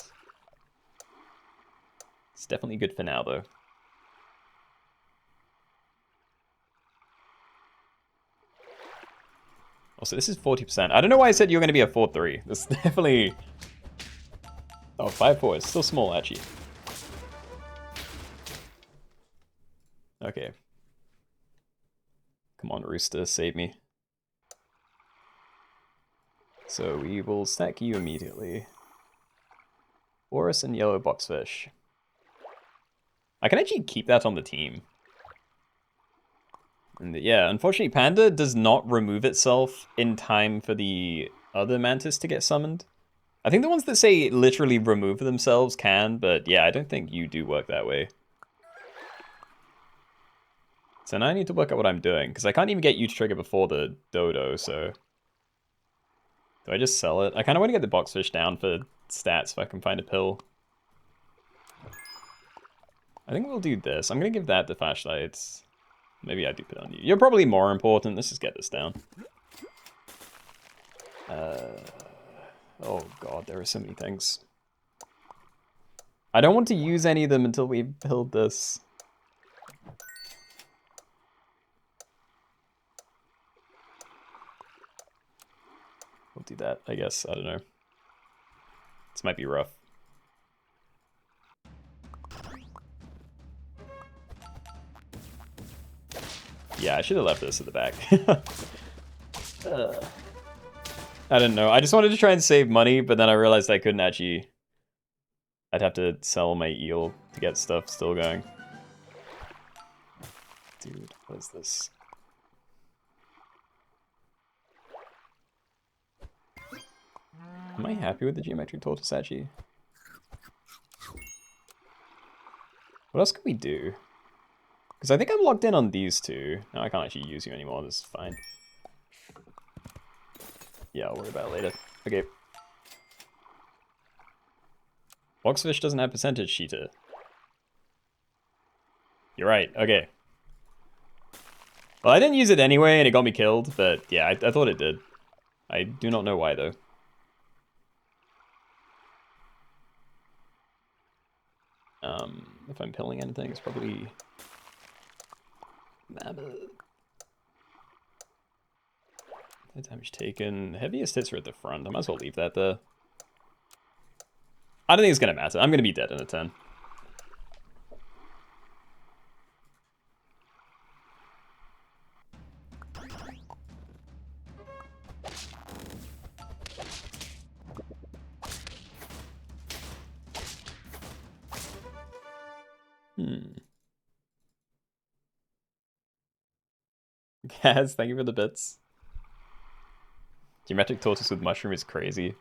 It's definitely good for now though. Also, this is 40%. I don't know why I said you're going to be a 4-3. This is definitely... Oh, 5-4. It's still small, actually. Okay. Come on, Rooster, save me. So we will stack you immediately. Boris and yellow boxfish. I can actually keep that on the team. And yeah, unfortunately, Panda does not remove itself in time for the other Mantis to get summoned. I think the ones that say literally remove themselves can, but yeah, I don't think you do work that way. So now I need to work out what I'm doing, because I can't even get you to trigger before the Dodo, so... Do I just sell it? I kind of want to get the boxfish down for stats if I can find a pill. I think we'll do this. I'm going to give that the flashlights. Maybe I do put it on you. You're probably more important. Let's just get this down. Oh god, there are so many things. I don't want to use any of them until we build this. We'll do that, I guess. I don't know. This might be rough. Yeah, I should have left this at the back. I didn't know. I just wanted to try and save money, but then I realized I couldn't actually... I'd have to sell my eel to get stuff still going. Dude, what is this? Am I happy with the geometric tortoise actually? What else can we do? Because I think I'm locked in on these two. No, I can't actually use you anymore. This is fine. Yeah, I'll worry about it later. Okay. Boxfish doesn't have percentage cheater. You're right, okay. Well, I didn't use it anyway, and it got me killed, but yeah, I thought it did. I do not know why, though. If I'm pilling anything, it's probably... Mammoth. No damage taken. Heaviest hits are at the front. I might as well leave that there. I don't think it's going to matter. I'm going to be dead in a 10. Gaz, thank you for the bits. Geometric tortoise with mushroom is crazy.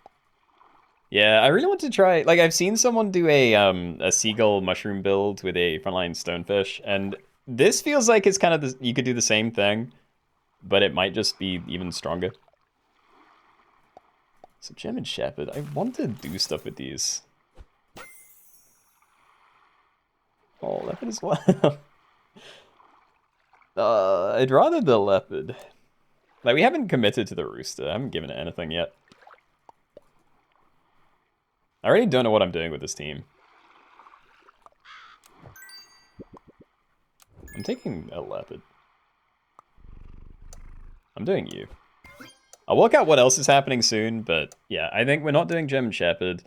Yeah, I really want to try. Like, I've seen someone do a seagull mushroom build with a frontline stonefish, and this feels like it's kind of you could do the same thing, but it might just be even stronger. So German Shepherd, I want to do stuff with these. Oh, leopard as well. I'd rather the leopard. Like, we haven't committed to the rooster. I haven't given it anything yet. I already don't know what I'm doing with this team. I'm taking a leopard. I'm doing you. I'll work out what else is happening soon, but yeah, I think we're not doing German Shepherd.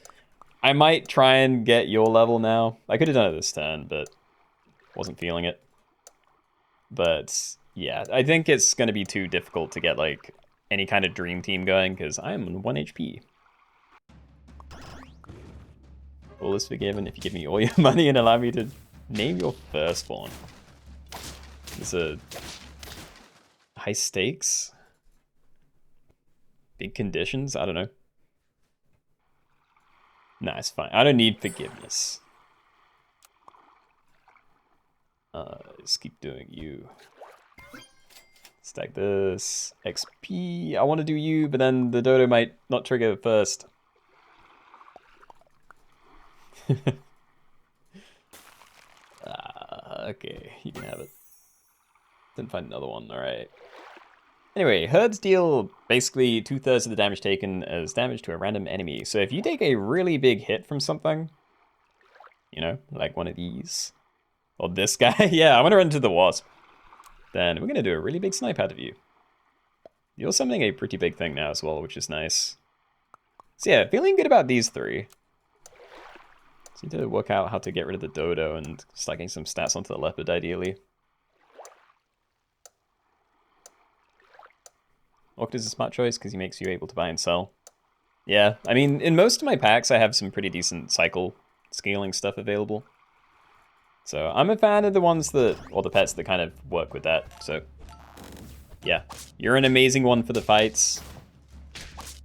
I might try and get your level now. I could have done it this turn, but wasn't feeling it. But yeah, I think it's going to be too difficult to get like any kind of dream team going because I am on 1 HP. All is forgiven if you give me all your money and allow me to name your firstborn. It's a high stakes. Big conditions? I don't know. Nah, it's fine. I don't need forgiveness. Just keep doing you. Stack this. XP. I want to do you, but then the dodo might not trigger first. Okay, you can have it. Didn't find another one, alright. Anyway, herds deal basically 2/3 of the damage taken as damage to a random enemy. So if you take a really big hit from something, you know, like one of these, or this guy, yeah, I'm gonna run into the wasp. Then we're gonna do a really big snipe out of you. You're summoning a pretty big thing now as well, which is nice. So yeah, feeling good about these three. Just need to work out how to get rid of the dodo and stacking some stats onto the leopard ideally. Orc is a smart choice because he makes you able to buy and sell. Yeah, I mean, in most of my packs, I have some pretty decent cycle scaling stuff available. So I'm a fan of the ones that, or the pets that kind of work with that. So yeah, you're an amazing one for the fights.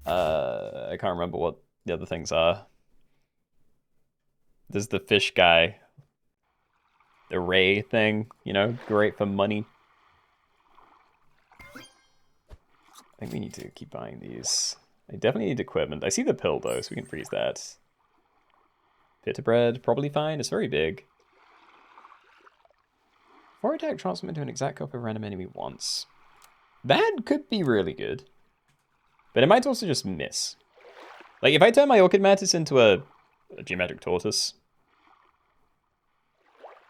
I can't remember what the other things are. There's the fish guy. The ray thing, you know, great for money. I think we need to keep buying these. I definitely need equipment. I see the pill though, so we can freeze that. Pita bread, probably fine. It's very big. 4 attack transform into an exact copy of a random enemy once. That could be really good. But it might also just miss. Like if I turn my Orchid Mantis into a geometric tortoise,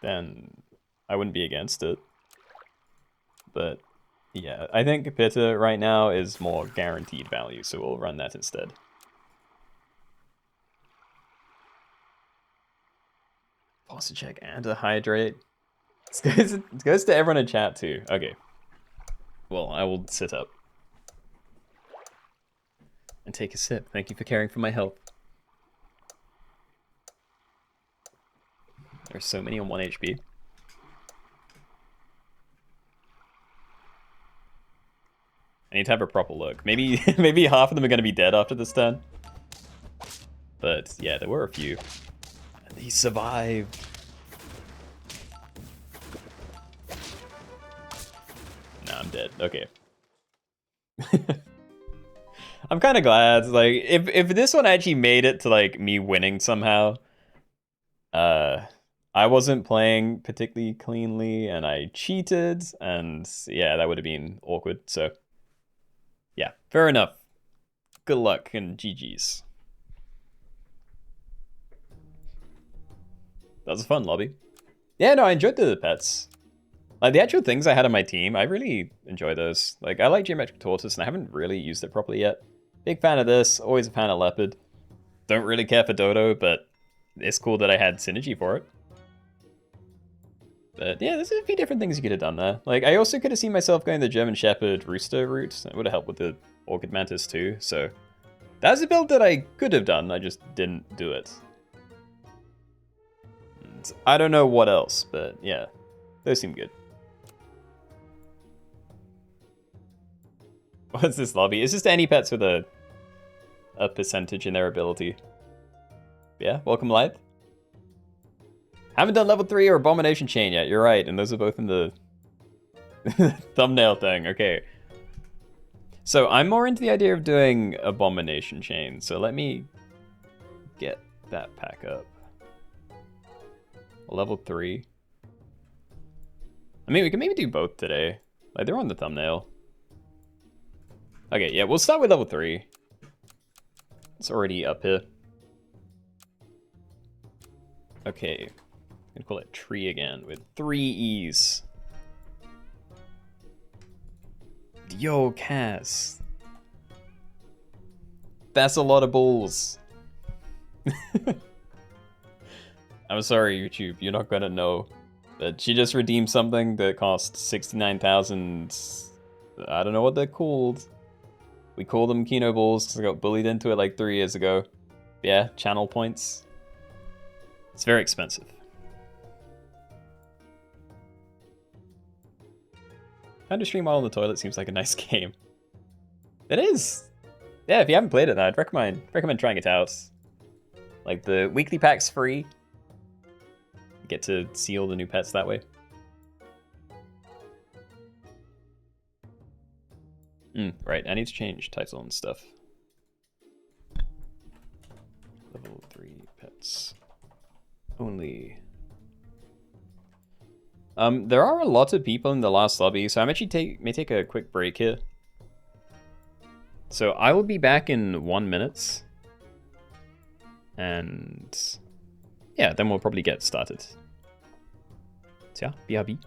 then I wouldn't be against it. But yeah, I think Pitta right now is more guaranteed value, so we'll run that instead. Posture check and a hydrate. It goes to everyone in chat too. Okay. Well, I will sit up. And take a sip. Thank you for caring for my health. There's so many on 1 HP. I need to have a proper look. Maybe maybe half of them are going to be dead after this turn. But yeah, there were a few. And he survived. Nah, I'm dead. Okay. I'm kind of glad. Like, if this one actually made it to like me winning somehow, I wasn't playing particularly cleanly, and I cheated, and yeah, that would have been awkward. So, yeah, fair enough. Good luck and GG's. That was a fun lobby. Yeah, no, I enjoyed the pets. Like, the actual things I had on my team, I really enjoy those. Like, I like Geometric Tortoise, and I haven't really used it properly yet. Big fan of this, always a fan of Leopard. Don't really care for Dodo, but it's cool that I had synergy for it. But yeah, there's a few different things you could have done there. Like, I also could have seen myself going the German Shepherd Rooster route. It would have helped with the Orchid Mantis too, so... That's a build that I could have done, I just didn't do it. And I don't know what else, but yeah, those seem good. What's this lobby? It's just any pets with a percentage in their ability. Yeah, welcome Lythe. Haven't done level 3 or Abomination Chain yet, you're right, and those are both in the thumbnail thing, okay. So I'm more into the idea of doing Abomination Chain, so let me get that pack up. Level 3. I mean, we can maybe do both today. Like, they're on the thumbnail. Okay, yeah, we'll start with level 3. It's already up here. Okay. I'm gonna call it Tree again with 3 E's. Yo, Cass. That's a lot of balls. I'm sorry, YouTube. You're not gonna know. But she just redeemed something that cost 69,000. I don't know what they're called. We call them Keenoe balls because I got bullied into it like 3 years ago. Yeah, channel points. It's very expensive. Kind of stream while on the toilet seems like a nice game. It is. Yeah, if you haven't played it, I'd recommend trying it out. Like, the weekly pack's free. You get to see all the new pets that way. Right, I need to change title and stuff. Level 3 pets. Only. There are a lot of people in the last lobby, so I'm actually may take a quick break here. So I will be back in 1 minute. And yeah, then we'll probably get started. So yeah, BRB.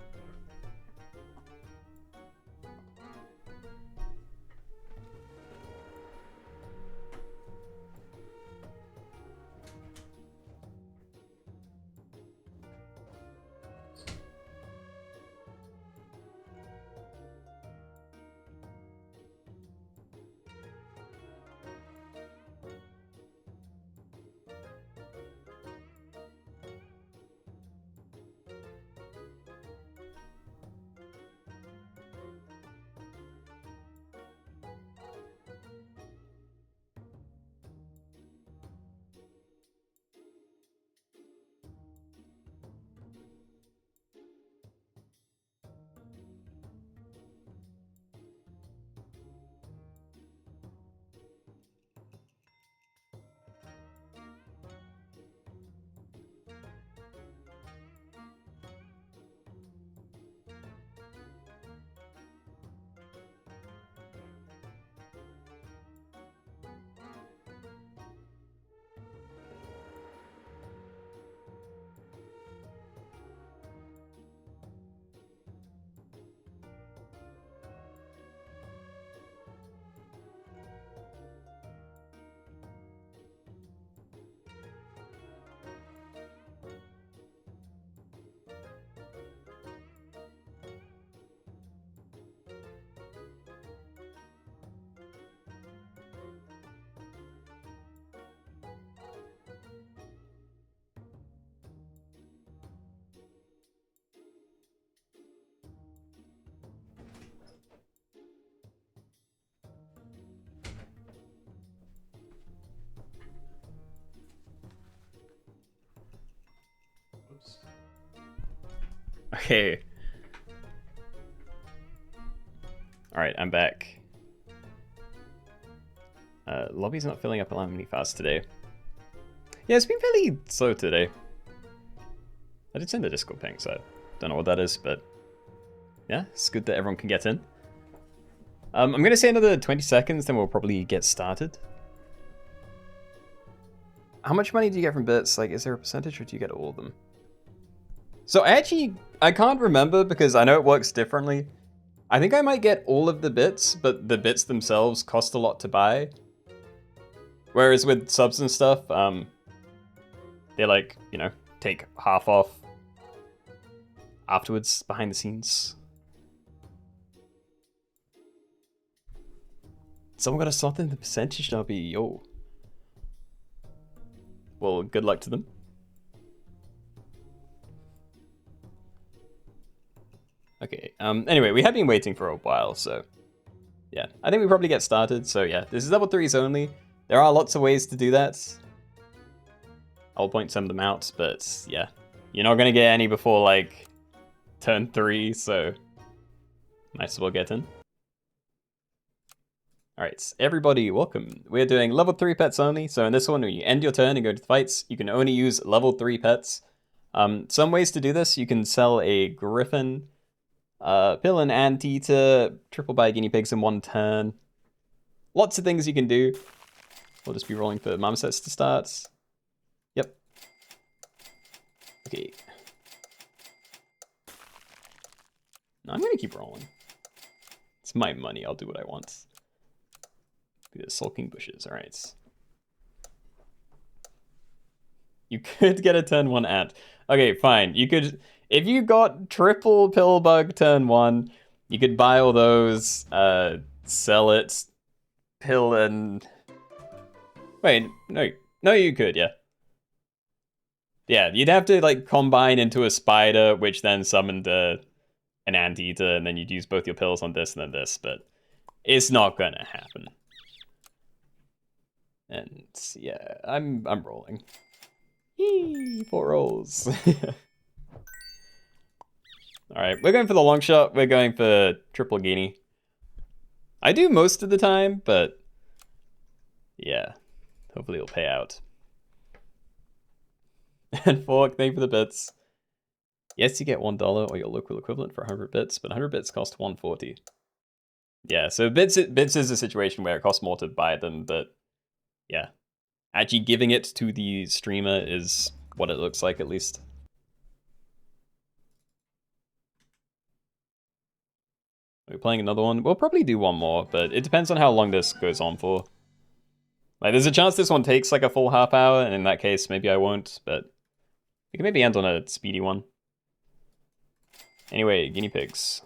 Okay. Alright, I'm back. Lobby's not filling up alarmingly fast today. Yeah, it's been fairly slow today. I did send a Discord ping, so don't know what that is, but yeah, it's good that everyone can get in. I'm going to say another 20 seconds, then we'll probably get started. How much money do you get from bits? Like, is there a percentage or do you get all of them? So I can't remember because I know it works differently. I think I might get all of the bits, but the bits themselves cost a lot to buy. Whereas with subs and stuff, they like, you know, take half off afterwards behind the scenes. Someone got a slot in the percentage derby, yo. Well, good luck to them. Okay, anyway, we have been waiting for a while, so yeah. I think we probably get started, so yeah. This is level 3s only. There are lots of ways to do that. I'll point some of them out, but yeah. You're not gonna get any before, like, turn 3, so might as well get in. Alright, everybody, welcome. We're doing level 3 pets only, so in this one, when you end your turn and go to the fights, you can only use level 3 pets. Some ways to do this, you can sell a griffin, pill an anteater, triple buy guinea pigs in one turn. Lots of things you can do. We'll just be rolling for marmosets to start. Yep. Okay. No, I'm gonna keep rolling. It's my money, I'll do what I want. The sulking bushes, alright. You could get a turn 1 ant. Okay, fine. You could, if you got triple pillbug turn 1, you could buy all those, sell it, pill and... Wait, no, you could, yeah. Yeah, you'd have to, like, combine into a spider, which then summoned an anteater, and then you'd use both your pills on this and then this, but it's not gonna happen. And yeah, I'm rolling. Yee, 4 rolls. Alright, we're going for the long shot. We're going for triple guinea. I do most of the time, but yeah, hopefully it'll pay out. And Fork, thank you for the bits. Yes, you get $1 or your local equivalent for 100 bits, but 100 bits cost 140. Yeah, so bits is a situation where it costs more to buy them, but yeah. Actually giving it to the streamer is what it looks like, at least. Are we playing another one? We'll probably do one more, but it depends on how long this goes on for. Like, there's a chance this one takes like a full half hour, and in that case, maybe I won't, but we can maybe end on a speedy one. Anyway, guinea pigs.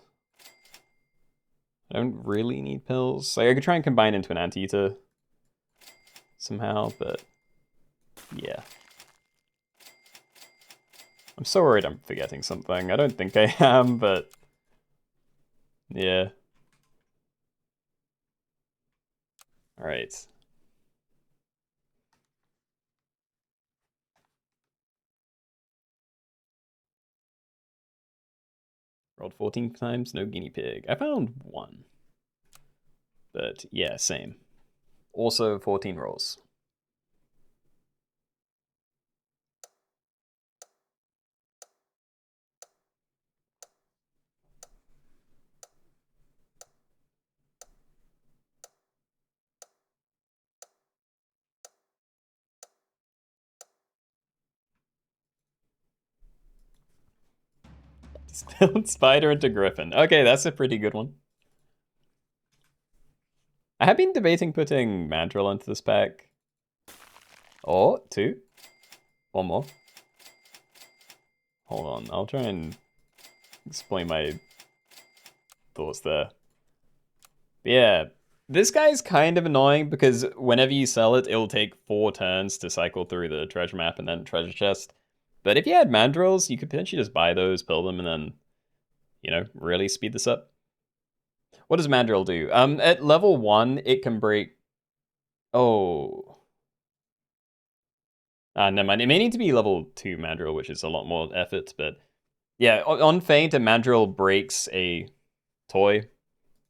I don't really need pills. Like, I could try and combine into an anteater somehow, but yeah. I'm so worried I'm forgetting something. I don't think I am, but yeah. Alright. Rolled 14 times, no guinea pig. I found one. But yeah, same. Also 14 rolls. Distilled spider into griffin. Okay, that's a pretty good one. I have been debating putting mandrill into this pack. Or 2. One more. Hold on, I'll try and explain my thoughts there. Yeah, this guy's kind of annoying because whenever you sell it, it'll take 4 turns to cycle through the treasure map and then treasure chest. But if you had mandrills, you could potentially just buy those, pill them, and then, you know, really speed this up. What does mandrill do? At level 1, it can break... Oh... never mind. It may need to be level 2 mandrill, which is a lot more effort, but... Yeah, on Feint, a mandrill breaks a toy.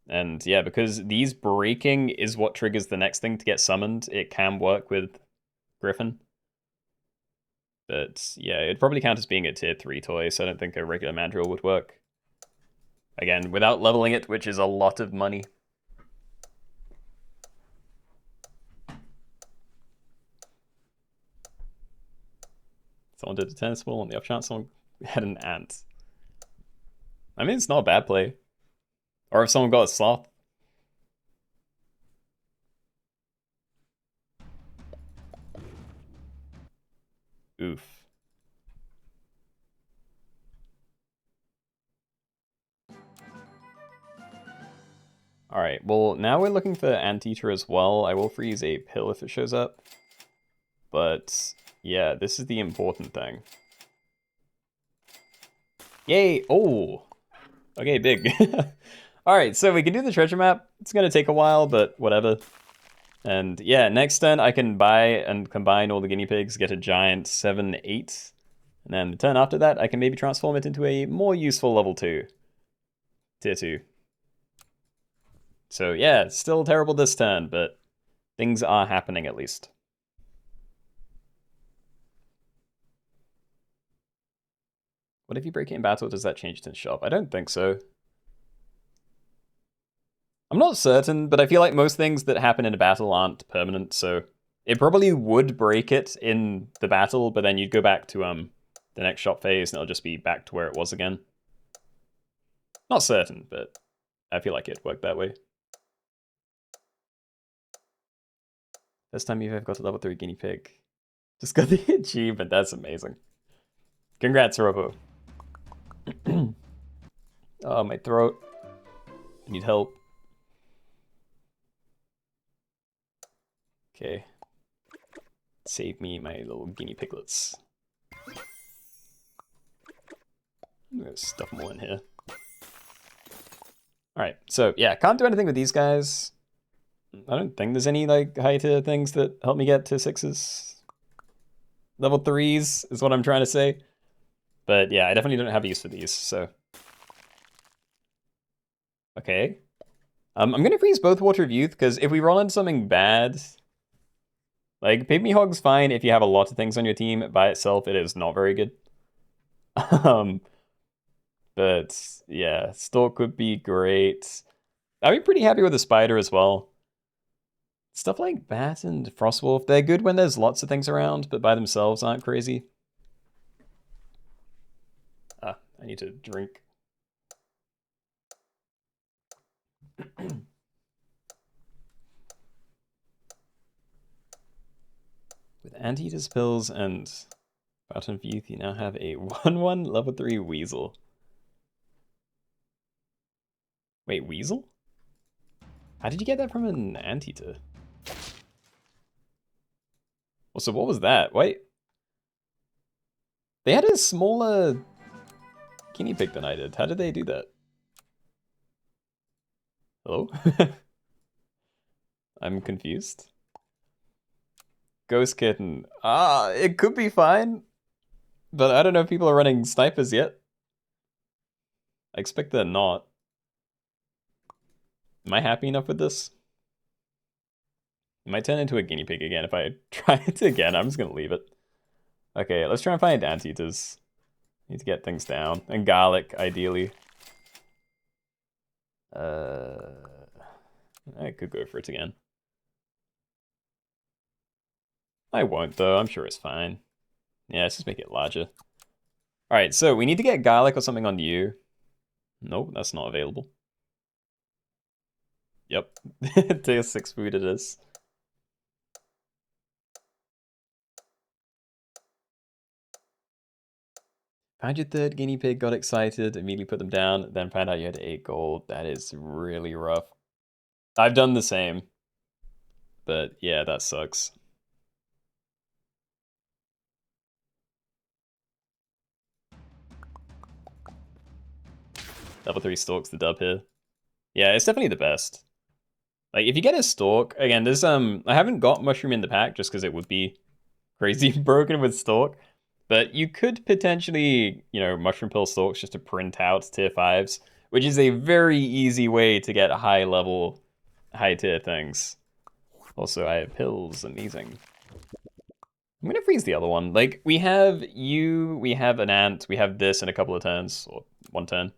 And yeah, because these breaking is what triggers the next thing to get summoned, it can work with Griffin. But yeah, it'd probably count as being a tier 3 toy, so I don't think a regular mandrill would work. Again, without leveling it, which is a lot of money. Someone did a tennis ball, on the off chance someone had an ant. I mean, it's not a bad play. Or if someone got a sloth. Oof. Alright, well, now we're looking for Anteater as well. I will freeze a pill if it shows up. But, yeah, this is the important thing. Yay! Oh! Okay, big. Alright, so we can do the treasure map. It's gonna take a while, but whatever. And yeah, next turn I can buy and combine all the guinea pigs, get a giant 7-8. And then the turn after that, I can maybe transform it into a more useful level 2. Tier 2. So yeah, it's still terrible this turn, but things are happening at least. What if you break it in battle? Does that change it in shop? I don't think so. I'm not certain, but I feel like most things that happen in a battle aren't permanent, so it probably would break it in the battle, but then you'd go back to the next shop phase and it'll just be back to where it was again. Not certain, but I feel like it worked that way. First time you've ever got a level 3 guinea pig. Just got the achievement, that's amazing. Congrats, Robo. Oh, my throat. I need help. Okay. Save me my little guinea piglets. I'm gonna stuff them all in here. Alright, so yeah, can't do anything with these guys. I don't think there's any like high tier things that help me get to 6s. Level 3s is what I'm trying to say. But yeah, I definitely don't have use for these, so. Okay. I'm gonna freeze both Water of Youth, because if we roll into something bad, like, Pygmy Hog's fine if you have a lot of things on your team. By itself, it is not very good. But yeah, Stork would be great. I'd be pretty happy with the Spider as well. Stuff like Bat and Frostwolf, they're good when there's lots of things around, but by themselves aren't crazy. Ah, I need to drink. With Anteater's Pills and Fountain of Youth, you now have a 1-1 level 3 Weasel. Wait, Weasel? How did you get that from an Anteater? Well, so what was that? Wait. They had a smaller guinea pig than I did. How did they do that? Hello? I'm confused. Ghost Kitten. Ah, it could be fine. But I don't know if people are running snipers yet. I expect they're not. Am I happy enough with this? It might turn into a guinea pig again if I try it again. I'm just gonna leave it. Okay, let's try and find Anteaters. Need to get things down. And garlic, ideally. I could go for it again. I won't though, I'm sure it's fine. Yeah, let's just make it larger. Alright, so we need to get garlic or something on you. Nope, that's not available. Yep, tier 6 food it is. Found your third guinea pig, got excited, immediately put them down, then found out you had 8 gold. That is really rough. I've done the same. But yeah, that sucks. Level 3 Stork's the dub here. Yeah, it's definitely the best. Like, if you get a Stork, again, there's, I haven't got Mushroom in the pack just because it would be crazy broken with Stork. But you could potentially, you know, Mushroom Pill Storks just to print out tier 5s, which is a very easy way to get high level, high tier things. Also, I have pills, amazing. I'm gonna freeze the other one. Like, we have you, we have an ant, we have this in a couple of turns, or one turn.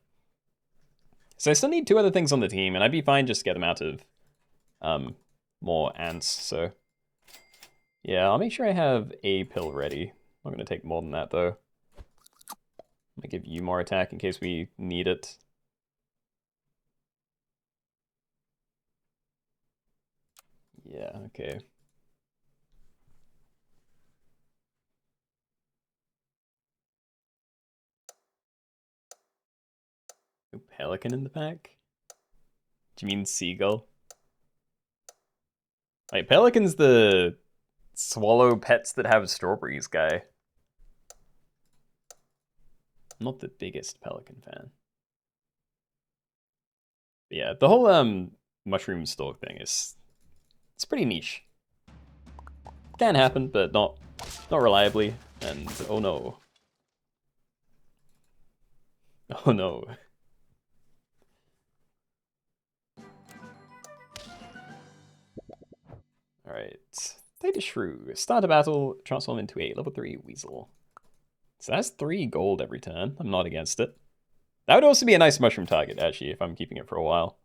So I still need 2 other things on the team, and I'd be fine just to get them out of more ants, so... Yeah, I'll make sure I have a pill ready. I'm not gonna take more than that, though. I'm gonna give you more attack in case we need it. Yeah, okay. No pelican in the pack? Do you mean seagull? Like, pelican's the swallow pets that have strawberries guy. I'm not the biggest pelican fan. But yeah, the whole mushroom stalk thing is... It's pretty niche. Can happen, but not reliably. And oh no. Oh no. Alright. Data Shrew. Start a battle, transform into a level 3 weasel. So that's 3 gold every turn. I'm not against it. That would also be a nice mushroom target, actually, if I'm keeping it for a while.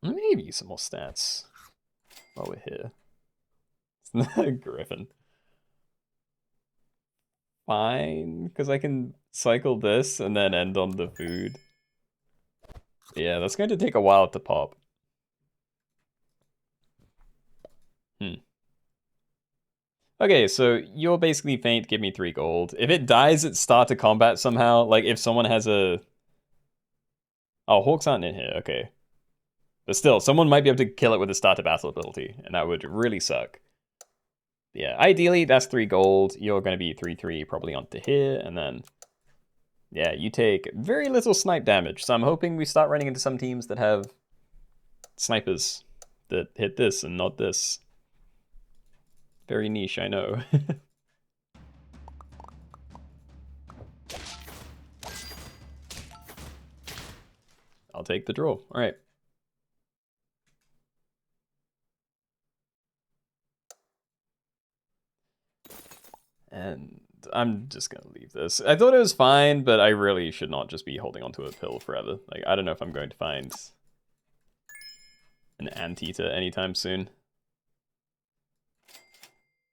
Let me give you some more stats while we're here. It's not a griffin. Fine, because I can cycle this and then end on the food. Yeah, that's going to take a while to pop. Okay, so you're basically faint, give me 3 gold. If it dies at start of combat somehow, like if someone has a... Oh, hawks aren't in here, okay. But still, someone might be able to kill it with a start of battle ability, and that would really suck. Yeah, ideally, that's 3 gold. You're going to be 3/3 probably onto here, and then... Yeah, you take very little snipe damage, so I'm hoping we start running into some teams that have snipers that hit this and not this. Very niche, I know. I'll take the draw. All right. And I'm just going to leave this. I thought it was fine, but I really should not just be holding onto a pill forever. Like, I don't know if I'm going to find an anteater anytime soon.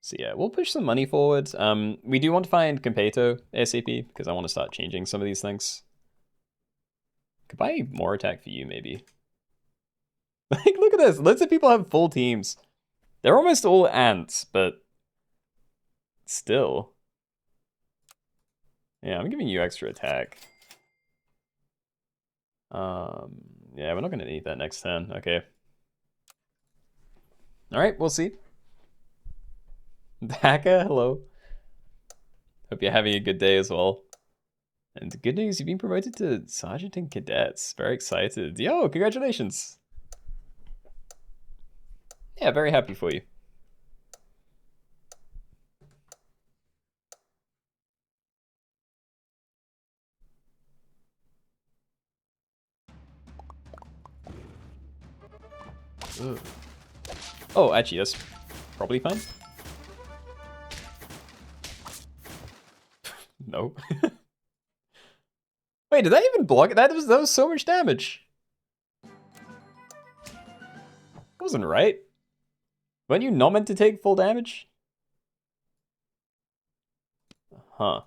So yeah, we'll push some money forward. We do want to find Competo ASAP, because I want to start changing some of these things. Could buy more attack for you, maybe. Like, look at this. Lots of people have full teams. They're almost all ants, but still. Yeah, I'm giving you extra attack. Yeah, we're not going to need that next turn. Okay. All right, we'll see. Hacker, hello. Hope you're having a good day as well. And good news, you've been promoted to Sergeant and Cadets. Very excited. Yo, congratulations. Yeah, very happy for you. Ugh. Oh, actually, that's probably fine. No. Wait, did that even block it? That was so much damage. That wasn't right. Weren't you not meant to take full damage? Huh.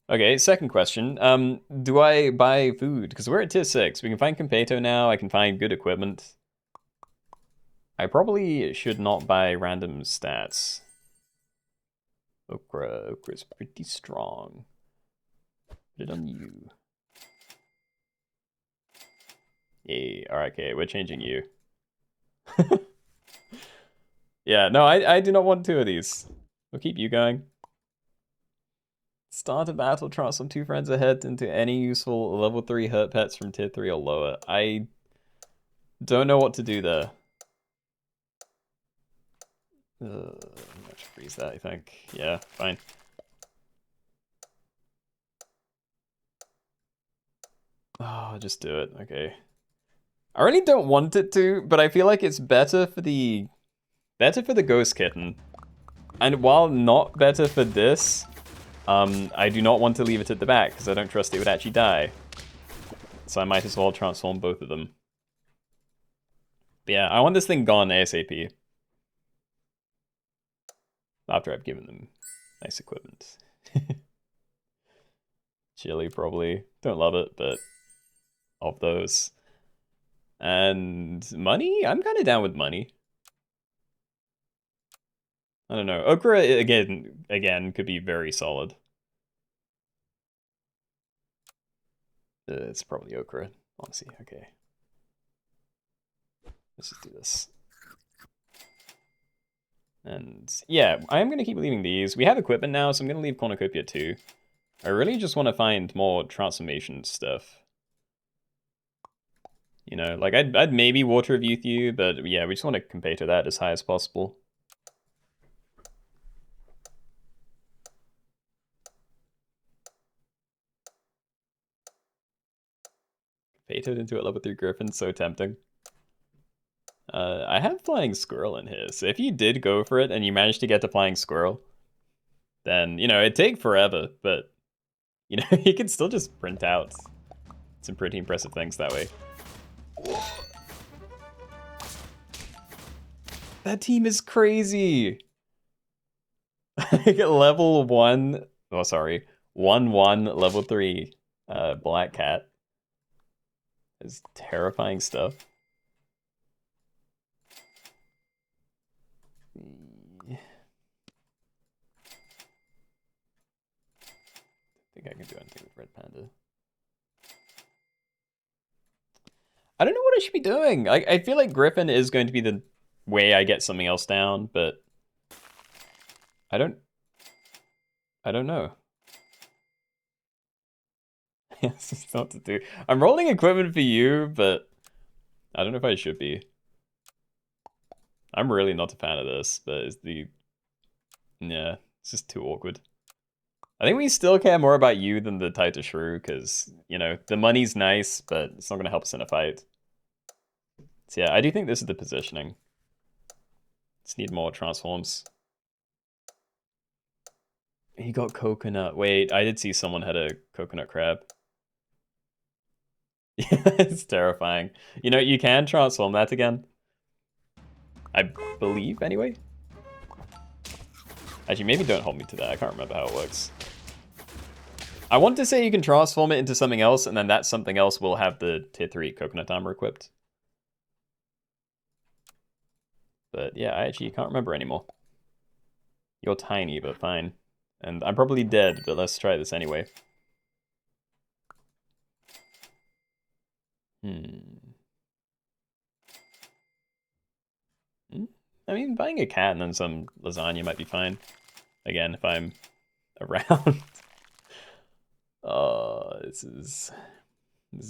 Okay, second question. Do I buy food? Because we're at tier 6. We can find Competo now. I can find good equipment. I probably should not buy random stats. Okra's pretty strong. Put it on you. Yay, alright, okay, we're changing you. Yeah, no, I do not want 2 of these. We'll keep you going. Start a battle, transform 2 friends ahead into any useful level 3 hurt pets from tier 3 or lower. I don't know what to do there. I'm gonna have to freeze that, I think. Yeah, fine. Oh, just do it. Okay. I really don't want it to, but I feel like it's better for the better for the ghost kitten. And while not better for this, I do not want to leave it at the back because I don't trust it would actually die. So I might as well transform both of them. But yeah, I want this thing gone ASAP. After I've given them nice equipment. Chili, probably. Don't love it, but of those. And money? I'm kind of down with money. I don't know. Okra, again, could be very solid. It's probably okra, honestly. Okay. Let's just do this. And yeah, I am going to keep leaving these. We have equipment now, so I'm going to leave cornucopia too. I really just want to find more transformation stuff. You know, like I'd maybe water of youth you, but yeah, we just want to compare that as high as possible. Vetoed into a level 3 griffin, so tempting. I have flying squirrel in here, so if you did go for it and you managed to get to flying squirrel, then, you know, it'd take forever, but, you know, you can still just print out some pretty impressive things that way. That team is crazy! Level 1, oh sorry, 1-1, level 3, black cat. Is terrifying stuff. I think I can do anything with red panda. I don't know what I should be doing. I feel like griffin is going to be the way I get something else down, but I don't know. Yes, it's not to do. I'm rolling equipment for you, but I don't know if I should be. I'm really not a fan of this, but it's yeah, it's just too awkward. I think we still care more about you than the Taita Shrew, because, you know, the money's nice, but it's not going to help us in a fight. So yeah, I do think this is the positioning. Just need more transforms. He got coconut. Wait, I did see someone had a coconut crab. Yeah, it's terrifying. You know, you can transform that again. I believe, anyway. Actually, maybe don't hold me to that. I can't remember how it works. I want to say you can transform it into something else, and then that something else will have the tier 3 coconut armor equipped. But yeah, I actually can't remember anymore. You're tiny, but fine. And I'm probably dead, but let's try this anyway. I mean, buying a cat and then some lasagna might be fine. Again, if I'm around. This is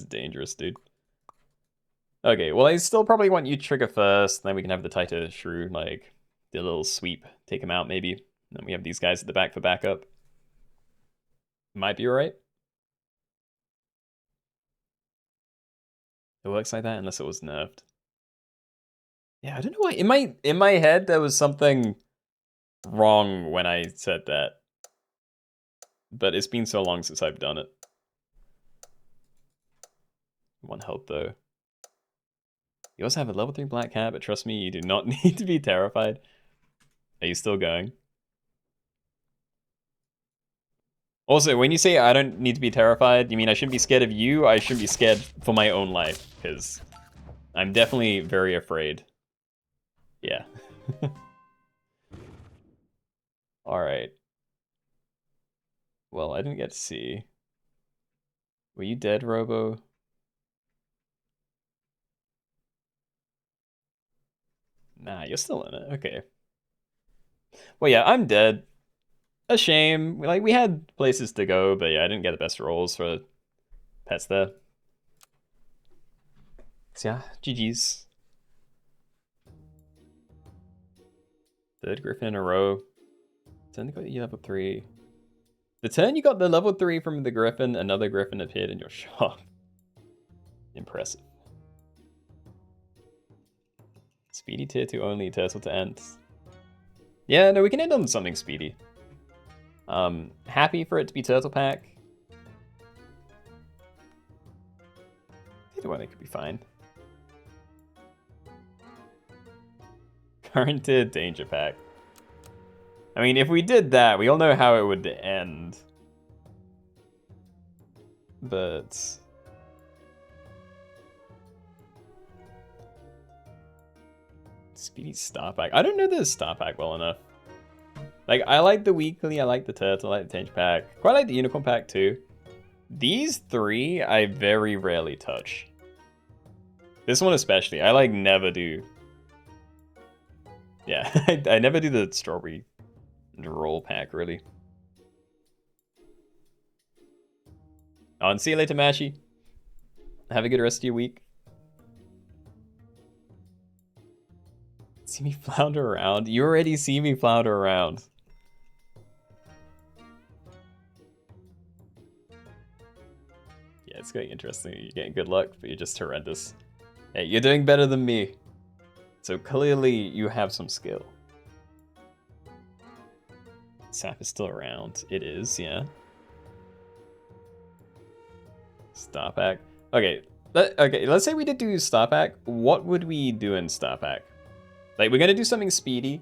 dangerous, dude. Okay, well, I still probably want you to trigger first, then we can have the Taita Shrew, like, do a little sweep, take him out, maybe. And then we have these guys at the back for backup. Might be alright. It works like that unless it was nerfed. Yeah, I don't know why. In my head, there was something wrong when I said that. But it's been so long since I've done it. 1 health, though. You also have a level 3 black cat, but trust me, you do not need to be terrified. Are you still going? Also, when you say I don't need to be terrified, you mean I shouldn't be scared of you? I shouldn't be scared for my own life, because I'm definitely very afraid. Yeah. Alright. Well, I didn't get to see. Were you dead, Robo? Nah, you're still in it. Okay. Well, yeah, I'm dead. A shame. Like, we had places to go, but yeah, I didn't get the best rolls for pets there. So yeah, GG's. 3rd Griffin in a row. Turn you got your level 3. The turn you got the level 3 from the Griffin, another Griffin appeared in your shop. Impressive. Speedy tier 2 only, turtle to ant. Yeah, no, we can end on something speedy. Happy for it to be Turtle Pack. Either one, it could be fine. Guaranteed Danger Pack. I mean, if we did that, we all know how it would end. But... Speedy Star Pack. I don't know the Star Pack well enough. Like, I like the Weekly, I like the Turtle, I like the Danger Pack. Quite like the Unicorn Pack too. These three, I very rarely touch. This one especially, I like never do. Yeah, I never do the Strawberry Roll Pack, really. Oh, and see you later, Mashy. Have a good rest of your week. See me flounder around? You already see me flounder around. Yeah, it's getting interesting. You're getting good luck, but you're just horrendous. Hey, you're doing better than me. So clearly you have some skill. Sap is still around. It is, yeah. Star Pack. Okay, let's say we did do Star Pack. What would we do in Star Pack? Like, we're gonna do something speedy.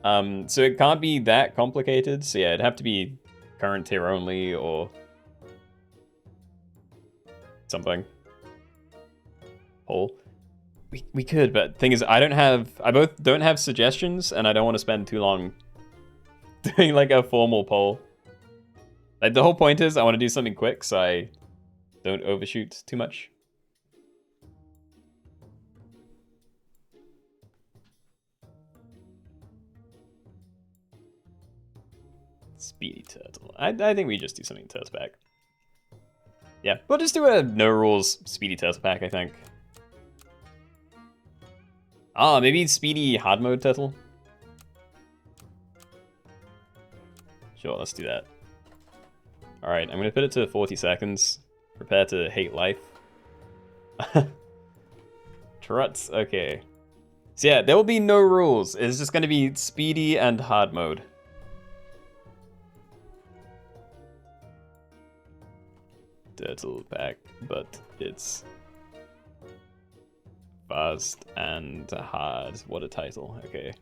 So it can't be that complicated. So yeah, it'd have to be current tier only or something. Poll. We could, but thing is, I both don't have suggestions, and I don't want to spend too long doing like a formal poll. Like, the whole point is I want to do something quick, so I don't overshoot too much. Speedy Turtle. I think we just do something Turtle Pack. Yeah, we'll just do a no rules Speedy Turtle Pack, I think. Ah, maybe Speedy Hard Mode Turtle? Sure, let's do that. Alright, I'm gonna put it to 40 seconds. Prepare to hate life. Truts, okay. So yeah, there will be no rules. It's just gonna be Speedy and Hard Mode. Turtle Pack, but it's fast and hard. What a title, okay.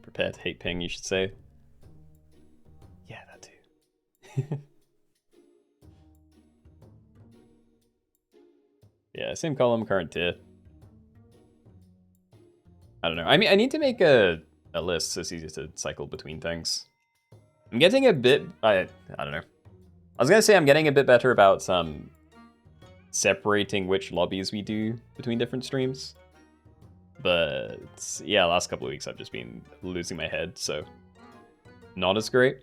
Prepare to hate ping, you should say. Yeah, that too. Yeah, same column, current tier. I don't know. I mean, I need to make a list so it's easier to cycle between things. I'm getting a bit... I don't know. I was going to say I'm getting a bit better about separating which lobbies we do between different streams. But yeah, last couple of weeks I've just been losing my head, so not as great.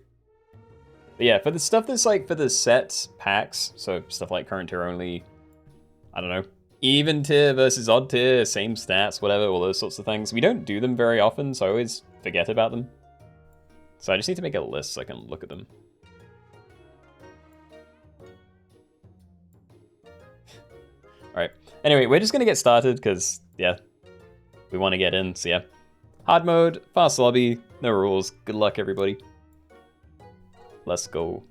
But yeah, for the stuff that's like for the set packs, so stuff like current tier only, I don't know, even tier versus odd tier, same stats, whatever, all those sorts of things. We don't do them very often, so I always forget about them. So I just need to make a list so I can look at them. Alright, anyway, we're just gonna get started, because, yeah, we want to get in, so yeah. Hard mode, fast lobby, no rules, good luck everybody. Let's go.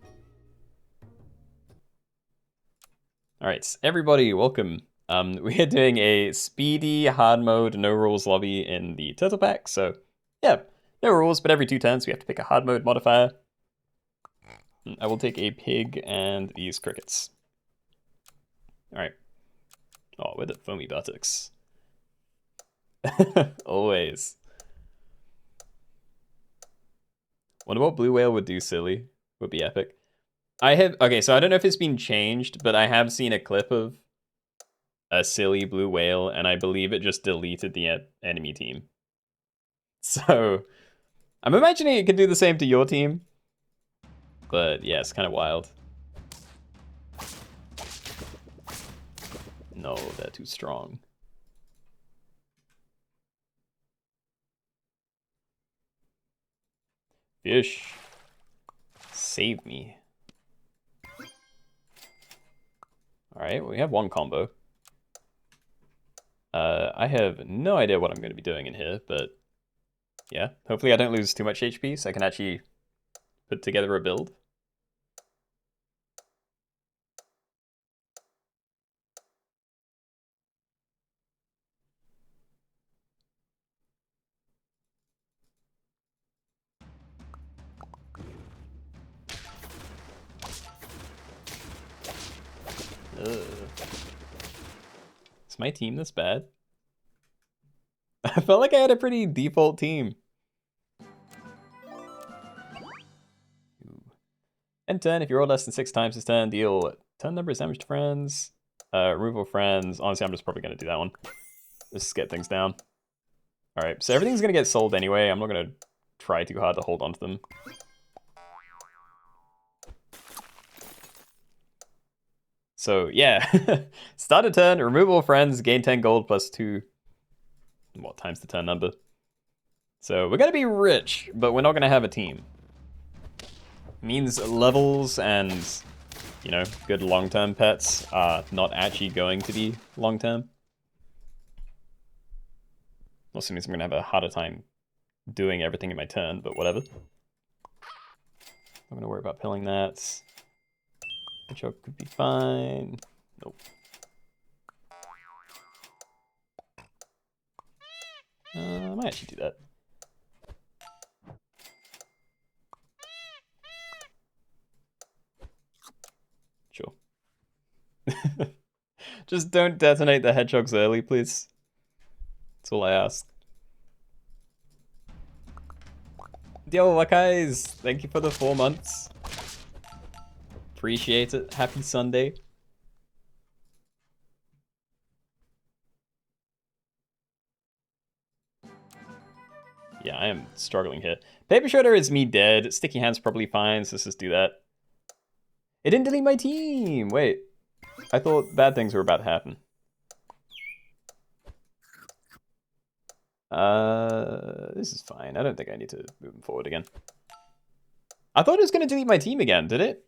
Alright, everybody, welcome. We are doing a speedy hard mode, no rules lobby in the Turtle Pack, so yeah, no rules, but every 2 turns we have to pick a hard mode modifier. I will take a pig and these crickets. Alright. Oh, where the foamy buttocks? Always. Wonder what blue whale would do silly. Would be epic. Okay, so I don't know if it's been changed, but I have seen a clip of a silly blue whale, and I believe it just deleted the enemy team. So, I'm imagining it could do the same to your team. But yeah, it's kind of wild. No, they're too strong. Fish. Save me. Alright, well, we have one combo. I have no idea what I'm going to be doing in here, but yeah. Hopefully I don't lose too much HP so I can actually put together a build. Ugh. Is my team this bad? I felt like I had a pretty default team. End turn, if you roll less than 6 times this turn, deal turn number of damage to friends. Removal friends. Honestly, I'm just probably going to do that one. Just get things down. Alright, so everything's going to get sold anyway. I'm not going to try too hard to hold on to them. So, yeah. Start a turn, removal friends, gain 10 gold plus 2. What, times the turn number. So, we're going to be rich, but we're not going to have a team. Means levels and, you know, good long-term pets are not actually going to be long-term. Also means I'm going to have a harder time doing everything in my turn, but whatever. I'm going to worry about pilling that. Hedgehog could be fine. Nope. I might actually do that. Sure. Just don't detonate the hedgehogs early, please. That's all I ask. Yo, Wakais! Thank you for the 4 months. Appreciate it. Happy Sunday. Yeah, I am struggling here. Paper Shredder is me dead. Sticky Hand's probably fine, so let's just do that. It didn't delete my team! Wait. I thought bad things were about to happen. This is fine. I don't think I need to move him forward again. I thought it was going to delete my team again, did it?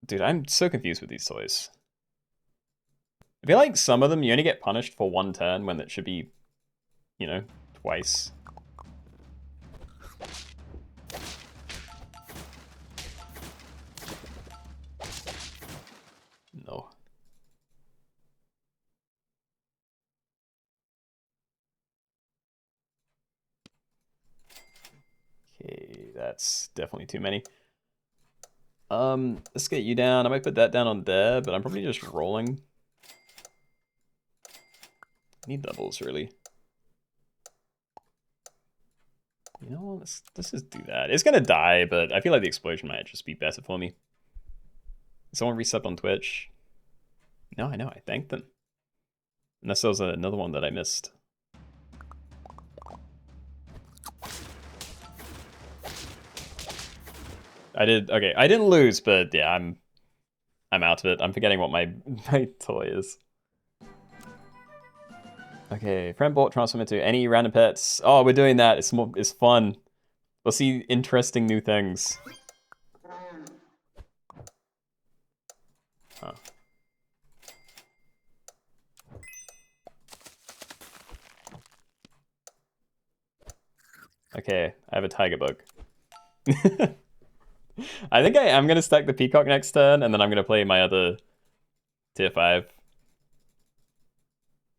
Dude, I'm so confused with these toys. I feel like some of them you only get punished for 1 turn when it should be, you know, twice. No. Okay, that's definitely too many. Let's get you down. I might put that down on there, but I'm probably just rolling. I need doubles, really. You know what? Let's just do that. It's gonna die, but I feel like the explosion might just be better for me. Someone resub on Twitch. No, I know. I thanked them. Unless there was another one that I missed. I did. Okay, I didn't lose, but yeah, I'm out of it. I'm forgetting what my toy is. Okay, friend bought transform into any random pets. Oh, we're doing that. It's fun. We'll see interesting new things. Huh. Okay, I have a tiger bug. I think I am going to stack the peacock next turn, and then I'm going to play my other tier 5.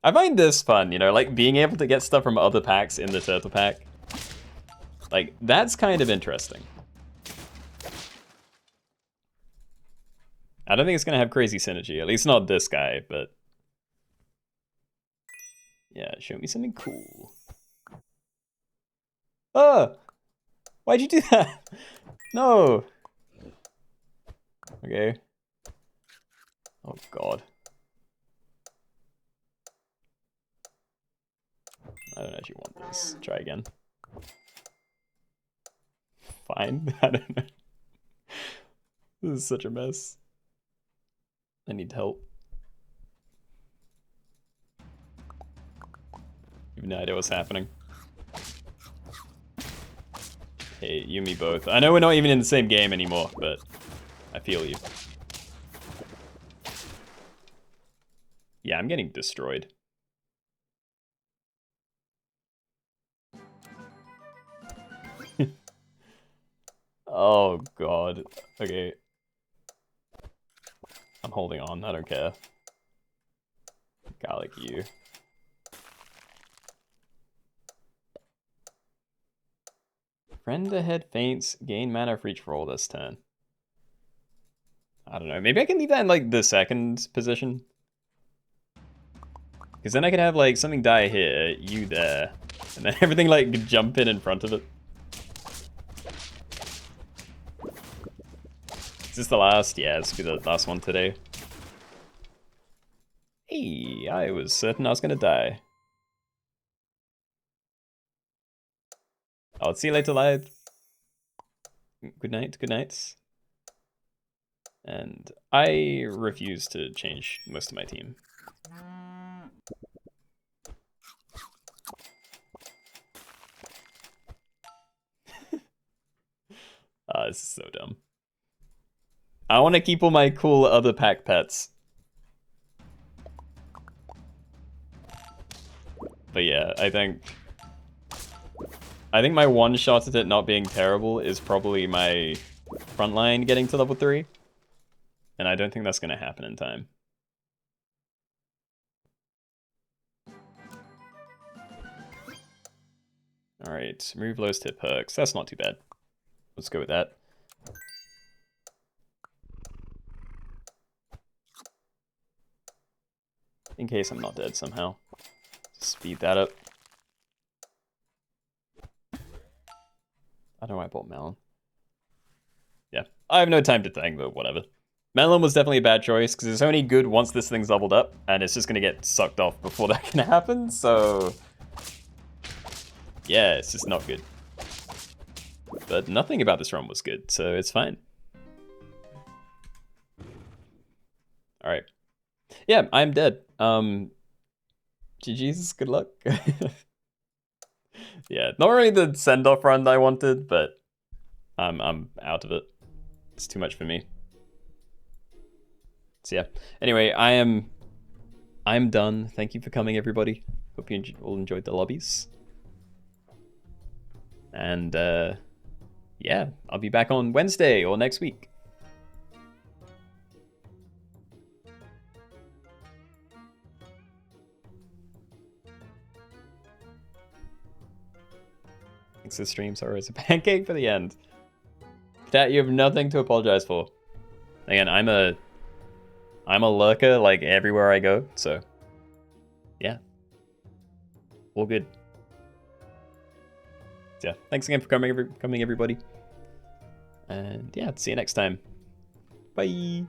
I find this fun, you know, like being able to get stuff from other packs in the turtle pack. Like, that's kind of interesting. I don't think it's going to have crazy synergy, at least not this guy, but... yeah, show me something cool. Oh! Why'd you do that? No! Okay. Oh god. I don't actually want this. Try again. Fine. I don't know. This is such a mess. I need help. You have no idea what's happening. Hey, you and me both. I know we're not even in the same game anymore, but I feel you. Yeah, I'm getting destroyed. Oh god. Okay. I'm holding on, I don't care. Garlic you. Friend ahead faints, gain mana for each roll this turn. I don't know, maybe I can leave that in like the second position. Because then I could have like something die here, you there, and then everything like jump in front of it. Is this the last? Yeah, this will be the last one today. Hey, I was certain I was gonna die. I'll see you later, live. Good night, good night. And I refuse to change most of my team. This is so dumb. I want to keep all my cool other pack pets. But yeah, I think my one shot at it not being terrible is probably my front line getting to level 3. And I don't think that's going to happen in time. Alright, remove lowest hit perks. That's not too bad. Let's go with that. In case I'm not dead somehow. Speed that up. I don't know why I bought Melon. Yeah, I have no time to think, but whatever. Melon was definitely a bad choice, because it's only good once this thing's leveled up, and it's just going to get sucked off before that can happen, so... yeah, it's just not good. But nothing about this run was good, so it's fine. Alright. Yeah, I'm dead. GG's, good luck. Yeah, not really the send-off run I wanted, but I'm out of it. It's too much for me. So yeah. Anyway, I'm done. Thank you for coming, everybody. Hope you all enjoyed the lobbies. And yeah, I'll be back on Wednesday or next week. Thanks to the stream. Sorry, it's a pancake for the end. Cat, you have nothing to apologize for. Again, I'm a lurker like everywhere I go, so yeah, all good. So, yeah, thanks again for coming, everybody, and yeah, see you next time. Bye.